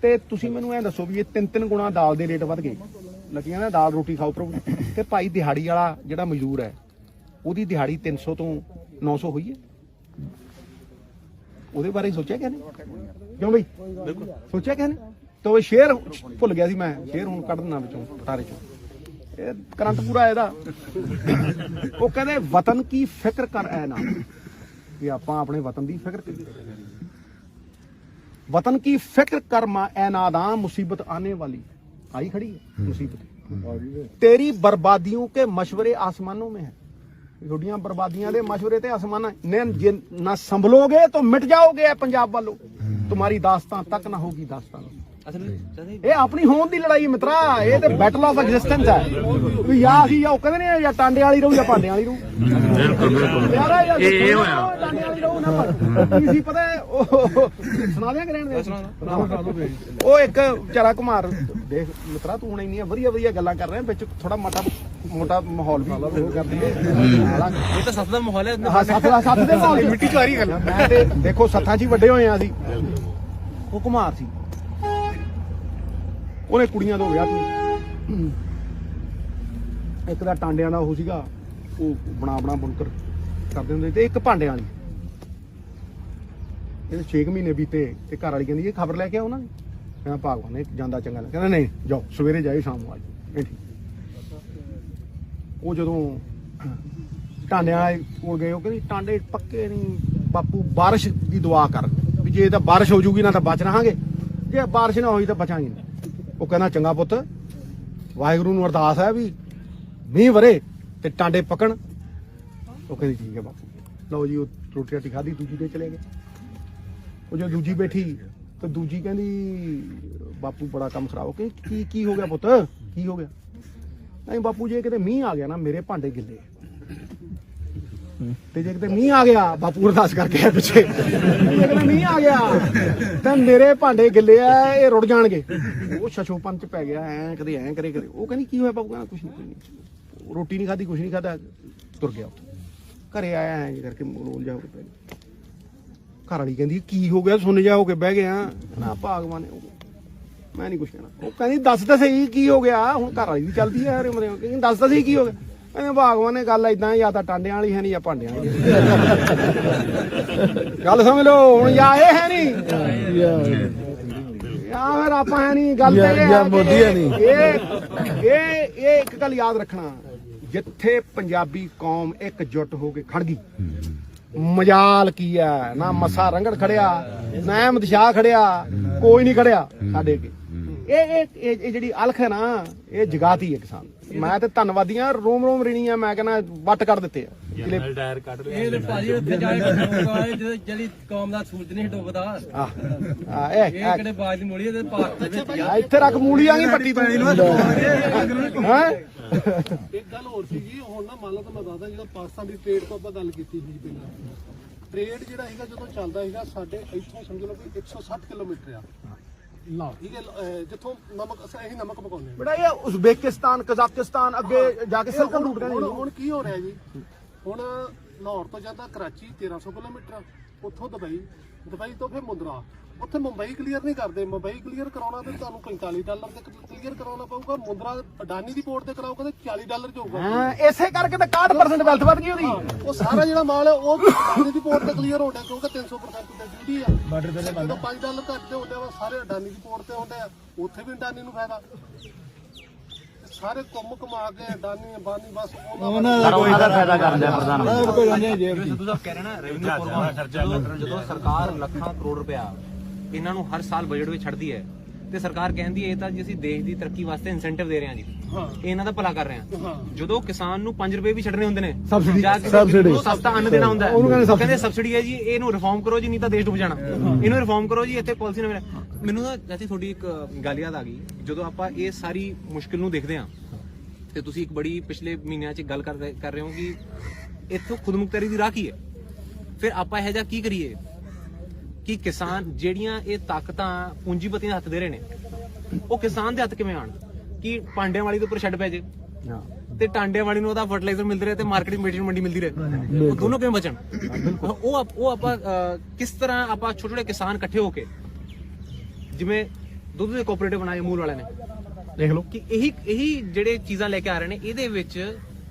ਤੇ ਤੁਸੀਂ ਮੈਨੂੰ ਐਂ ਦੱਸੋ ਵੀ ਇਹ 3 ਗੁਣਾ ਦਾਲ ਦੇ ਰੇਟ ਵੱਧ ਗਏ, ਲੱਗੀਆਂ ਨਾ ਦਾਲ ਰੋਟੀ ਖਾਓ ਪ੍ਰਭੂ। ਤੇ ਭਾਈ ਦਿਹਾੜੀ ਵਾਲਾ ਜਿਹੜਾ ਮਜ਼ਦੂਰ ਹੈ ਉਹਦੀ ਦਿਹਾੜੀ 300 ਤੋਂ 900 ਹੋਈ ਹੈ, ਉਹਦੇ ਬਾਰੇ ਸੋਚਿਆ ਕਿ ਨਹੀਂ? ਕਿਉਂ ਬਈ ਸੋਚਿਆ ਕਿ ਨਹੀਂ? ਤਾਂ ਉਹ ਸ਼ੇਰ ਭੁੱਲ ਗਿਆ ਸੀ ਮੈਂ, ਸ਼ੇਰ ਹੁਣ ਕੱਢ ਦਿੰਦਾ ਵਿੱਚੋਂ ਪਟਾਰੇ ਚੋਂ, ਇਹ ਕਰੰਟ ਪੂਰਾ ਇਹਦਾ। ਉਹ ਕਹਿੰਦੇ ਵਤਨ ਕੀ ਫਿਕਰ ਕਰ ਐ ਨਾ, ਵੀ ਆਪਾਂ ਆਪਣੇ ਵਤਨ ਦੀ ਫਿਕਰ ਕਰੀਏ। वतन की फिक्र कर ए नादां, मुसीबत आने वाली आई खड़ी है मुसीबत। तेरी बर्बादियों के मशवरे आसमानों में है, छोटियां बर्बादियां दे मशवरे ते आसमान ने ना संभलोगे तो मिट जाओगे पंजाब वालों, तुम्हारी दास्तां तक ना होगी दास्तान। ਇਹ ਆਪਣੀ ਹੋਂਦ ਦੀ ਲੜਾਈ ਮਿੱਤਰਾ, ਇਹ ਤੇ ਬੈਟਲ ਆਫ ਐਗਜ਼ਿਸਟੈਂਸ ਹੈ। ਵੀ ਜਾਂ ਅਸੀਂ ਜਾਂ ਉਹ ਕਹਿੰਦੇ ਨੇ ਜਾਂ ਟਾਂਡੇ ਵਾਲੀ ਰਹੂ ਜਾਂ ਭਾਂਡੇ ਵਾਲੀ ਰਹੂ। ਬਿਲਕੁਲ ਬਿਲਕੁਲ ਯਾਰ ਇਹ ਹੋਇਆ। ਟਾਂਡੇ ਵਾਲੀ ਰਹੂ ਨਾ, ਕੀ ਸੀ ਪਤਾ ਉਹ ਸੁਣਾ ਦਿਆਂ ਕਰੇਣ ਦੇ। ਉਹ ਇੱਕ ਵਿਚਾਰਾ ਘੁਮਾਰ ਦੇਖ ਮਿੱਤਰਾ, ਤੂੰ ਹੁਣ ਇੰਨੀਆਂ ਵਧੀਆ ਵਧੀਆ ਗੱਲਾਂ ਕਰ ਰਿਹਾ, ਵਿੱਚ ਥੋੜਾ ਮੋਟਾ ਮਾਹੌਲ ਵੀ ਉਹ ਕਰ ਦਈਏ। ਇਹ ਤਾਂ ਸੱਤ ਦਾ ਮਾਹੌਲ ਹੈ। ਹਾਂ, ਸੱਤ ਦੇ ਮਾਹੌਲ ਮਿੱਟੀ ਚ ਆ ਰਹੀ ਗੱਲ। ਮੈਂ ਤੇ ਦੇਖੋ ਸੱਥਾਂ 'ਚ ਹੀ ਵੱਡੇ ਹੋਏ ਆ ਅਸੀਂ। ਉਹ ਘੁਮਾਰ ਸੀ, ਉਹਨੇ ਕੁੜੀਆਂ ਤੋਂ ਵਿਆਹ ਸੀ। ਇੱਕ ਦਾ ਟਾਂਡਿਆਂ ਦਾ ਉਹ ਸੀਗਾ, ਉਹ ਬਣਾ ਬੁਨਕਰ ਕਰਦੇ ਹੁੰਦੇ, ਤੇ ਇੱਕ ਭਾਂਡਿਆਂ ਵਾਲੀ। ਇਹਦੇ 6 ਮਹੀਨੇ ਬੀਤੇ ਤੇ ਘਰ ਵਾਲੀ ਕਹਿੰਦੀ ਇਹ ਖਬਰ ਲੈ ਕੇ ਆਓ ਨਾ। ਕਹਿੰਦਾ ਭਗਵਾਨ ਨੇ ਜਾਂਦਾ ਚੰਗਾ ਲੱਗਾ। ਕਹਿੰਦਾ ਨਹੀਂ ਜਾਓ, ਸਵੇਰੇ ਜਾਇਓ ਸ਼ਾਮ ਨੂੰ ਆਇਓ। ਉਹ ਜਦੋਂ ਟਾਂਡਿਆਂ ਕੋਲ ਗਏ, ਉਹ ਕਹਿੰਦੀ ਟਾਂਡੇ ਪੱਕੇ ਨਹੀਂ ਬਾਪੂ, ਬਾਰਿਸ਼ ਦੀ ਦੁਆ ਕਰ ਵੀ ਜੇ ਤਾਂ ਬਾਰਿਸ਼ ਹੋ ਜੂਗੀ ਨਾ ਤਾਂ ਬਚ ਰਹਾਂਗੇ, ਜੇ ਬਾਰਿਸ਼ ਨਾ ਹੋਈ ਤਾਂ ਬਚਾਂਗੇ ਨਹੀਂ। ਉਹ ਕਹਿੰਦਾ ਚੰਗਾ ਪੁੱਤ, ਵਾਹਿਗੁਰੂ ਨੂੰ ਅਰਦਾਸ ਹੈ ਵੀ ਮੀਂਹ ਵਰੇ ਤੇ ਟਾਂਡੇ ਪੱਕਣ। ਉਹ ਕਹਿੰਦੀ ਠੀਕ ਹੈ ਬਾਪੂ। ਲਓ ਜੀ, ਉਹ ਰੋਟੀ ਰਾਟੀ ਖਾਧੀ, ਦੂਜੀ ਦੇ ਚਲੇ ਗਏ। ਉਹ ਜਦੋਂ ਦੂਜੀ ਬੈਠੀ ਤੇ ਦੂਜੀ ਕਹਿੰਦੀ ਬਾਪੂ ਬੜਾ ਕੰਮ ਖਰਾਬ ਹੋ ਗਿਆ। ਕੀ ਹੋ ਗਿਆ ਪੁੱਤ, ਕੀ ਹੋ ਗਿਆ? ਨਹੀਂ ਬਾਪੂ, ਜੇ ਕਿਤੇ ਮੀਂਹ ਆ ਗਿਆ ਨਾ ਮੇਰੇ ਭਾਂਡੇ ਗਿੱਲੇ, ਤੇ ਜੇ ਕਿਤੇ ਮੀਂਹ ਆ ਗਿਆ, ਬਾਪੂ ਅਰਦਾਸ ਕਰਕੇ ਆ ਪਿੱਛੇ, ਜੇ ਕਿਤੇ ਮੀਂਹ ਆ ਗਿਆ ਤਾਂ ਮੇਰੇ ਭਾਂਡੇ ਗਿੱਲੇ ਆ, ਇਹ ਰੁੜ ਜਾਣਗੇ। ਉਹ ਛਛੋਪਨ ਚ ਪੈ ਗਿਆ, ਐ ਕਦੇ ਐ ਕਰੇ ਕਦੇ। ਉਹ ਕਹਿੰਦੀ ਕੀ ਹੋਇਆ ਬਾਪੂ? ਕਹਿੰਦਾ ਕੁਛ ਨਹੀਂ, ਰੋਟੀ ਨਹੀਂ ਖਾਧੀ, ਕੁਛ ਨਹੀਂ ਖਾਧਾ, ਤੁਰ ਗਿਆ ਉੱਥੇ। ਘਰੇ ਆਇਆ ਐ ਕਰਕੇ ਰੋਲ ਜਾ ਹੋ ਕੇ ਪੈ ਗਿਆ। ਘਰ ਵਾਲੀ ਕਹਿੰਦੀ ਕੀ ਹੋ ਗਿਆ, ਸੁਣ ਜਾ ਹੋ ਕੇ ਬਹਿ ਗਿਆ ਨਾ ਭਾਗਵਾਨ। ਮੈਂ ਨਹੀਂ ਕੁਛ ਕਹਿਣਾ। ਉਹ ਕਹਿੰਦੀ ਦੱਸ ਤਾਂ ਸਹੀ ਕੀ ਹੋ ਗਿਆ। ਹੁਣ ਘਰ ਵਾਲੀ ਵੀ ਚੱਲਦੀ ਹੈ ਯਾਰ, ਕਹਿੰਦੀ ਦੱਸ ਤਾਂ ਸਹੀ ਕੀ ਹੋ ਗਿਆ। ਕਹਿੰਦੇ ਭਾਗਵਾਨ ਨੇ ਗੱਲ ਏਦਾਂ, ਜਾਂ ਤਾਂ ਟਾਂਡਿਆਂ ਵਾਲੀ ਹੈ ਨਹੀਂ ਜਾਂ ਭਾਂਡਿਆਂ ਵਾਲੀ। ਗੱਲ ਸਮਝ ਲਓ ਹੁਣ, ਜਾਂ ਇਹ ਹੈ ਨਹੀਂ ਜਾਂ ਫਿਰ ਆਪਾਂ ਹੈ ਨਹੀਂ। ਗੱਲ ਇਹ ਇੱਕ ਗੱਲ ਯਾਦ ਰੱਖਣਾ, ਜਿੱਥੇ ਪੰਜਾਬੀ ਕੌਮ ਇੱਕਜੁੱਟ ਹੋ ਕੇ ਖੜ ਗਈ, ਮਜਾਲ ਕੀ ਹੈ ਨਾ ਮੱਸਾ ਰੰਗੜ ਖੜਿਆ, ਨਾ ਅਹਿਮਦ ਸ਼ਾਹ ਖੜਿਆ, ਕੋਈ ਨਹੀਂ ਖੜਿਆ ਸਾਡੇ ਅੱਗੇ। ਇਹ ਜਿਹੜੀ ਅਲਖ ਹੈ ਨਾ, ਇਹ ਜਗਾਤੀ ਹੈ ਕਿਸਾਨ। ਮੈਂ ਤੇ ਧੰਨਵਾਦੀਆਂ ਰੋਮ ਰੋਮ ਰਿਣੀ ਆ। ਮੈਂ ਕਹਿੰਦਾ ਵੱਟ ਕੱਢ ਦਿੱਤੇ ਆ। ਇਹ ਤੇ ਭਾਜੀ ਉੱਥੇ ਜਾ ਕੇ ਜਿਹੜੀ ਕੌਮ ਦਾ ਸੂਰਜ ਨਹੀਂ ਡੁੱਬਦਾ, ਇਹ ਕਿਹੜੇ ਬਾਜ ਦੀ ਮੂਲੀ ਇਹਦੇ ਭਾਰਤ ਦੇ ਵਿੱਚ ਆ। ਇੱਥੇ ਰੱਖ ਮੂਲੀਆਂ ਨਹੀਂ ਪੱਟੀ ਪੈਣੀ ਨੂੰ। ਹੈ ਇੱਕ ਗੱਲ ਹੋਰ ਸੀਗੀ ਹੁਣ ਨਾ, ਮੰਨ ਲਓ ਤਾਂ ਮੈਂ ਦੱਸਦਾ, ਜਿਹੜਾ ਪਾਕਿਸਤਾਨ ਦੀ ਟ੍ਰੇਡ ਤੋਂ ਆਪਾਂ ਗੱਲ ਕੀਤੀ ਸੀ ਪਹਿਲਾਂ, ਟ੍ਰੇਡ ਜਿਹੜਾ ਹੈਗਾ ਜਦੋਂ ਚੱਲਦਾ ਹੈਗਾ ਸਾਡੇ ਇੱਥੋਂ ਸਮਝ ਲਓ ਕਿ 160 ਕਿਲੋਮੀਟਰ ਆ ਲਾ, ਠੀਕ ਹੈ, ਜਿੱਥੋਂ ਨਮਕ ਅਸੀਂ ਨਮਕ ਪਕਾਉਂਦੇ ਬੇਟਾ ਇਹ ਉਜ਼ਬੇਕਿਸਤਾਨ, ਕਜ਼ਾਕਿਸਤਾਨ ਅੱਗੇ ਜਾ ਕੇ ਸਿਲਕਨ ਰੂਟ ਕਹਿੰਦੇ। ਹੁਣ ਕੀ ਹੋ ਰਿਹਾ ਜੀ, ਹੁਣ ਲਾਹੌਰ ਤੋਂ ਜਾਂਦਾ ਕਰਾਚੀ 1300 ਕਿਲੋਮੀਟਰ, ਉੱਥੋਂ ਦੁਬਈ ਤੋਂ ਫਿਰ ਮੁੰਦਰਾ, ਉੱਥੇ ਮੁੰਬਈ ਕਲੀਅਰ ਨਹੀਂ ਕਰਦੇ। ਮੁੰਬਈ ਕਲੀਅਰ ਕਰਾਉਣਾ ਤੇ ਤੁਹਾਨੂੰ $45 ਤੇ ਕਲੀਅਰ ਕਰਾਉਣਾ ਪਊਗਾ। ਮੁੰਦਰਾ ਅਡਾਨੀ ਦੀ ਪੋਰਟ ਤੇ ਕਰਾਓਗੇ ਤੇ $40 ਜਾਊਗਾ। ਹਾਂ, ਇਸੇ ਕਰਕੇ ਤਾਂ 61% ਵੈਲਥ ਵੱਧ ਗਈ ਉਹਦੀ। ਉਹ ਸਾਰਾ ਜਿਹੜਾ ਮਾਲ ਹੈ ਉਹ ਅਡਾਨੀ ਦੀ ਪੋਰਟ ਤੇ ਕਲੀਅਰ ਹੋਣਾ, ਕਿਉਂਕਿ 300% ਤੇ ਡਿਊਟੀ ਆ। ਜਦੋਂ $5 ਘੱਟ ਹੁੰਦੇ ਆ ਸਾਰੇ ਅਡਾਨੀ ਦੀ ਪੋਰਟ ਤੇ ਹੁੰਦੇ ਆ, ਉੱਥੇ ਵੀ ਅਡਾਨੀ ਨੂੰ ਫਾਇਦਾ। ਸਾਰੇ ਘੁੰਮਾ ਕੇ ਅਡਾਨੀ ਅੰਬਾਨੀ ਬਸ ਉਹਨਾਂ ਦਾ ਫਾਇਦਾ ਕਰਦੇ ਆ ਪ੍ਰਧਾਨ ਸਿੱਧੂ ਸਾਹਿਬ ਕਹਿ ਰਹੇ ਨਾ, ਰੈਵਨਿਊ ਜਦੋਂ ਸਰਕਾਰ ਲੱਖਾਂ ਕਰੋੜ ਰੁਪਇਆ ਇਹਨਾਂ ਨੂੰ ਹਰ ਸਾਲ ਬਜਟ ਵਿੱਚ ਛੱਡਦੀ ਹੈ, ਤੇ ਸਰਕਾਰ ਕਹਿੰਦੀ ਹੈ ਇਹ ਤਾਂ ਜੀ ਅਸੀਂ ਦੇਸ਼ ਦੀ ਤਰੱਕੀ ਵਾਸਤੇ ਇਨਸੈਂਟਿਵ ਦੇ ਰਹੇ ਹਾਂ ਜੀ, ਇਹਨਾਂ ਦਾ ਭਲਾ ਕਰ ਰਹੇ ਹਾਂ। ਜਦੋਂ ਕਿਸਾਨ ਨੂੰ 5 ਰੁਪਏ ਵੀ ਛੱਡਣੇ ਹੁੰਦੇ ਨੇ, ਸਬਸਿਡੀ ਸਸਤਾ ਅੰਨ ਦੇਣਾ ਹੁੰਦਾ, ਉਹ ਕਹਿੰਦੇ ਸਬਸਿਡੀ ਹੈ ਜੀ, ਇਹਨੂੰ ਰਿਫਾਰਮ ਕਰੋ ਜੀ, ਨਹੀਂ ਤਾਂ ਦੇਸ਼ ਡੁੱਬ ਜਾਣਾ, ਇਹਨੂੰ ਰਿਫਾਰਮ ਕਰੋ ਜੀ, ਇੱਥੇ ਪਾਲਿਸੀ ਨਾ ਮਿਲੇ। ਮੈਨੂੰ ਨਾ ਚਾਚੀ ਤੁਹਾਡੀ ਇੱਕ ਗੱਲ ਯਾਦ ਆ ਗਈ, ਜਦੋਂ ਆਪਾਂ ਇਹ ਸਾਰੀ ਮੁਸ਼ਕਿਲ ਨੂੰ ਦੇਖਦੇ ਹਾਂ ਤੇ ਤੁਸੀਂ ਇੱਕ ਬੜੀ ਪਿਛਲੇ ਮਹੀਨਿਆਂ 'ਚ ਗੱਲ ਕਰ ਰਹੇ ਹੋ ਕਿ ਇੱਥੋਂ ਖੁਦਮੁਖਤਾਰੀ ਦੀ ਰਾਹ ਕੀ ਹੈ, ਫਿਰ ਆਪਾਂ ਇਹੋ ਜਿਹਾ ਕੀ ਕਰੀਏ ਕਿ ਕਿਸਾਨ ਜਿਹੜੀਆਂ ਇਹ ਤਾਕਤਾਂ ਪੂੰਜੀਪਤੀਆਂ ਦੇ ਹੱਥ ਦੇ ਰਹੇ ਨੇ, ਉਹ ਕਿਸਾਨ ਦੇ ਹੱਥ ਕਿਵੇਂ ਆਣ? ਕਿ ਪਾਂਡਿਆਂ ਵਾਲੀ ਦੇ ਉੱਪਰ ਛੱਡ ਪੈ ਜੇ ਤੇ ਟਾਂਡਿਆਂ ਵਾਲੀ ਨੂੰ ਉਹਦਾ ਫਰਟੀਲਾਈਜ਼ਰ ਮਿਲਦੇ ਰਹੇ ਤੇ ਮਾਰਕੀਟਿੰਗ ਮੰਡੀ ਮਿਲਦੀ ਰਹੇ, ਉਹ ਦੋਨੋਂ ਕਿਵੇਂ ਬਚਣ? ਉਹ ਆਪਾਂ ਕਿਸ ਤਰ੍ਹਾਂ ਆਪਾਂ ਛੋਟੇ ਛੋਟੇ ਕਿਸਾਨ ਇਕੱਠੇ ਹੋ ਕੇ, ਜਿਵੇਂ ਦੁੱਧ ਦੇ ਕੋਆਪਰੇਟਿਵ ਬਣਾਏ ਅਮੂਲ ਵਾਲਿਆਂ ਨੇ, ਦੇਖ ਲਓ ਕਿ ਇਹੀ ਜਿਹੜੇ ਚੀਜ਼ਾਂ ਲੈ ਕੇ ਆ ਰਹੇ ਨੇ, ਇਹਦੇ ਵਿੱਚ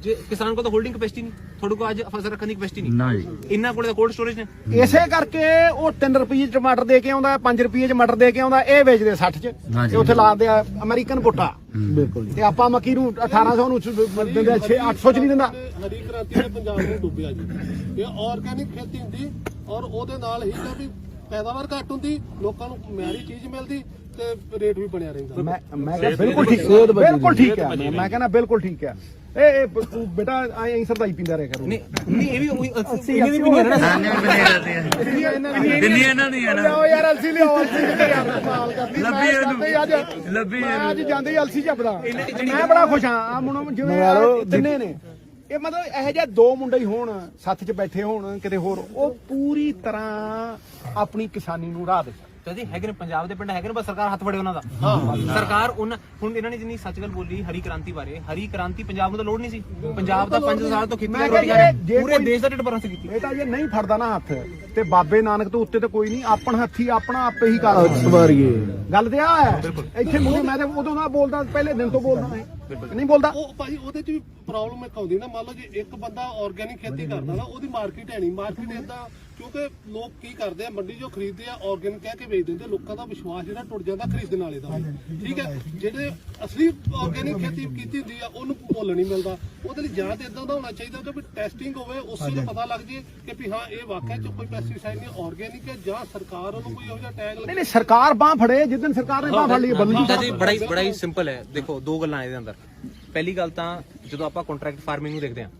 ਜੇ ਕਿਸਾਨ ਕੋਲ ਤਾਂ ਹੋਲਡਿੰਗ ਕੈਪੈਸਿਟੀ ਨਹੀਂ, ਤੁਹਾਡੇ ਕੋਲ ਅੱਜ ਫਸਲ ਰੱਖਣ ਦੀ ਕੈਪੈਸਿਟੀ ਨਹੀਂ, ਇਹਨਾਂ ਕੋਲੇ ਤਾਂ ਕੋਲਡ ਸਟੋਰੇਜ ਨੇ। ਇਸੇ ਕਰਕੇ ਉਹ 3 ਰੁਪਏ ਟਮਾਟਰ ਦੇ ਕੇ ਆਉਂਦਾ, 5 ਰੁਪਏ ਚ ਮਟਰ ਦੇ ਕੇ ਆਉਂਦਾ, ਇਹ ਵੇਚਦੇ 60 ਚ, ਤੇ ਉੱਥੇ ਲਾਉਂਦੇ ਆ ਅਮਰੀਕਨ ਪੁੱਟਾ। ਬਿਲਕੁਲ। ਤੇ ਆਪਾਂ ਮੱਕੀ ਨੂੰ 1800 ਨੂੰ ਦਿੰਦੇ, 800 ਚ ਨਹੀਂ ਦਿੰਦਾ। ਹਰੀ ਕ੍ਰਾਂਤੀ ਨੇ ਪੰਜਾਬ ਨੂੰ ਡੁੱਬਿਆ ਜੀ। ਇਹ ਆਰਗੈਨਿਕ ਖੇਤੀ ਹੁੰਦੀ ਔਰ ਉਹਦੇ ਨਾਲ ਹੀ ਵੀ ਪੈਦਾਵਾਰ ਘੱਟ ਹੁੰਦੀ, ਲੋਕਾਂ ਨੂੰ ਮਿਆਰੀ ਚੀਜ਼ ਮਿਲਦੀ, ਤੇ ਰੇਟ ਵੀ ਬਣਿਆ ਰਹਿੰਦਾ। ਮੈਂ ਕਿਹਾ ਬਿਲਕੁਲ ਠੀਕ ਹੈ, ਬਿਲਕੁਲ ਠੀਕ ਹੈ। ਮੈਂ ਕਹਿੰਦਾ ਬਿਲਕੁਲ ਠੀਕ ਹੈ। ਇਹ ਤੂੰ ਬੇਟਾ ਐਂ ਸਰਦਾਈ ਪੀਂਦਾ ਰਿਹਾ ਕਰੂ। ਨਹੀਂ ਇਹ ਵੀ ਇਹਨੇ ਦੀ ਵੀ ਨਹੀਂ ਰਹਿਣਾ ਦਿੱਲੀ ਇਹਨਾਂ ਦੀ ਹੈ ਨਾ। ਲਿਆਓ ਯਾਰ ਅਲਸੀ ਲਿਆਓ, ਅਲਸੀ ਕਿੱਥੇ ਯਾਰ ਕਮਾਲ ਕਰਦੀ। ਲੱਭੀ ਇਹਨੂੰ, ਅੱਜ ਲੱਭੀ ਮੈਂ ਅੱਜ ਜਾਂਦੇ ਹੀ ਅਲਸੀ ਚੱਪਦਾ। ਮੈਂ ਬੜਾ ਖੁਸ਼ ਹਾਂ। ਆ ਮੁੰਡੇ ਜਿਵੇਂ ਤਿੰਨੇ ਨੇ, ਇਹ ਮਤਲਬ ਇਹੋ ਜਿਹੇ ਦੋ ਮੁੰਡੇ ਹੀ ਹੋਣ, ਸੱਥ 'ਚ ਬੈਠੇ ਹੋਣ ਕਿਤੇ ਹੋਰ, ਉਹ ਪੂਰੀ ਤਰ੍ਹਾਂ ਆਪਣੀ ਕਿਸਾਨੀ ਨੂੰ ਰਾਹ ਦੇ। ਜੀ ਹੈਗੇ ਨੇ ਪੰਜਾਬ ਦੇ ਪਿੰਡ ਹੈਗੇ ਨੇ, ਬਸ ਸਰਕਾਰ ਹੱਥ ਫੜੇ ਉਹਨਾਂ ਦਾ। ਸਰਕਾਰ ਹੁਣ ਇਹਨਾਂ ਨੇ ਜਿੰਨੀ ਸੱਚ ਗੱਲ ਬੋਲੀ ਹਰੀ ਕ੍ਰਾਂਤੀ ਬਾਰੇ, ਹਰੀ ਕ੍ਰਾਂਤੀ ਪੰਜਾਬ ਨੂੰ ਤਾਂ ਲੋੜ ਨਹੀਂ ਸੀ। ਪੰਜਾਬ ਦਾ 5 ਸਾਲ ਤੋਂ ਖੇਤੀ ਪੂਰੇ ਦੇਸ਼ ਦਾ ਢਿੱਡ ਭਰਨ ਸੀ ਕੀਤੀ। ਇਹ ਤਾਂ ਜੇ ਨਹੀਂ ਫੜਦਾ ਨਾ ਹੱਥ ਤੇ ਬਾਬੇ ਨਾਨਕ ਤੋਂ ਉੱਤੇ ਤਾਂ ਕੋਈ ਨਹੀਂ, ਆਪਣ ਹੱਥੀ ਆਪਣਾ ਆਪੇ ਹੀ ਕਰ ਸਵਾਰੀਏ ਗੱਲ ਤੇ ਆ ਹੈ। ਇੱਥੇ ਮੁੰਡੇ ਮੈਂ ਤਾਂ ਉਦੋਂ ਦਾ ਬੋਲਦਾ, ਪਹਿਲੇ ਦਿਨ ਤੋਂ ਬੋਲਦਾ, ਨਹੀਂ ਬੋਲਦਾ। ਉਹ ਭਾਜੀ ਉਹਦੇ 'ਚ ਵੀ ਪ੍ਰੋਬਲਮ ਇੱਕ ਆਉਂਦੀ ਨਾ, ਮੰਨ ਲਓ ਜੇ ਇੱਕ ਬੰਦਾ ਆਰਗੈਨਿਕ ਖੇਤੀ ਕਰਦਾ ਨਾ, ਉਹਦੀ ਮਾਰਕੀਟ ਹੈ ਨਹੀਂ। ਮਾਰਕੀਟ ਏਦਾਂ ਕਿਉਂਕਿ ਲੋਕ ਕੀ ਕਰਦੇ ਆ, ਮੰਡੀ 'ਚੋਂ ਖਰੀਦਦੇ ਆ, ਆਰਗੈਨਿਕ ਕਹਿ ਕੇ ਵੇਚ ਦਿੰਦੇ। ਲੋਕਾਂ ਦਾ ਵਿਸ਼ਵਾਸ ਜਿਹੜਾ ਟੁੱਟ ਜਾਂਦਾ ਖਰੀਦਣ ਵਾਲੇ ਦਾ, ਠੀਕ ਹੈ। ਜਿਹੜੇ ਅਸਲੀ ਆਰਗੈਨਿਕ ਖੇਤੀ ਕੀਤੀ ਹੁੰਦੀ ਆ ਉਹਨੂੰ ਮੁੱਲ ਨਹੀਂ ਮਿਲਦਾ। ਉਹਦੇ ਲਈ ਜਾਂ ਤਾਂ ਇਦਾਂ ਦਾ ਹੋਣਾ ਚਾਹੀਦਾ ਕਿ ਵੀ ਟੈਸਟਿੰਗ ਹੋਵੇ, ਉਸੇ ਨੂੰ ਪਤਾ ਲੱਗ ਜੇ ਕਿ ਵੀ ਹਾਂ ਇਹ ਵਾਕਿਆ 'ਚ ਕੋਈ ਪੈਸਟੀਸਾਈਡ ਨਹੀਂ, ਆਰਗੈਨਿਕ ਹੈ, ਜਾਂ ਸਰਕਾਰ ਵੱਲੋਂ ਕੋਈ ਇਹੋ ਜਿਹਾ ਟੈਗ ਨਹੀਂ ਸਰਕਾਰ ਬਾਹ ਫੜੇ। ਜਿੱਦਨ ਸਰਕਾਰ ਨੇ ਬਾਹ ਫੜ ਲਈ ਬਦਲ ਜੀ ਬੜਾ ਹੀ ਸਿੰਪਲ ਹੈ। ਦੇਖੋ ਦੋ ਗੱਲਾਂ ਇਹਦੇ ਅੰਦਰ। ਪਹਿਲੀ ਗੱਲ ਤਾਂ ਜਦੋਂ ਆਪਾਂ ਕੰਟਰੈਕਟ ਫਾਰਮਿੰਗ ਨੂੰ ਦੇਖਦੇ ਹਾਂ,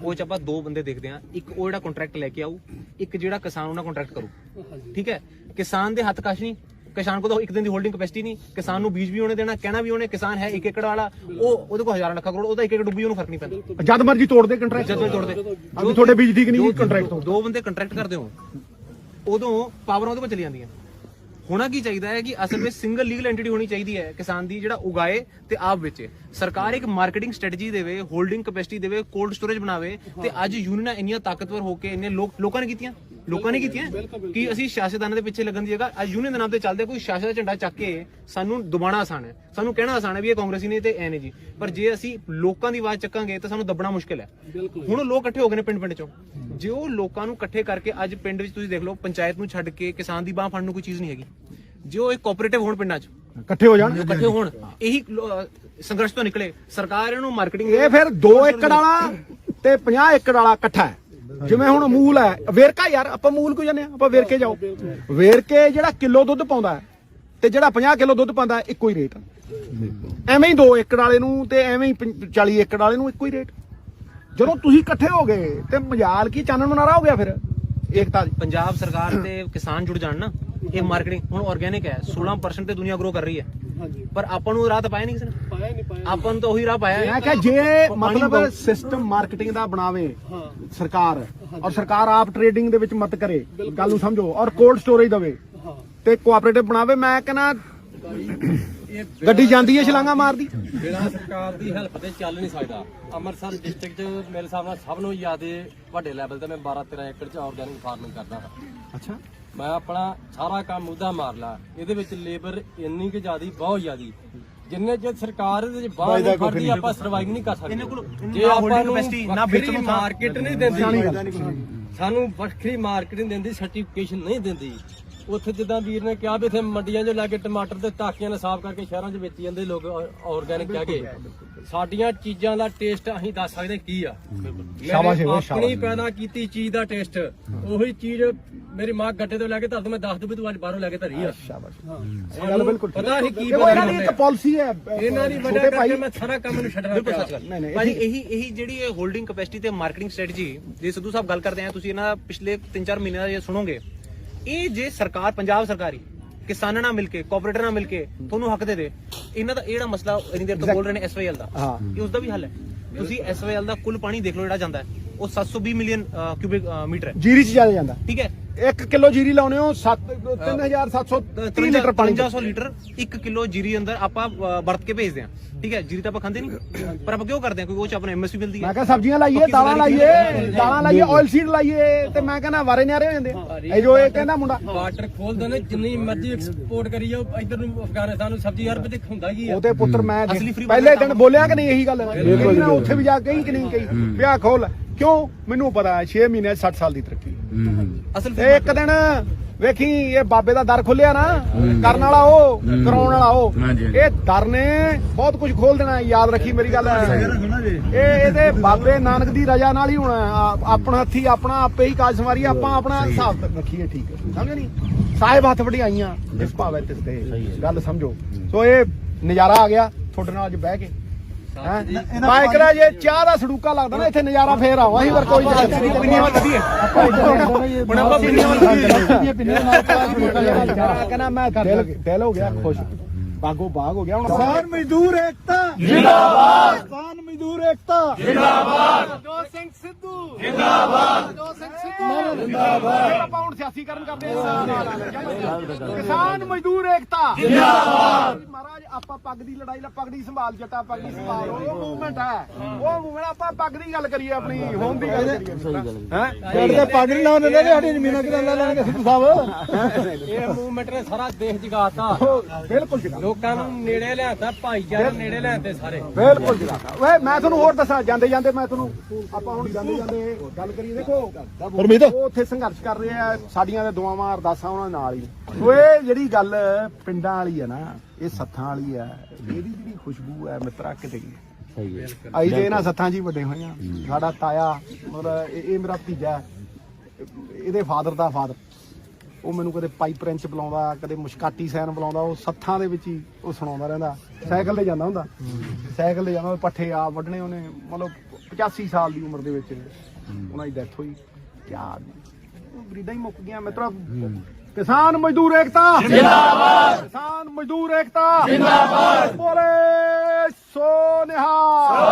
ਉਹ 'ਚ ਆਪਾਂ ਦੋ ਬੰਦੇ ਦੇਖਦੇ ਹਾਂ। ਇੱਕ ਉਹ ਜਿਹੜਾ ਕੰਟਰੈਕਟ ਲੈ ਕੇ ਆਊ, ਇੱਕ ਜਿਹੜਾ ਕਿਸਾਨ ਉਹਨਾਂ ਕੰਟਰੈਕਟ ਕਰੂ। ਠੀਕ ਹੈ, ਕਿਸਾਨ ਦੇ ਹੱਥ ਕਸ਼ ਨਹੀਂ, ਕਿਸਾਨ ਕੋਲ ਤਾਂ ਇੱਕ ਦਿਨ ਦੀ ਹੋਲਡਿੰਗ ਕੈਪੈਸਿਟੀ ਨਹੀਂ। ਕਿਸਾਨ ਨੂੰ ਬੀਜ ਵੀ ਉਹਨੇ ਦੇਣਾ, ਕਹਿਣਾ ਵੀ ਉਹਨੇ। ਕਿਸਾਨ ਹੈ 1 ਏਕੜ ਵਾਲਾ, ਉਹਦੇ ਕੋਲ ਹਜ਼ਾਰਾਂ ਲੱਖਾਂ ਕਰੋੜ, ਉਹਦਾ 1 ਏਕੜ ਡੁੱਬੀ ਉਹਨੂੰ ਫਰਕ ਨਹੀਂ ਪੈਂਦਾ। ਜਦ ਮਰਜੀ ਤੋੜਦੇ ਕੰਟਰੈਕਟ, ਜਦੋਂ ਤੋੜਦੇ ਅभी ਤੁਹਾਡੇ ਬੀਜ ਠੀਕ ਨਹੀਂ ਕੰਟਰੈਕਟ ਤੋਂ। ਦੋ ਬੰਦੇ ਕੰਟਰੈਕਟ ਕਰਦੇ ਹੋ, ਉਦੋਂ ਪਾਵਰਾਂ ਉਹਦੇ ਕੋਲ ਚਲੀ ਜਾਂਦੀਆਂ। ਹੋਣਾ ਕੀ ਚਾਹੀਦਾ ਹੈ ਕਿ ਅਸਲ ਵਿੱਚ ਸਿੰਗਲ ਲੀਗਲ ਐਂਟੀਟੀ ਹੋਣੀ ਚਾਹੀਦੀ ਹੈ ਕਿਸਾਨ ਦੀ, ਜਿਹੜਾ ਉਗਾਏ ਤੇ ਆਪ ਵੇਚੇ। ਸਰਕਾਰ ਇੱਕ ਮਾਰਕੀਟਿੰਗ ਸਟ੍ਰੈਟਜੀ ਦੇਵੇ, ਹੋਲਡਿੰਗ ਕੈਪੈਸਿਟੀ ਦੇਵੇ, ਕੋਲਡ ਸਟੋਰੇਜ ਬਣਾਵੇ। ਤੇ ਅੱਜ ਯੂਨੀਅਨਾਂ ਇੰਨੀਆਂ ਤਾਕਤਵਰ ਹੋ ਕੇ ਇੰਨੇ ਲੋਕਾਂ ਨੇ ਕੀਤੀਆਂ ਕਿ ਅਸੀਂ ਸਿਆਸਤਦਾਨਾਂ ਦੇ ਪਿੱਛੇ ਲੱਗਣ ਦੀ ਜਗ੍ਹਾ ਅੱਜ ਯੂਨੀਅਨ ਦੇ ਨਾਮ ਤੇ ਚੱਲਦੇ। ਕੋਈ ਸਿਆਸਤ ਦਾ ਝੰਡਾ ਚੱਕ ਕੇ ਸਾਨੂੰ ਦਬਾਉਣਾ ਆਸਾਨ ਹੈ, ਸਾਨੂੰ ਕਹਿਣਾ ਆਸਾਨ ਹੈ ਵੀ ਇਹ ਕਾਂਗਰਸੀ ਨੇ ਤੇ ਐ ਨੇ ਜੀ। ਪਰ ਜੇ ਅਸੀਂ ਲੋਕਾਂ ਦੀ ਆਵਾਜ਼ ਚੱਕਾਂਗੇ ਤਾਂ ਸਾਨੂੰ ਦੱਬਣਾ ਮੁਸ਼ਕਿਲ ਹੈ। ਹੁਣ ਲੋਕ ਇਕੱਠੇ ਹੋ ਗਏ ਨੇ ਪਿੰਡ ਚੋਂ। ਜੇ ਉਹ ਲੋਕਾਂ ਨੂੰ ਇਕੱਠੇ ਕਰਕੇ ਅੱਜ ਪਿੰਡ ਵਿੱਚ ਤੁਸੀਂ ਦੇਖ ਲਓ, ਪੰਚਾਇਤ ਨੂੰ ਛੱਡ ਕੇ ਕਿਸਾਨ ਦੀ ਬਾਹ ਫੜਨ ਨੂੰ ਕੋਈ ਚੀਜ਼ ਨਹੀਂ ਹੈਗੀ। ਜੇ ਉਹ ਇੱਕ ਕੋਆਪਰੇਟਿਵ ਹੋਣ, ਪਿੰਡਾਂ 'ਚ ਇਕੱਠੇ ਹੋ ਜਾਣ, ਇਕੱਠੇ ਹੋਣ, ਇਹੀ ਸੰਘਰਸ਼ ਤੋਂ ਨਿਕਲੇ। ਸਰਕਾਰ ਇਹਨਾਂ ਨੂੰ ਮਾਰਕੀਟਿੰਗ, ਇਹ ਫਿਰ 2 ਏਕੜ ਵਾਲਾ ਤੇ 50 ਏਕੜ ਵਾਲਾ ਇਕੱਠਾ ਹੈ। ਜਿਵੇਂ ਹੁਣ ਅਮੂਲ ਹੈ, ਵੇਰਕਾ ਯਾਰ, ਆਪਾਂ ਅਮੂਲ ਕਿਉਂ ਜਾਂਦੇ ਆ, ਆਪਾਂ ਵੇਰਕੇ ਜਾਓ। ਵੇਰਕੇ ਜਿਹੜਾ ਕਿਲੋ ਦੁੱਧ ਪਾਉਂਦਾ ਤੇ ਜਿਹੜਾ 50 ਕਿਲੋ ਦੁੱਧ ਪਾਉਂਦਾ, ਇੱਕੋ ਹੀ ਰੇਟ। ਐਵੇਂ ਹੀ 2 ਏਕੜ ਵਾਲੇ ਨੂੰ ਤੇ ਐਵੇਂ ਹੀ 40 ਏਕੜ ਵਾਲੇ ਨੂੰ ਇੱਕੋ ਹੀ ਰੇਟ। ਜਦੋਂ ਤੁਸੀਂ ਇਕੱਠੇ ਹੋ ਗਏ ਤੇ ਮਜਾਲ ਕੀ ਚਾਨਣ ਮਨਾਰਾ ਹੋ ਗਿਆ ਫਿਰ ਏਕਤਾ ਦੀ। ਪੰਜਾਬ ਸਰਕਾਰ ਤੇ ਕਿਸਾਨ ਜੁੜ ਜਾਣ ਨਾ, ਇਹ ਮਾਰਕੀਟਿੰਗ ਹੁਣ ਆਰਗੈਨਿਕ ਹੈ, 16% ਤੇ ਦੁਨੀਆ ਗਰੋ ਕਰ ਰਹੀ ਹੈ। ਪਰ ਆਪਾਂ ਨੂੰ ਰਾਹ ਤਾਂ ਪਾਇਆ ਨਹੀਂ ਕਿਸੇ ਨੇ, ਆਪਾਂ ਨੂੰ ਤਾਂ ਉਹੀ ਰਾਹ ਪਾਇਆ। ਮੈਂ ਕਿਹਾ ਜੇ ਮਤਲਬ ਸਿਸਟਮ ਮਾਰਕੀਟਿੰਗ ਦਾ ਬਣਾਵੇ ਸਰਕਾਰ, ਔਰ ਸਰਕਾਰ ਆਪ ਟ੍ਰੇਡਿੰਗ ਦੇ ਵਿੱਚ ਮਦਦ ਕਰੇ, ਗੱਲ ਨੂੰ ਸਮਝੋ, ਔਰ ਕੋਲਡ ਸਟੋਰੇਜ ਦੇਵੇ ਤੇ ਕੋਆਪਰੇਟਿਵ ਬਣਾਵੇ, ਮੈਂ ਕਹਿੰਦਾ ਗੱਡੀ ਜਾਂਦੀ ਹੈ ਛਲਾਂਗਾ ਮਾਰਦੀ। ਬਿਨਾਂ ਸਰਕਾਰ ਦੀ ਹੈਲਪ ਤੇ ਚੱਲ ਨਹੀਂ ਸਕਦਾ। ਅੰਮ੍ਰਿਤਸਰ ਡਿਸਟ੍ਰਿਕਟ 'ਚ ਮੇਰੇ ਹਿਸਾਬ ਨਾਲ ਸਭ ਨੂੰ ਜ਼ਿਆਦਾ ਵੱਡੇ ਲੈਵਲ ਤੇ ਮੈਂ 12-13 ਏਕੜ 'ਚ ਆਰਗੈਨਿਕ ਫਾਰਮਿੰਗ ਕਰਦਾ ਹਾਂ। ਅੱਛਾ, ਮੈਂ ਆਪਣਾ ਸਾਰਾ ਕੰਮ ਉਹਦਾ ਮਾਰ ਲਾ। ਇਹਦੇ ਵਿੱਚ ਲੇਬਰ ਇੰਨੀ ਕਿ ਜ਼ਿਆਦੀ, ਬਹੁਤ ਜ਼ਿਆਦੀ। ਜਿੰਨੇ ਜੇ ਸਰਕਾਰ ਇਹਦੇ ਚ ਬਾਹਰ ਨਹੀਂ ਫੜਦੀ, ਆਪਾਂ ਸਰਵਾਈਵ ਨਹੀਂ ਕਰ ਸਕਦੇ। ਜੇ ਆਪਾਂ ਨੂੰ ਵੱਖਰੀ ਮਾਰਕੀਟ ਨਹੀਂ ਦਿੰਦੀ, ਸਾਨੂੰ ਵੱਖਰੀ ਮਾਰਕੀਟ ਨਹੀਂ ਦਿੰਦੀ, ਸਰਟੀਫਿਕੇਸ਼ਨ ਨਹੀਂ ਦਿੰਦੀ। ਉੱਥੇ ਜਿੱਦਾਂ ਵੀਰ ਨੇ ਕਿਹਾ ਵੀ ਇੱਥੇ ਮੰਡੀਆਂ 'ਚ ਲੈ ਕੇ ਟਮਾਟਰ ਤੇ ਟਾਕੀਆਂ ਨਾਲ ਸਾਫ਼ ਕਰਕੇ ਸ਼ਹਿਰਾਂ 'ਚ ਵੇਚੀ ਜਾਂਦੇ ਲੋਕ ਆਰਗੈਨਿਕ ਕਹਿ ਕੇ। ਸਾਡੀਆਂ ਚੀਜ਼ਾਂ ਦਾ ਟੇਸਟ ਅਸੀਂ ਦੱਸ ਸਕਦੇ ਕੀ ਆ। ਆਪਣੀ ਪੈਦਾ ਕੀਤੀ ਚੀਜ਼ ਦਾ ਟੇਸਟ, ਉਹੀ ਚੀਜ਼ ਮੇਰੀ ਮਾਂ ਗੱਟੇ ਤੋਂ ਲੈ ਕੇ ਧਰ, ਮੈਂ ਦੱਸ ਦੂੰ ਵੀ ਤੂੰ ਅੱਜ ਬਾਹਰੋਂ ਲੈ ਕੇ ਧਰੀ ਆ। ਗੱਲ ਬਿਲਕੁਲ ਪਤਾ ਨਹੀਂ ਕੀ ਇਹਨਾਂ ਦੀ ਇੱਕ ਪਾਲਿਸੀ ਹੈ, ਇਹਨਾਂ ਦੀ ਵਜ੍ਹਾ ਕਰਕੇ ਮੈਂ ਸਾਰਾ ਕੰਮ ਨੂੰ ਛੱਡਣਾ ਪਿਆ। ਭਾਜੀ ਇਹੀ ਜਿਹੜੀ ਇਹ ਹੋਲਡਿੰਗ ਕੈਪੈਸਿਟੀ ਤੇ ਮਾਰਕੀਟਿੰਗ ਸਟ੍ਰੈਟਜੀ ਜੇ ਸਿੱਧੂ ਸਾਹਿਬ ਗੱਲ ਕਰਦੇ ਆ, ਤੁਸੀਂ ਇਹਨਾਂ ਪਿਛਲੇ 3-4 ਮਹੀਨਿਆਂ ਦਾ ਜੇ ਸੁਣੋਗੇ, ਇਹ ਜੇ ਸਰਕਾਰ, ਪੰਜਾਬ ਸਰਕਾਰੀ ਕਿਸਾਨਾਂ ਨਾਲ ਮਿਲ ਕੇ, ਕੋਆਪਰੇਟਰ ਨਾਲ ਮਿਲ ਕੇ ਤੁਹਾਨੂੰ ਹੱਕ ਦੇ, ਇਹਨਾਂ ਦਾ ਜਿਹੜਾ ਮਸਲਾ ਇੰਨੀ ਦੇਰ ਤੋਂ ਬੋਲ ਰਹੇ ਨੇ SYL ਦਾ, ਇਹ ਉਸ ਦਾ ਵੀ ਹੱਲ ਹੈ। ਤੁਸੀਂ SYL ਦਾ ਕੁੱਲ ਪਾਣੀ ਦੇਖ ਲਓ ਜਿਹੜਾ ਜਾਂਦਾ ਹੈ, ਉਹ 720 ਮਿਲੀਅਨ ਕਿਊਬਿਕ ਮੀਟਰ ਹੈ। ਜੀਰੀ 'ਚ ਜ਼ਿਆਦਾ ਜਾਂਦਾ, ਠੀਕ ਹੈ। 1 ਕਿਲੋ ਜੀਰੀ ਲਾਉਣੇ ਹੋ 3730 ਲੀਟਰ ਪਾਣੀ, 5300 ਲੀਟਰ 1 ਕਿਲੋ ਜੀਰੀ ਅੰਦਰ ਆਪਾਂ ਵਰਤ ਕੇ ਭੇਜਦੇ ਆ। ਠੀਕ ਹੈ, ਜੀਰੀ ਤਾਂ ਆਪਾਂ ਖਾਂਦੇ ਨਹੀਂ, ਪਰ ਆਪਾਂ ਕਿਉਂ ਕਰਦੇ ਆ? ਕਿਉਂਕਿ ਉਹ ਚ ਆਪਣਾ MSP ਮਿਲਦੀ ਹੈ। ਮੈਂ ਕਿਹਾ ਸਬਜ਼ੀਆਂ ਲਾਈਏ, ਦਾਲਾਂ ਲਾਈਏ, ਆਇਲ ਸੀਡ ਲਾਈਏ, ਤੇ ਮੈਂ ਕਹਿੰਦਾ ਵਾਰੇ ਨਿਆਰੇ ਹੋ ਜਾਂਦੇ। ਇਹ ਜੋ ਇਹ ਕਹਿੰਦਾ ਮੁੰਡਾ ਵਾਟਰ ਖੋਲਦੇ ਨੇ, ਜਿੰਨੀ ਮਰਜ਼ੀ ਐਕਸਪੋਰਟ ਕਰੀ ਜਾਓ ਇਧਰ ਨੂੰ ਅਫਗਾਨਿਸਤਾਨ ਨੂੰ, ਸਬਜ਼ੀ ਅਰਬ ਤੇ ਹੁੰਦਾ ਕੀ ਆ। ਉਹਦੇ ਪੁੱਤਰ ਮੈਂ ਪਹਿਲੇ ਦਿਨ ਬੋਲਿਆ ਕਿ ਨਹੀਂ ਇਹੀ ਗੱਲ, ਉੱਥੇ ਵੀ ਜਾ ਕੇ ਕਹੀ ਕਿ ਨਹੀਂ ਕਹੀ, ਵਿਆਹ ਖੋਲ। ਕਿਉਂ? ਮੈਨੂੰ ਪਤਾ 6 ਮਹੀਨੇ 60 ਸਾਲ ਦੀ ਤਰੱਕੀ। ਅਸਲ ਇੱਕ ਦਿਨ ਵੇਖੀ ਇਹ ਬਾਬੇ ਦਾ ਦਰ ਖੁੱਲਿਆ ਨਾ, ਕਰਨ ਵਾਲਾ ਉਹ, ਕਰਾਉਣ ਵਾਲਾ ਉਹ। ਹਾਂਜੀ। ਇਹ ਦਰ ਨੇ ਬਹੁਤ ਕੁਝ ਖੋਲ ਦੇਣਾ, ਯਾਦ ਰੱਖੀ ਮੇਰੀ ਗੱਲ। ਇਹਦੇ ਬਾਬੇ ਨਾਨਕ ਦੀ ਰਜ਼ਾ ਨਾਲ ਹੀ ਹੋਣਾ। ਆਪਣਾ ਹੱਥੀ ਆਪਣਾ ਆਪੇ ਹੀ ਕਾਜ ਸਵਾਰੀ, ਆਪਾਂ ਆਪਣਾ ਹਿਸਾਬ ਰੱਖੀਏ, ਠੀਕ ਹੈ, ਸਮਝ ਨਹੀਂ? ਸਾਹਿਬ ਹੱਥ ਵਡਿਆਈਆਂ ਇਸ ਭਾਵੇਂ ਤਿਸ ਤੇ ਗੱਲ ਸਮਝੋ। ਸੋ ਇਹ ਨਜ਼ਾਰਾ ਆ ਗਿਆ ਤੁਹਾਡੇ ਨਾਲ ਅੱਜ ਬਹਿ ਕੇ। ਮੈਂ ਕਹਿੰਦਾ ਜੇ ਚਾਹ ਦਾ ਸੜੂਕਾ ਲੱਗਦਾ ਨਾ ਇੱਥੇ ਨਜ਼ਾਰਾ ਫੇਰ ਆਵਾਂ ਅਸੀਂ, ਪਰ ਕੋਈ ਕਹਿੰਦਾ ਮੈਂ ਦਿਲ ਹੋ ਗਿਆ ਖੁਸ਼, ਬਾਗੋ ਬਾਗ ਹੋ ਗਿਆ। ਹੁਣ ਕਿਸਾਨ ਮਜ਼ਦੂਰ ਏਕਤਾ ਜਿੰਦਾਬਾਦ, ਕਿਸਾਨ ਮਜ਼ਦੂਰ ਏਕਤਾ ਜਿੰਦਾਬਾਦ, ਜੋ ਸਿੰਘ ਸਿੱਧੂ ਜਿੰਦਾਬਾਦ, ਜੋ ਸਿੰਘ ਸਿੱਧੂ ਜਿੰਦਾਬਾਦ। ਆਪਾਂ ਹੁਣ ਸਿਆਸੀਕਰਨ ਕਰਦੇ ਹਾਂ। ਕਿਸਾਨ ਮਜ਼ਦੂਰ ਏਕਤਾ ਜਿੰਦਾਬਾਦ। ਮਹਾਰਾਜ ਆਪਾਂ ਪੱਗ ਦੀ ਲੜਾਈ ਲਾ, ਪੱਗ ਦੀ ਸੰਭਾਲ ਜੱਟਾ, ਪੱਗ ਦੀ ਸੰਭਾਲ, ਉਹ ਮੂਵਮੈਂਟ ਹੈ, ਉਹ ਮੂਵਮੈਂਟ। ਆਪਾਂ ਪੱਗ ਦੀ ਗੱਲ ਕਰੀਏ, ਆਪਣੀ ਹੋਣ ਦੀ ਗੱਲ ਕਰੀਏ। ਹੈ ਪੱਗ ਨਹੀਂ ਲਾਉਣ ਦਿੰਦੇ, ਸਾਡੀ ਜ਼ਮੀਨਾਂ ਕਿਦਾਂ ਲੈ ਲੈਣਗੇ ਸਿੱਧੂ ਸਾਹਿਬ? ਇਹ ਮੂਵਮੈਂਟ ਨੇ ਸਾਰਾ ਦੇਸ਼ ਜਗਾਤਾ, ਬਿਲਕੁਲ ਜਗਾ, ਲੋਕਾਂ ਨੂੰ ਨੇੜੇ ਲਿਆਤਾ, ਭਾਈਚਾਰੇ ਨੇੜੇ ਲਿਆਤੇ ਸਾਰੇ, ਬਿਲਕੁਲ ਜਗਾਤਾ। ਓਏ ਮੈਂ ਤੁਹਾਨੂੰ ਹੋਰ ਦੱਸਾਂ, ਜਾਂਦੇ ਜਾਂਦੇ ਮੈਂ ਤੁਹਾਨੂੰ, ਆਪਾਂ ਹੁਣ ਜਾਂਦੇ ਜਾਂਦੇ ਗੱਲ ਕਰੀਏ। ਦੇਖੋ ਉਹ ਉੱਥੇ ਸੰਘਰਸ਼ ਕਰ ਰਹੇ ਆ, ਸਾਡੀਆਂ ਦੇ ਦੁਆਵਾਂ ਅਰਦਾਸਾਂ ਉਹਨਾਂ ਨਾਲ ਹੀ। ਓਏ ਜਿਹੜੀ ਗੱਲ ਪਿੰਡਾਂ ਵਾਲੀ ਆ ਨਾ, ਇਹ ਸੱਥਾਂ ਵਾਲੀ ਆ, ਇਹਦੀ ਜਿਹੜੀ ਖੁਸ਼ਬੂ ਹੈ ਮਿੱਤਰਾ ਕਿਤੇ ਗਈ। ਅਸੀਂ ਤੇ ਇਹਨਾਂ ਸੱਥਾਂ 'ਚ ਹੀ ਵੱਡੇ ਹੋਏ ਆ। ਸਾਡਾ ਤਾਇਆ ਮਤਲਬ ਇਹ ਮੇਰਾ ਭਤੀਜਾ, ਇਹਦੇ ਫਾਦਰ ਦਾ ਫਾਦਰ, ਉਹ ਮੈਨੂੰ ਕਦੇ ਪਾਈਪ ਰੈਂਚ ਬੁਲਾਉਂਦਾ, ਕਦੇ ਮੁਸ਼ਕਾਟੀ ਸੈਨ ਬੁਲਾਉਂਦਾ। ਉਹ ਸੱਥਾਂ ਦੇ ਵਿੱਚ ਹੀ ਉਹ ਸੁਣਾਉਂਦਾ ਰਹਿੰਦਾ। ਸਾਈਕਲ ਤੇ ਜਾਂਦਾ ਹੁੰਦਾ, ਸਾਈਕਲ ਤੇ ਜਾਂਦਾ, ਪੱਠੇ ਆ ਵੱਢਣੇ ਉਹਨੇ। ਮਤਲਬ 85 ਸਾਲ ਦੀ ਉਮਰ ਦੇ ਵਿੱਚ ਉਹਨਾਂ ਦੀ ਡੈਥ ਹੋਈ। ਕਿਆ ਬਰੀਡਾਂ ਹੀ ਮੁੱਕ ਗਈਆਂ ਮਿੱਤਰਾ। ਕਿਸਾਨ ਮਜ਼ਦੂਰ ਏਕਤਾ ਜਿੰਦਾਬਾਦ, ਕਿਸਾਨ ਮਜ਼ਦੂਰ ਏਕਤਾ ਜਿੰਦਾਬਾਦ। ਬੋਲੇ ਸੋ ਨਿਹਾਲ।